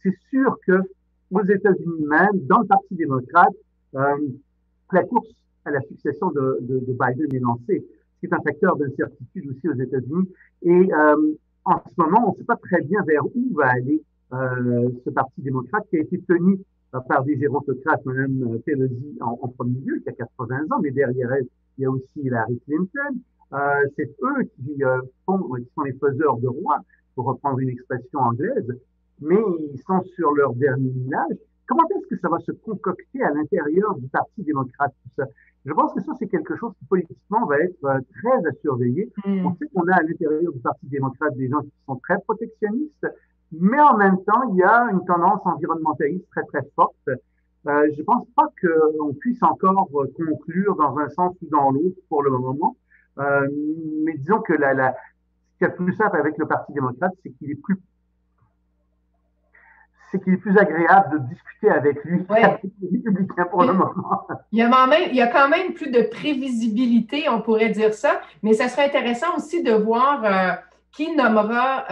c'est sûr que aux États-Unis même, dans le Parti démocrate, la course à la succession de Biden est lancée. C'est un facteur d'incertitude aussi aux États-Unis. Et en ce moment, on ne sait pas très bien vers où va aller ce Parti démocrate qui a été tenu par des gérontocrates, Mme Pelosi en premier lieu, qui a 80 ans, mais derrière elle, il y a aussi Hillary Clinton. C'est eux qui sont les faiseurs de rois, pour reprendre une expression anglaise, mais ils sont sur leur dernier millage. Comment est-ce que ça va se concocter à l'intérieur du Parti démocrate, tout ça? Je pense que ça, c'est quelque chose qui politiquement va être très à surveiller. On sait qu'on a à l'intérieur du Parti démocrate des gens qui sont très protectionnistes, mais en même temps, il y a une tendance environnementaliste très, très forte. Je ne pense pas qu'on puisse encore conclure dans un sens ou dans l'autre pour le moment. Mais disons que ce qui est plus simple avec le Parti démocrate, c'est qu'il est plus agréable de discuter avec lui qu'avec les républicains pour le moment. Il y a quand même plus de prévisibilité, on pourrait dire ça, mais ça serait intéressant aussi de voir qui nommera,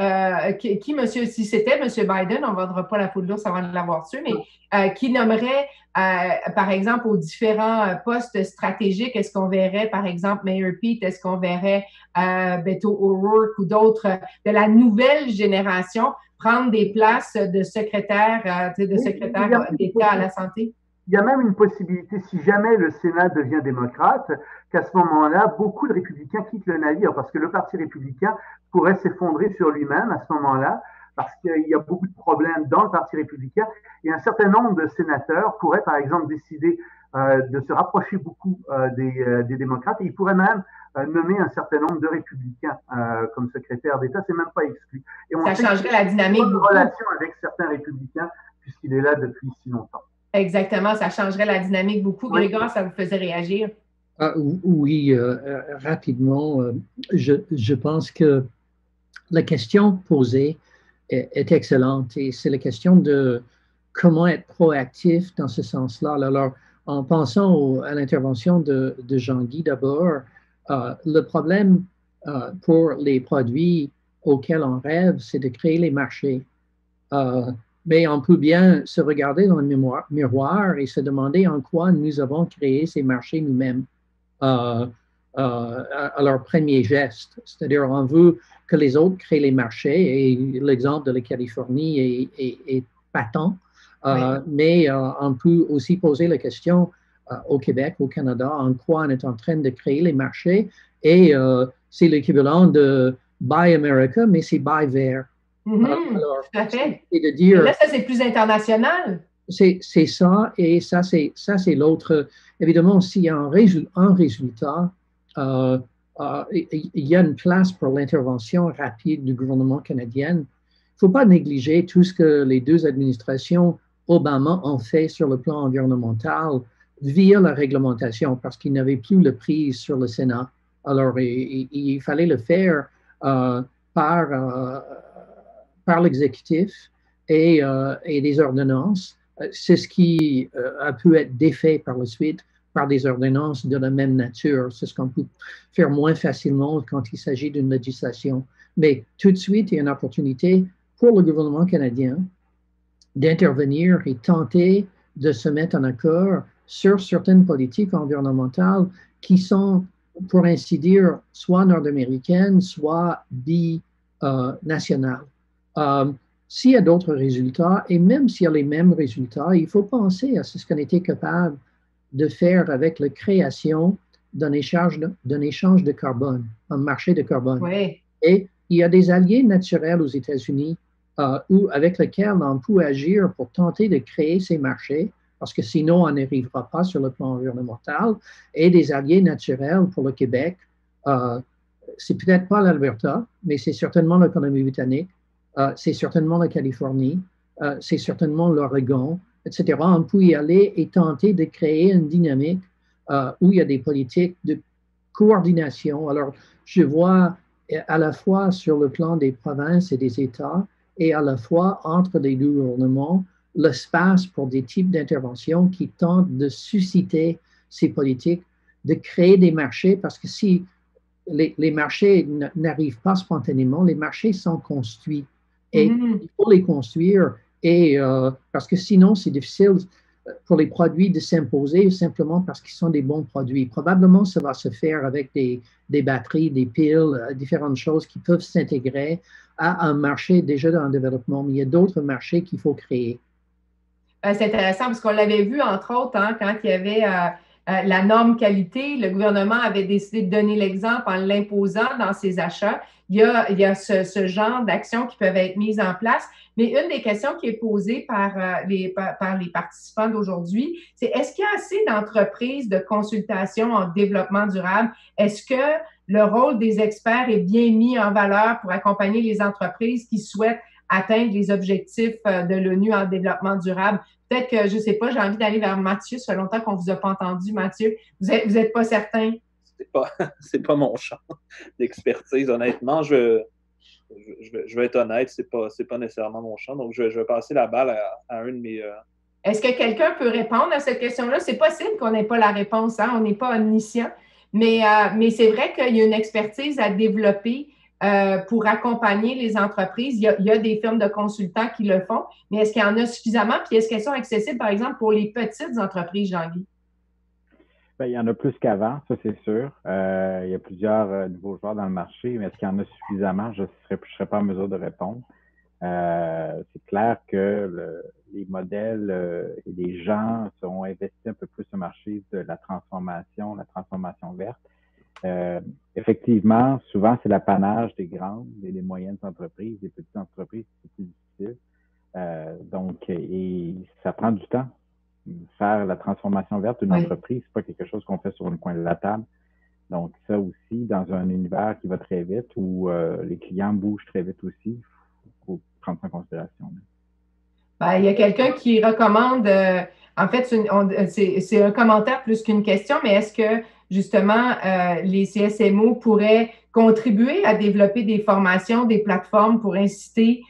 si c'était M. Biden, on ne vendra pas la peau de l'ours avant de l'avoir tué, mais qui nommerait, par exemple, aux différents postes stratégiques, est-ce qu'on verrait, par exemple, Mayor Pete, est-ce qu'on verrait Beto O'Rourke ou d'autres de la nouvelle génération prendre des places de secrétaire d'État à la santé? Il y a même une possibilité, si jamais le Sénat devient démocrate, qu'à ce moment-là, beaucoup de républicains quittent le navire parce que le Parti républicain pourrait s'effondrer sur lui-même à ce moment-là. parce qu'il y a beaucoup de problèmes dans le Parti républicain et un certain nombre de sénateurs pourraient, par exemple, décider de se rapprocher beaucoup des démocrates et ils pourraient même nommer un certain nombre de républicains comme secrétaire d'État. C'est même pas exclu. Et on ça changerait la dynamique beaucoup. beaucoup. Relation avec certains républicains puisqu'il est là depuis si longtemps. Exactement, ça changerait la dynamique beaucoup. Oui. Grégoire, ça vous faisait réagir? Oui, rapidement. Je pense que la question posée est excellente et c'est la question de comment être proactif dans ce sens-là. Alors, en pensant à l'intervention de Jean-Guy d'abord, le problème pour les produits auxquels on rêve, c'est de créer les marchés. Mais on peut bien se regarder dans le miroir et se demander en quoi nous avons créé ces marchés nous-mêmes à leur premier geste. C'est-à-dire, on veut que les autres créent les marchés et l'exemple de la Californie est patent. Oui. Mais on peut aussi poser la question au Québec, au Canada, en quoi on est en train de créer les marchés et c'est l'équivalent de Buy America, mais c'est Buy Vert. Alors, tout à fait. C'est de dire, là, ça, c'est plus international. C'est ça, et ça, c'est l'autre. Évidemment, s'il y a un résultat, il y a une place pour l'intervention rapide du gouvernement canadien. Il ne faut pas négliger tout ce que les deux administrations Obama ont fait sur le plan environnemental via la réglementation, parce qu'ils n'avaient plus le prise sur le Sénat. Alors, il fallait le faire par l'exécutif et des ordonnances. C'est ce qui a pu être défait par la suite par des ordonnances de la même nature. C'est ce qu'on peut faire moins facilement quand il s'agit d'une législation. Mais tout de suite, il y a une opportunité pour le gouvernement canadien d'intervenir et tenter de se mettre en accord sur certaines politiques environnementales qui sont, pour ainsi dire, soit nord-américaines, soit binationales. S'il y a d'autres résultats, et même s'il y a les mêmes résultats, il faut penser à ce qu'on était capable de faire avec la création d'un échange de carbone, un marché de carbone. Oui. Et il y a des alliés naturels aux États-Unis avec lesquels on peut agir pour tenter de créer ces marchés, parce que sinon on n'arrivera pas sur le plan environnemental, et des alliés naturels pour le Québec. C'est peut-être pas l'Alberta, mais c'est certainement la Colombie-Britannique. C'est certainement la Californie, c'est certainement l'Oregon, etc. On peut y aller et tenter de créer une dynamique où il y a des politiques de coordination. Alors, je vois à la fois sur le plan des provinces et des États et à la fois entre les deux gouvernements l'espace pour des types d'interventions qui tentent de susciter ces politiques, de créer des marchés, parce que si les marchés n'arrivent pas spontanément, les marchés sont construits. Et il faut les construire, et, parce que sinon, c'est difficile pour les produits de s'imposer simplement parce qu'ils sont des bons produits. Probablement, ça va se faire avec des batteries, des piles, différentes choses qui peuvent s'intégrer à un marché déjà en développement, mais il y a d'autres marchés qu'il faut créer. C'est intéressant parce qu'on l'avait vu, entre autres, hein, quand il y avait la norme qualité, le gouvernement avait décidé de donner l'exemple en l'imposant dans ses achats. Il y a ce genre d'actions qui peuvent être mises en place. Mais une des questions qui est posée par les participants d'aujourd'hui, c'est est-ce qu'il y a assez d'entreprises de consultation en développement durable? Est-ce que le rôle des experts est bien mis en valeur pour accompagner les entreprises qui souhaitent atteindre les objectifs de l'ONU en développement durable? Peut-être que, je ne sais pas, j'ai envie d'aller vers Mathieu. Ça fait longtemps qu'on ne vous a pas entendu, Mathieu. Vous êtes pas certain? C'est pas mon champ d'expertise, honnêtement. Je vais être honnête, c'est pas nécessairement mon champ. Donc, je vais passer la balle à un de mes... Est-ce que quelqu'un peut répondre à cette question-là? C'est possible qu'on n'ait pas la réponse, hein? On n'est pas omniscient. Mais c'est vrai qu'il y a une expertise à développer pour accompagner les entreprises. Il y a des firmes de consultants qui le font, mais est-ce qu'il y en a suffisamment? Puis est-ce qu'elles sont accessibles, par exemple, pour les petites entreprises, Jean-Guy? Ben, il y en a plus qu'avant, ça c'est sûr. Il y a plusieurs nouveaux joueurs dans le marché, mais est-ce qu'il y en a suffisamment? Je serais pas en mesure de répondre. C'est clair que les modèles et les gens sont investis un peu plus au marché de la transformation verte. Effectivement, souvent, c'est l'apanage des grandes et des moyennes entreprises. Des petites entreprises, c'est plus Donc, et ça prend du temps. Faire la transformation verte d'une entreprise, c'est pas quelque chose qu'on fait sur le coin de la table. Donc, ça aussi, dans un univers qui va très vite, où les clients bougent très vite aussi, il faut prendre ça en considération. Ben, il y a quelqu'un qui recommande, en fait, c'est un commentaire plus qu'une question, mais est-ce que justement les CSMO pourraient contribuer à développer des formations, des plateformes pour inciter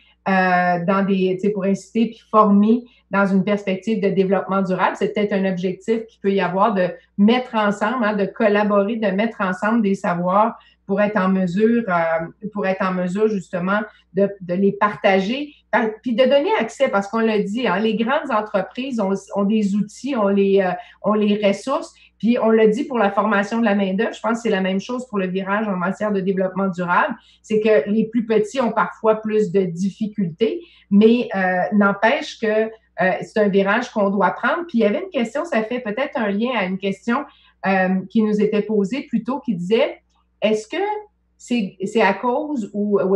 pour inciter puis former dans une perspective de développement durable? C'est peut-être un objectif qu'il peut y avoir de mettre ensemble, de collaborer, de mettre ensemble des savoirs pour être en mesure justement de les partager, puis de donner accès, parce qu'on l'a dit, les grandes entreprises ont des outils, ont les ressources, puis on l'a dit pour la formation de la main-d'œuvre, je pense que c'est la même chose pour le virage en matière de développement durable, c'est que les plus petits ont parfois plus de difficultés, mais n'empêche que c'est un virage qu'on doit prendre. Puis il y avait une question, ça fait peut-être un lien à une question qui nous était posée plus tôt, qui disait, est-ce que c'est à cause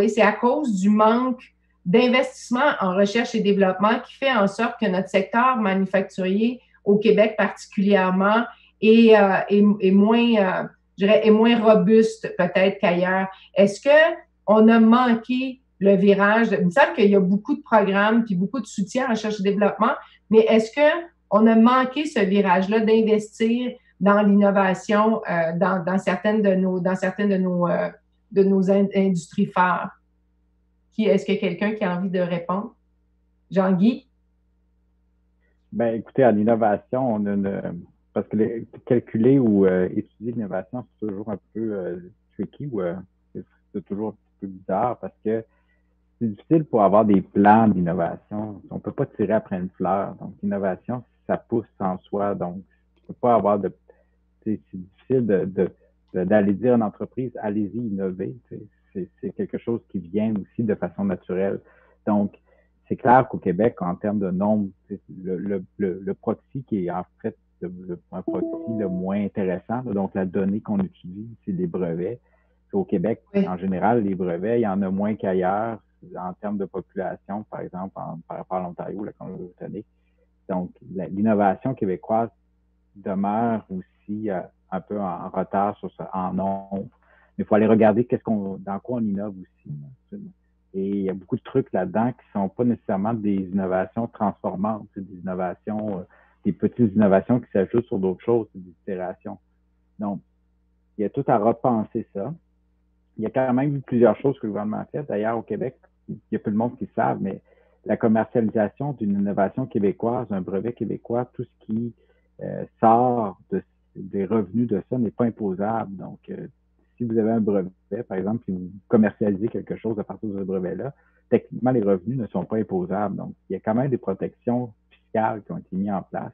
c'est à cause du manque d'investissement en recherche et développement qui fait en sorte que notre secteur manufacturier au Québec particulièrement est moins, est moins robuste peut-être qu'ailleurs. Est-ce qu'on a manqué le virage? Il me semble qu'il y a beaucoup de programmes puis beaucoup de soutien en recherche et développement, mais est-ce qu'on a manqué ce virage-là d'investir dans l'innovation dans certaines de nos industries phares? Est-ce qu'il y a quelqu'un qui a envie de répondre? Jean-Guy? Ben, écoutez, en innovation, on a parce que calculer ou étudier l'innovation, c'est toujours un peu tricky ou c'est toujours un petit peu bizarre parce que c'est difficile pour avoir des plans d'innovation. On ne peut pas tirer après une fleur. Donc, l'innovation, ça pousse en soi. Donc, tu ne peux pas avoir de... C'est difficile d'aller dire à une entreprise, allez-y, innover. C'est quelque chose qui vient aussi de façon naturelle. Donc, c'est clair qu'au Québec, en termes de nombre, le proxy qui est en fait un proxy le moins intéressant, donc la donnée qu'on utilise, c'est les brevets. Au Québec, en général, les brevets, il y en a moins qu'ailleurs en termes de population, par exemple, par rapport à l'Ontario, la Colombie-Britannique. Donc, l'innovation québécoise demeure aussi un peu en retard sur ça, en nombre. Mais il faut aller regarder dans quoi on innove aussi. Et il y a beaucoup de trucs là-dedans qui ne sont pas nécessairement des innovations transformantes, c'est des innovations, des petites innovations qui s'ajoutent sur d'autres choses, c'est des itérations. Donc, il y a tout à repenser ça. Il y a quand même eu plusieurs choses que le gouvernement a faites. D'ailleurs, au Québec, il y a peu de monde qui le savent, mais la commercialisation d'une innovation québécoise, un brevet québécois, tout ce qui sort des revenus de ça n'est pas imposable. Donc, si vous avez un brevet, par exemple, et vous commercialisez quelque chose à partir de ce brevet-là, techniquement, les revenus ne sont pas imposables. Donc, il y a quand même des protections fiscales qui ont été mises en place,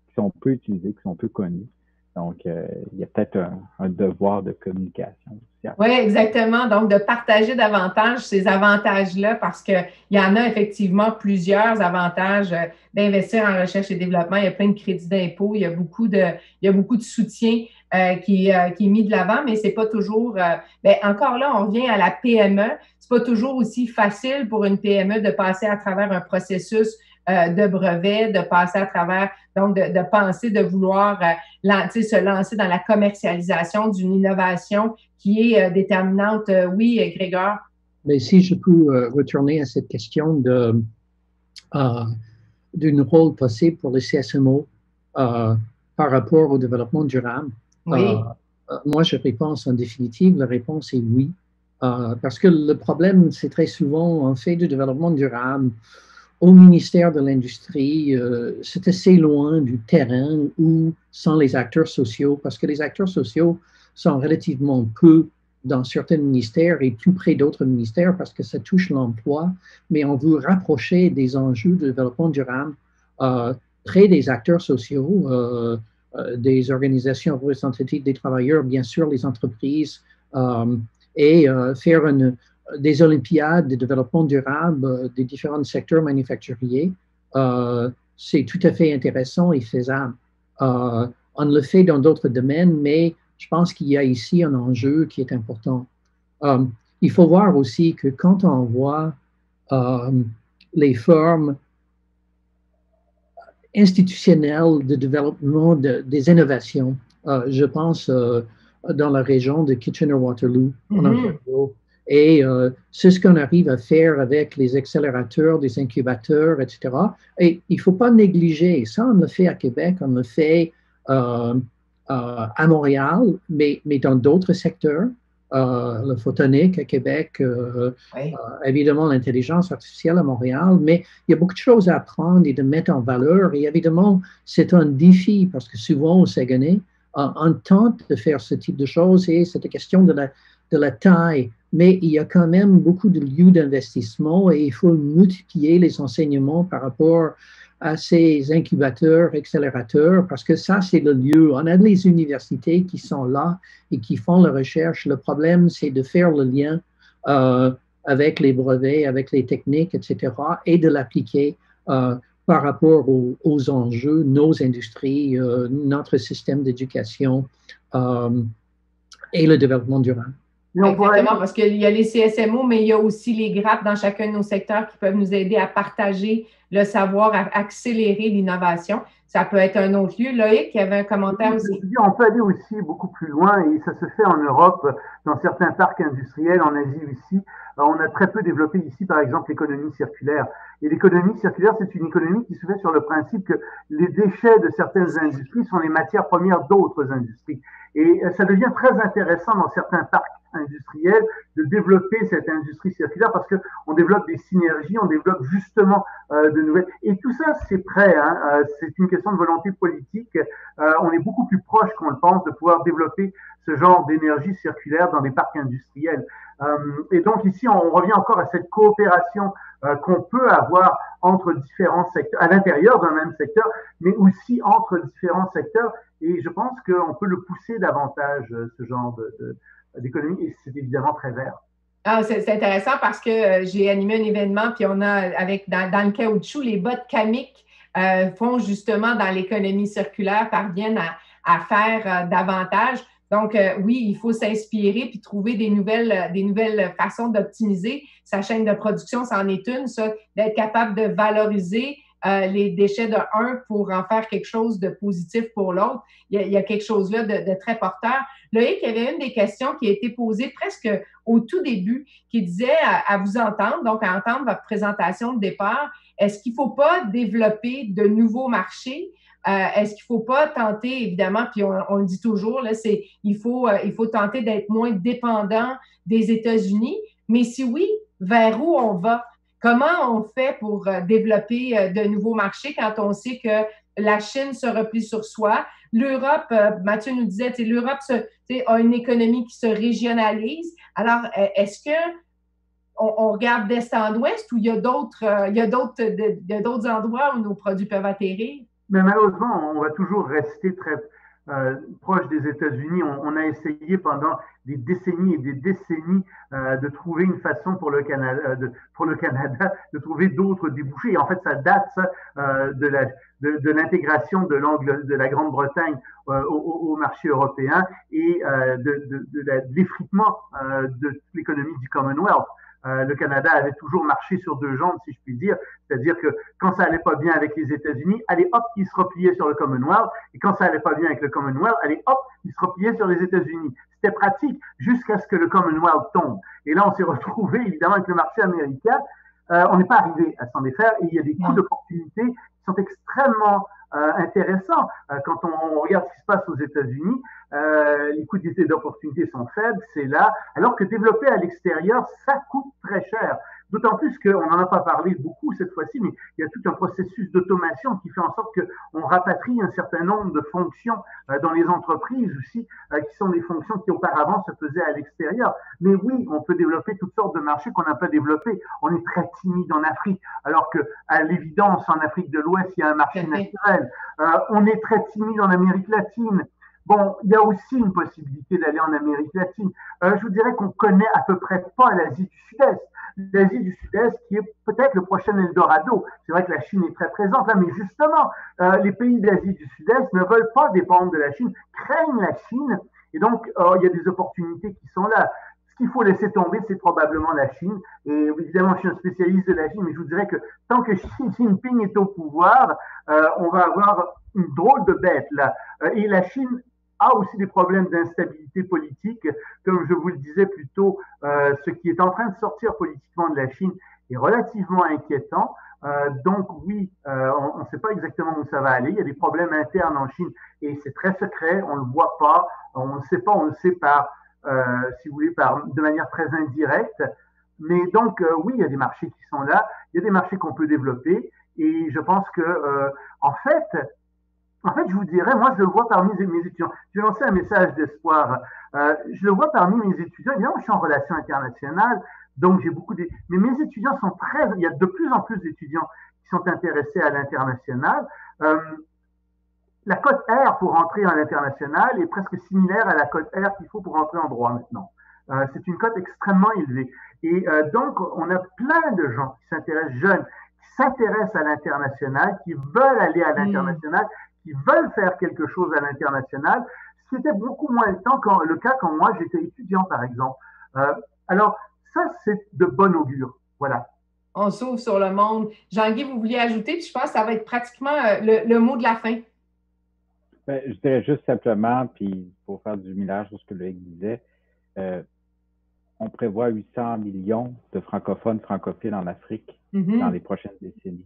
qui sont peu utilisées, qui sont peu connues. Donc, il y a peut-être un devoir de communication. Oui, exactement. Donc, de partager davantage ces avantages-là parce qu'il y en a effectivement plusieurs avantages d'investir en recherche et développement. Il y a plein de crédits d'impôt, il y a beaucoup de soutien qui est mis de l'avant, mais c'est pas toujours... encore là, on revient à la PME. C'est pas toujours aussi facile pour une PME de passer à travers un processus de brevet, de passer à travers, donc de penser, de vouloir se lancer dans la commercialisation d'une innovation qui est déterminante. Oui, Grégoire? Mais si je peux retourner à cette question d'un rôle possible pour les CSMO par rapport au développement durable, oui. Moi, je pense en définitive, la réponse est oui. Parce que le problème, c'est très souvent, en fait, du développement durable, au ministère de l'Industrie, c'est assez loin du terrain ou sans les acteurs sociaux, parce que les acteurs sociaux sont relativement peu dans certains ministères et plus près d'autres ministères parce que ça touche l'emploi, mais on veut rapprocher des enjeux de développement durable près des acteurs sociaux, des organisations représentatives des travailleurs, bien sûr les entreprises, et faire des olympiades de développement durable des différents secteurs manufacturiers, c'est tout à fait intéressant et faisable. On le fait dans d'autres domaines, mais je pense qu'il y a ici un enjeu qui est important. Il faut voir aussi que quand on voit les formes institutionnelles de développement des innovations. Je pense dans la région de Kitchener-Waterloo, en Ontario. Et c'est ce qu'on arrive à faire avec les accélérateurs, des incubateurs, etc. Et il ne faut pas négliger, ça on le fait à Québec, on le fait à Montréal, mais dans d'autres secteurs. Le photonique à Québec, évidemment l'intelligence artificielle à Montréal, mais il y a beaucoup de choses à apprendre et de mettre en valeur. Et évidemment, c'est un défi parce que souvent au Saguenay, on tente de faire ce type de choses et c'est une question de la taille. Mais il y a quand même beaucoup de lieux d'investissement et il faut multiplier les enseignements par rapport à ces incubateurs, accélérateurs, parce que ça, c'est le lieu. On a les universités qui sont là et qui font la recherche. Le problème, c'est de faire le lien avec les brevets, avec les techniques, etc., et de l'appliquer par rapport aux enjeux, nos industries, notre système d'éducation et le développement durable. Exactement, parce qu'il y a les CSMO, mais il y a aussi les GRAP dans chacun de nos secteurs qui peuvent nous aider à partager le savoir, à accélérer l'innovation. Ça peut être un autre lieu. Loïc, il y avait un commentaire aussi. On peut aller aussi beaucoup plus loin et ça se fait en Europe, dans certains parcs industriels, en Asie aussi. On a très peu développé ici, par exemple, l'économie circulaire. Et l'économie circulaire, c'est une économie qui se fait sur le principe que les déchets de certaines industries sont les matières premières d'autres industries. Et ça devient très intéressant dans certains parcs industriels de développer cette industrie circulaire parce qu'on développe des synergies, on développe justement de nouvelles. Et tout ça, c'est prêt. C'est une question de volonté politique. On est beaucoup plus proche qu'on le pense de pouvoir développer ce genre d'énergie circulaire dans des parcs industriels. Et donc ici, on revient encore à cette coopération qu'on peut avoir entre différents secteurs, à l'intérieur d'un même secteur, mais aussi entre différents secteurs. Et je pense qu'on peut le pousser davantage, ce genre d'économie, et c'est évidemment très vert. Ah, c'est intéressant parce que j'ai animé un événement, puis on a, dans le caoutchouc, les bottes Camic font justement dans l'économie circulaire, parviennent à faire davantage. Donc, oui, il faut s'inspirer puis trouver des nouvelles façons d'optimiser sa chaîne de production. Ça en est une, ça, d'être capable de valoriser les déchets de un pour en faire quelque chose de positif pour l'autre. Il y a quelque chose là de très porteur. Loïc, il y avait une des questions qui a été posée presque au tout début, qui disait à vous entendre, donc à entendre votre présentation de départ, est-ce qu'il ne faut pas développer de nouveaux marchés? Est-ce qu'il ne faut pas tenter, évidemment, puis on le dit toujours, là, il faut tenter d'être moins dépendant des États-Unis, mais si oui, vers où on va? Comment on fait pour développer de nouveaux marchés quand on sait que la Chine se replie sur soi? L'Europe, Mathieu nous disait, l'Europe a une économie qui se régionalise. Alors, est-ce que on regarde d'est en ouest ou il y a d'autres endroits où nos produits peuvent atterrir? Mais malheureusement, on va toujours rester très proche des États-Unis. On a essayé pendant des décennies et des décennies de trouver une façon pour le Canada, de trouver d'autres débouchés. Et en fait, ça date de l'intégration de la Grande-Bretagne au marché européen et de l'effritement de l'économie du Commonwealth. Le Canada avait toujours marché sur deux jambes, si je puis dire. C'est-à-dire que quand ça allait pas bien avec les États-Unis, allez hop, ils se repliaient sur le Commonwealth. Et quand ça allait pas bien avec le Commonwealth, allez hop, ils se repliaient sur les États-Unis. C'était pratique jusqu'à ce que le Commonwealth tombe. Et là, on s'est retrouvé évidemment avec le marché américain. On n'est pas arrivé à s'en défaire et il y a des coûts d'opportunité qui sont extrêmement intéressants. Quand on regarde ce qui se passe aux États-Unis, les coûts d'opportunité sont faibles, c'est là, alors que développer à l'extérieur, ça coûte très cher. D'autant plus qu'on n'en a pas parlé beaucoup cette fois-ci, mais il y a tout un processus d'automation qui fait en sorte qu'on rapatrie un certain nombre de fonctions dans les entreprises aussi, qui sont des fonctions qui auparavant se faisaient à l'extérieur. Mais oui, on peut développer toutes sortes de marchés qu'on n'a pas développés. On est très timide en Afrique, alors qu'à l'évidence, en Afrique de l'Ouest, il y a un marché naturel. On est très timide en Amérique latine. Bon, il y a aussi une possibilité d'aller en Amérique latine. Je vous dirais qu'on connaît à peu près pas l'Asie du Sud-Est. L'Asie du Sud-Est qui est peut-être le prochain Eldorado. C'est vrai que la Chine est très présente là, mais justement, les pays d'Asie du Sud-Est ne veulent pas dépendre de la Chine, craignent la Chine, et donc il y a des opportunités qui sont là. Ce qu'il faut laisser tomber, c'est probablement la Chine. Et évidemment, je suis un spécialiste de la Chine, mais je vous dirais que tant que Xi Jinping est au pouvoir, on va avoir une drôle de bête là. Et la Chine a aussi des problèmes d'instabilité politique. Comme je vous le disais plus tôt, ce qui est en train de sortir politiquement de la Chine est relativement inquiétant. Donc oui, on ne sait pas exactement où ça va aller. Il y a des problèmes internes en Chine et c'est très secret, on ne le voit pas, on ne sait pas, on le sait si vous voulez, de manière très indirecte. Mais donc, oui, il y a des marchés qui sont là, il y a des marchés qu'on peut développer. Et je pense que, en fait, je vous dirais, moi, je le vois parmi mes étudiants. Je vais lancer un message d'espoir. Je le vois parmi mes étudiants. Évidemment, je suis en relation internationale, donc j'ai beaucoup de... Mais mes étudiants sont très... Il y a de plus en plus d'étudiants qui sont intéressés à l'international. La cote R pour entrer à l'international est presque similaire à la cote R qu'il faut pour entrer en droit maintenant. C'est une cote extrêmement élevée. Et donc, on a plein de gens qui s'intéressent, jeunes, qui s'intéressent à l'international, qui veulent aller à l'international, qui veulent faire quelque chose à l'international, ce qui était beaucoup moins le cas quand moi j'étais étudiant, par exemple. Alors, ça, c'est de bon augure. Voilà. On s'ouvre sur le monde. Jean-Guy, vous vouliez ajouter, puis je pense que ça va être pratiquement le mot de la fin. Ben, je dirais juste simplement, puis pour faire du millage sur ce que Loïc disait, on prévoit 800 millions de francophiles en Afrique dans les prochaines décennies.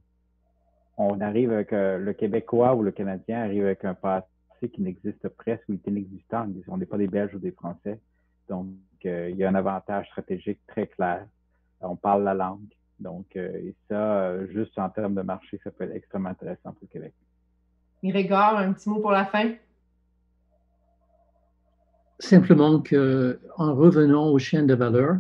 On arrive avec le Québécois ou le Canadien arrive avec un passé qui n'existe presque ou est inexistant. On n'est pas des Belges ou des Français. Donc, il y a un avantage stratégique très clair. On parle la langue. Donc, et ça, juste en termes de marché, ça peut être extrêmement intéressant pour le Québec. Grégor, un petit mot pour la fin? Simplement qu'en revenant aux chaînes de valeur,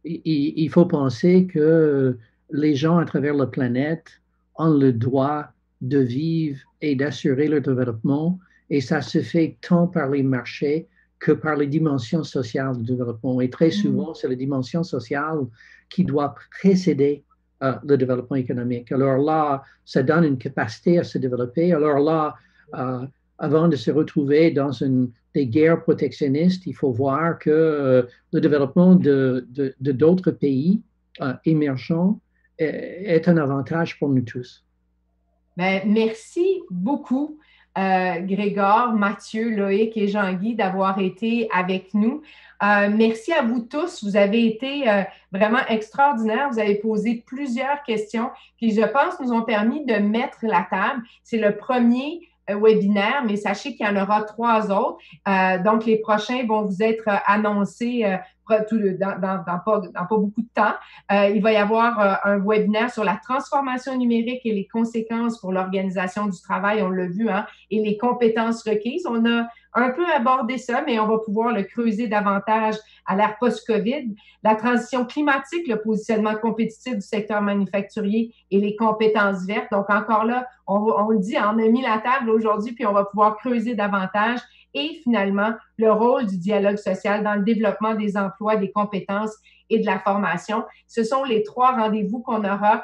il faut penser que les gens à travers la planète ont le droit de vivre et d'assurer leur développement, et ça se fait tant par les marchés que par les dimensions sociales du développement. Et très souvent, c'est la dimension sociale qui doit précéder le développement économique. Alors là, ça donne une capacité à se développer. Alors là, avant de se retrouver dans des guerres protectionnistes, il faut voir que le développement de d'autres pays émergents est un avantage pour nous tous. Bien, merci beaucoup, Grégor, Mathieu, Loïc et Jean-Guy d'avoir été avec nous. Merci à vous tous. Vous avez été vraiment extraordinaires. Vous avez posé plusieurs questions qui, je pense, nous ont permis de mettre la table. C'est le premier webinaire, mais sachez qu'il y en aura 3 autres. Donc, les prochains vont vous être annoncés dans pas beaucoup de temps. Il va y avoir un webinaire sur la transformation numérique et les conséquences pour l'organisation du travail, on l'a vu, hein, et les compétences requises. On a un peu abordé ça, mais on va pouvoir le creuser davantage à l'ère post-COVID. La transition climatique, le positionnement compétitif du secteur manufacturier et les compétences vertes. Donc, encore là, on le dit, on a mis la table aujourd'hui, puis on va pouvoir creuser davantage. Et finalement, le rôle du dialogue social dans le développement des emplois, des compétences et de la formation. Ce sont les 3 rendez-vous qu'on aura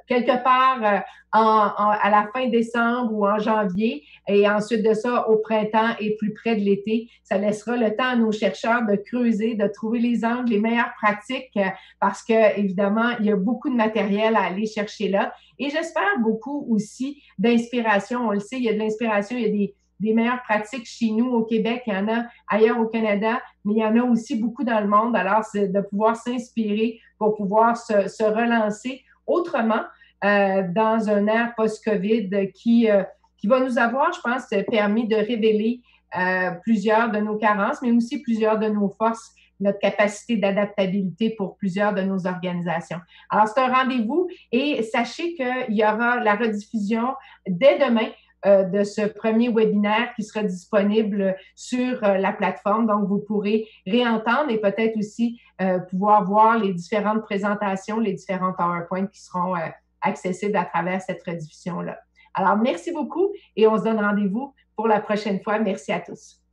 quelque part à la fin décembre ou en janvier, et ensuite de ça au printemps et plus près de l'été. Ça laissera le temps à nos chercheurs de creuser, de trouver les angles, les meilleures pratiques, parce que évidemment, il y a beaucoup de matériel à aller chercher là. Et j'espère beaucoup aussi d'inspiration. On le sait, il y a de l'inspiration, il y a des meilleures pratiques chez nous au Québec, il y en a ailleurs au Canada, mais il y en a aussi beaucoup dans le monde. Alors, c'est de pouvoir s'inspirer pour pouvoir se relancer autrement dans un ère post-COVID qui va nous avoir, je pense, permis de révéler plusieurs de nos carences, mais aussi plusieurs de nos forces, notre capacité d'adaptabilité pour plusieurs de nos organisations. Alors, c'est un rendez-vous et sachez qu'il y aura la rediffusion dès demain de ce premier webinaire qui sera disponible sur la plateforme. Donc, vous pourrez réentendre et peut-être aussi pouvoir voir les différentes présentations, les différents PowerPoint qui seront accessibles à travers cette rediffusion-là. Alors, merci beaucoup et on se donne rendez-vous pour la prochaine fois. Merci à tous.